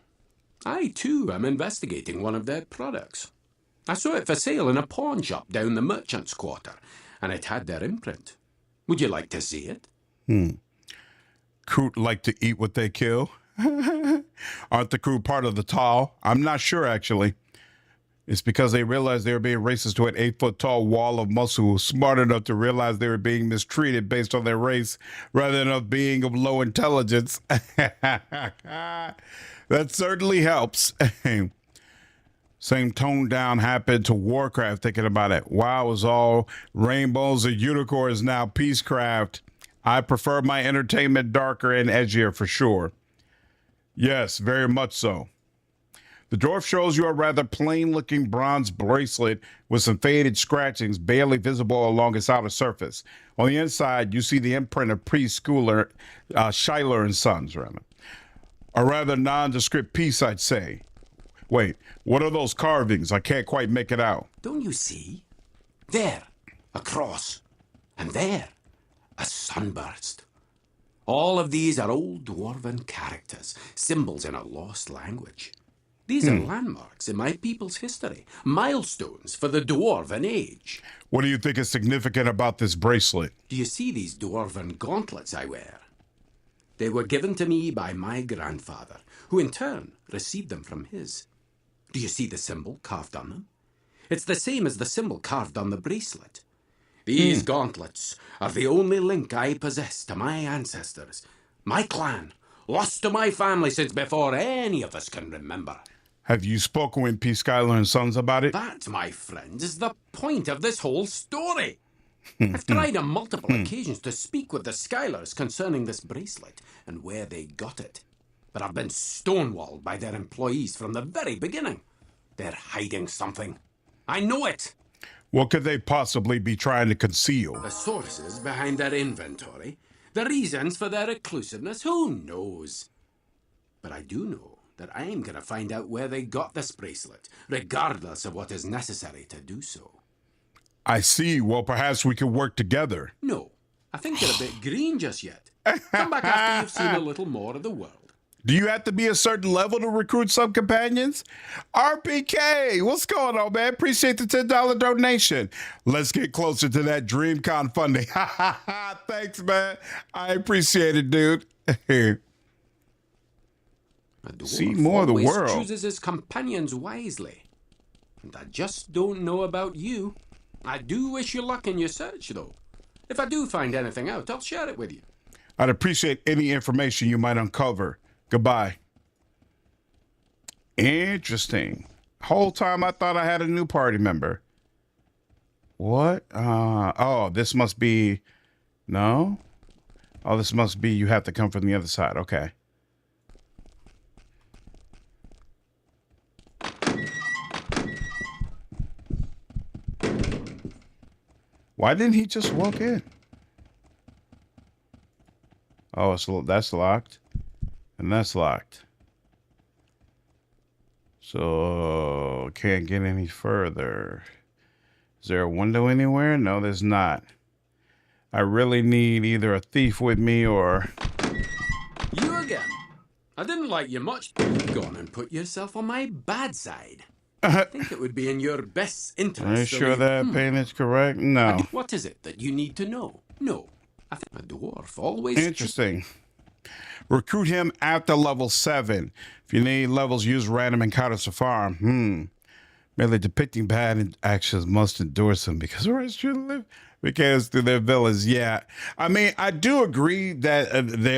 I, too, am investigating one of their products. I saw it for sale in a pawn shop down the merchant's quarter, and it had their imprint. Would you like to see it?
Crew like to eat what they kill. Aren't the crew part of the tall? I'm not sure, actually. It's because they realized they were being racist to an 8-foot tall wall of muscle who was smart enough to realize they were being mistreated based on their race rather than of being of low intelligence. That certainly helps. Same tone down happened to Warcraft, thinking about it. WoW is all rainbows and unicorns now. Peacecraft. I prefer my entertainment darker and edgier for sure. Yes, very much so. The dwarf shows you a rather plain-looking bronze bracelet with some faded scratchings barely visible along its outer surface. On the inside, you see the imprint of preschooler Schuyler and Sons, rather. A rather nondescript piece, I'd say. Wait, what are those carvings? I can't quite make it out.
Don't you see? There, a cross. And there, a sunburst. All of these are old dwarven characters, symbols in a lost language. These are landmarks in my people's history, milestones for the dwarven age.
What do you think is significant about this bracelet?
Do you see these dwarven gauntlets I wear? They were given to me by my grandfather, who in turn received them from his. Do you see the symbol carved on them? It's the same as the symbol carved on the bracelet. These gauntlets are the only link I possess to my ancestors, my clan, lost to my family since before any of us can remember.
Have you spoken with P. Schuyler and Sons about it?
That, my friend, is the point of this whole story. I've tried on multiple occasions to speak with the Schuylers concerning this bracelet and where they got it. But I've been stonewalled by their employees from the very beginning. They're hiding something. I know it.
What could they possibly be trying to conceal?
The sources behind their inventory, the reasons for their exclusiveness, who knows? But I do know that I'm going to find out where they got this bracelet, regardless of what is necessary to do so.
I see. Well, perhaps we could work together.
No, I think you're a bit green just yet. Come back after you've seen a little more of the world.
Do you have to be a certain level to recruit some companions? RPK, what's going on, man? Appreciate the $10 donation. Let's get closer to that DreamCon funding. Thanks, man. I appreciate it, dude. See more of the world.
Chooses his companions wisely. And I just don't know about you. I do wish you luck in your search, though. If I do find anything out, I'll share it with you.
I'd appreciate any information you might uncover. Goodbye. Interesting. Whole time I thought I had a new party member. What? Oh, this must be... No? Oh, this must be you have to come from the other side. Okay. Why didn't he just walk in? Oh, so that's locked. And that's locked. So can't get any further. Is there a window anywhere? No, there's not. I really need either a thief with me or...
You again. I didn't like you much. Go on and put yourself on my bad side. I think it would be in your best interest.
Are you sure that paint is correct? No.
What is it that you need to know? No. I think a dwarf always...
Interesting. Recruit him after level 7. If you need levels, use random encounters to farm. Merely depicting bad actions must endorse them because we're to live because through their villas. Yeah. I mean, I do agree that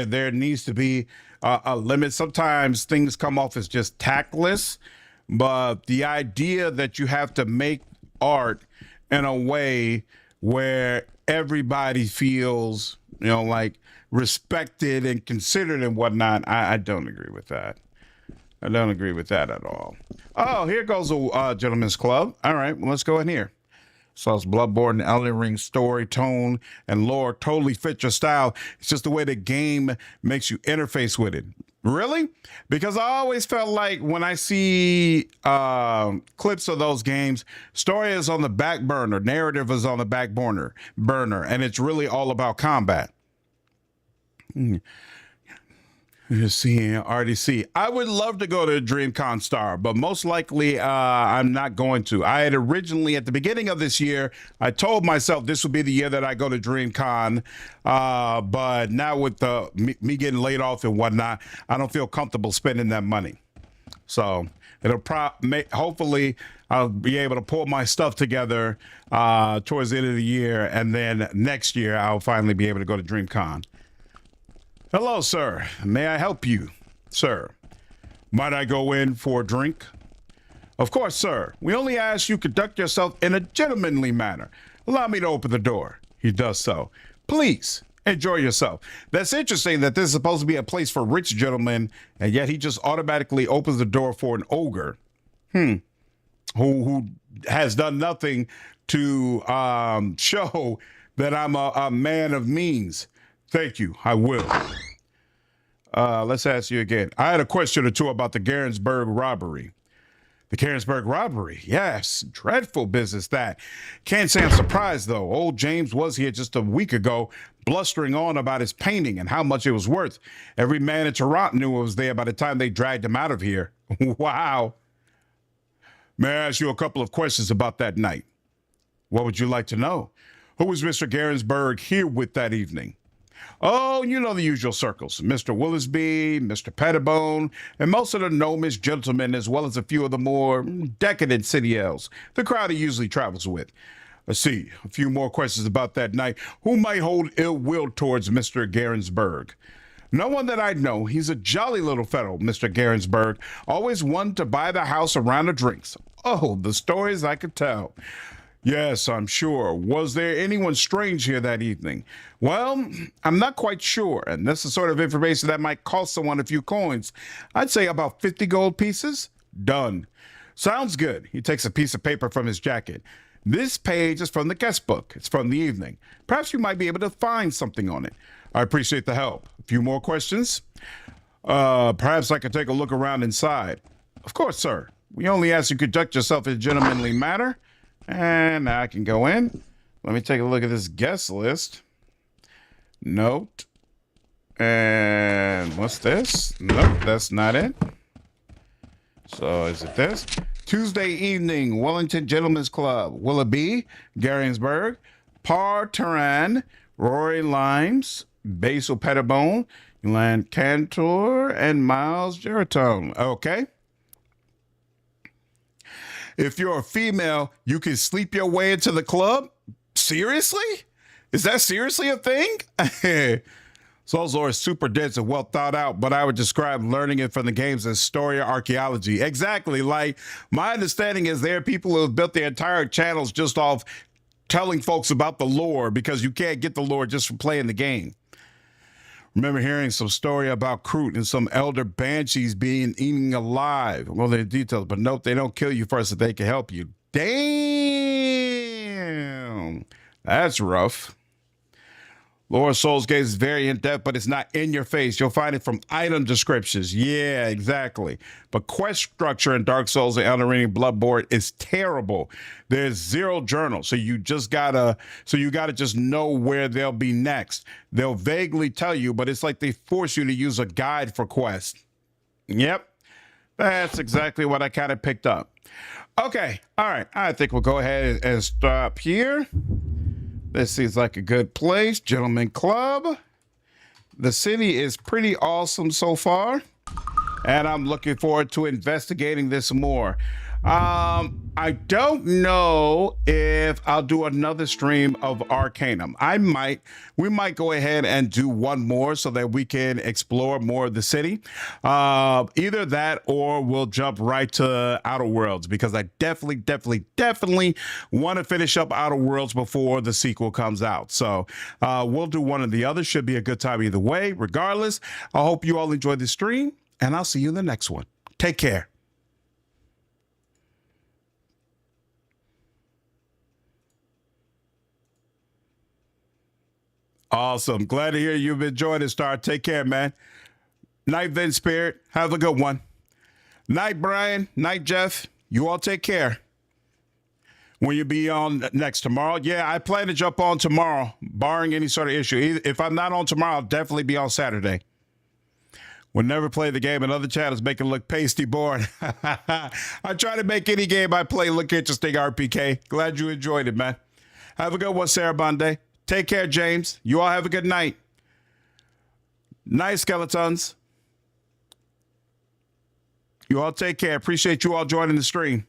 there needs to be a limit. Sometimes things come off as just tactless, but the idea that you have to make art in a way where everybody feels, you know, like respected and considered and whatnot, I don't agree with that. I don't agree with that at all. Oh, here goes a gentleman's club. All right, well, let's go in here. So it's Bloodborne and Elden Ring story, tone, and lore totally fit your style. It's just the way the game makes you interface with it. Really? Because I always felt like when I see clips of those games, story is on the back burner, narrative is on the back burner, and it's really all about combat. You're seeing RDC. I would love to go to DreamCon Star, but most likely I'm not going to. I had originally, at the beginning of this year, I told myself this would be the year that I go to DreamCon, but now with me getting laid off and whatnot, I don't feel comfortable spending that money. So it'll hopefully I'll be able to pull my stuff together towards the end of the year, and then next year I'll finally be able to go to DreamCon. Hello, sir. May I help you, sir? Might I go in for a drink? Of course, sir. We only ask you conduct yourself in a gentlemanly manner. Allow me to open the door. He does so. Please enjoy yourself. That's interesting that this is supposed to be a place for rich gentlemen, and yet he just automatically opens the door for an ogre. Who has done nothing to show that I'm a man of means. Thank you. I will. Let's ask you again. I had a question or two about the Garensburg robbery. The Garensburg robbery. Yes. Dreadful business that. Can't say I'm surprised, though. Old James was here just a week ago, blustering on about his painting and how much it was worth. Every man in Tarant knew it was there by the time they dragged him out of here. Wow. May I ask you a couple of questions about that night? What would you like to know? Who was Mr. Garensburg here with that evening? Oh, you know the usual circles. Mr. Willisby, Mr. Pettibone, and most of the gnomish gentlemen, as well as a few of the more decadent city elves, the crowd he usually travels with. Let's see, a few more questions about that night. Who might hold ill will towards Mr. Garensburg? No one that I know. He's a jolly little fellow, Mr. Garensburg. Always one to buy the house a round of drinks. Oh, the stories I could tell. Yes, I'm sure. Was there anyone strange here that evening? Well, I'm not quite sure, and that's the sort of information that might cost someone a few coins. I'd say about 50 gold pieces. Done. Sounds good. He takes a piece of paper from his jacket. This page is from the guest book. It's from the evening. Perhaps you might be able to find something on it. I appreciate the help. A few more questions? Perhaps I could take a look around inside. Of course, sir. We only ask you conduct yourself in a gentlemanly manner. And now I can go in. Let me take a look at this guest list. Note. And what's this? Nope, that's not it. So is it this? Tuesday evening, Wellington Gentlemen's Club. Willoughby, Garensburg, Par Tarant, Rory Limes, Basil Pettibone, Land Cantor, and Miles Geritone. Okay. If you're a female, you can sleep your way into the club? Seriously? Is that seriously a thing? Solzor is super dense and well thought out, but I would describe learning it from the games as story or archaeology. Exactly. Like, my understanding is there are people who have built their entire channels just off telling folks about the lore, because you can't get the lore just from playing the game. Remember hearing some story about Kroot and some elder banshees being eaten alive. Well, they're details, but nope, they don't kill you first if they can help you. Damn. That's rough. Lore of Souls Gate is very in-depth, but it's not in your face. You'll find it from item descriptions. Yeah, exactly. But quest structure in Dark Souls and Elden Ring Bloodborne is terrible. There's zero journal, so you gotta just know where they'll be next. They'll vaguely tell you, but it's like they force you to use a guide for quests. Yep, that's exactly what I kind of picked up. Okay, all right. I think we'll go ahead and stop here. This seems like a good place. Gentleman Club. The city is pretty awesome so far, and I'm looking forward to investigating this more. I don't know if I'll do another stream of Arcanum. We might go ahead and do one more so that we can explore more of the city. Either that, or we'll jump right to Outer Worlds, because I definitely want to finish up Outer Worlds before the sequel comes out. So we'll do one or the other. Should be a good time either way. Regardless, I hope you all enjoyed the stream, and I'll see you in the next one. Take care. Awesome. Glad to hear you've enjoyed it, Star. Take care, man. Night, Vince Spirit. Have a good one. Night, Brian. Night, Jeff. You all take care. When you be on next tomorrow? Yeah, I plan to jump on tomorrow, barring any sort of issue. If I'm not on tomorrow, I'll definitely be on Saturday. Will never play the game. Another channels make it look pasty boring. I try to make any game I play look interesting, RPK. Glad you enjoyed it, man. Have a good one, Sarah Bonde. Take care, James. You all have a good night. Night, skeletons. You all take care. Appreciate you all joining the stream.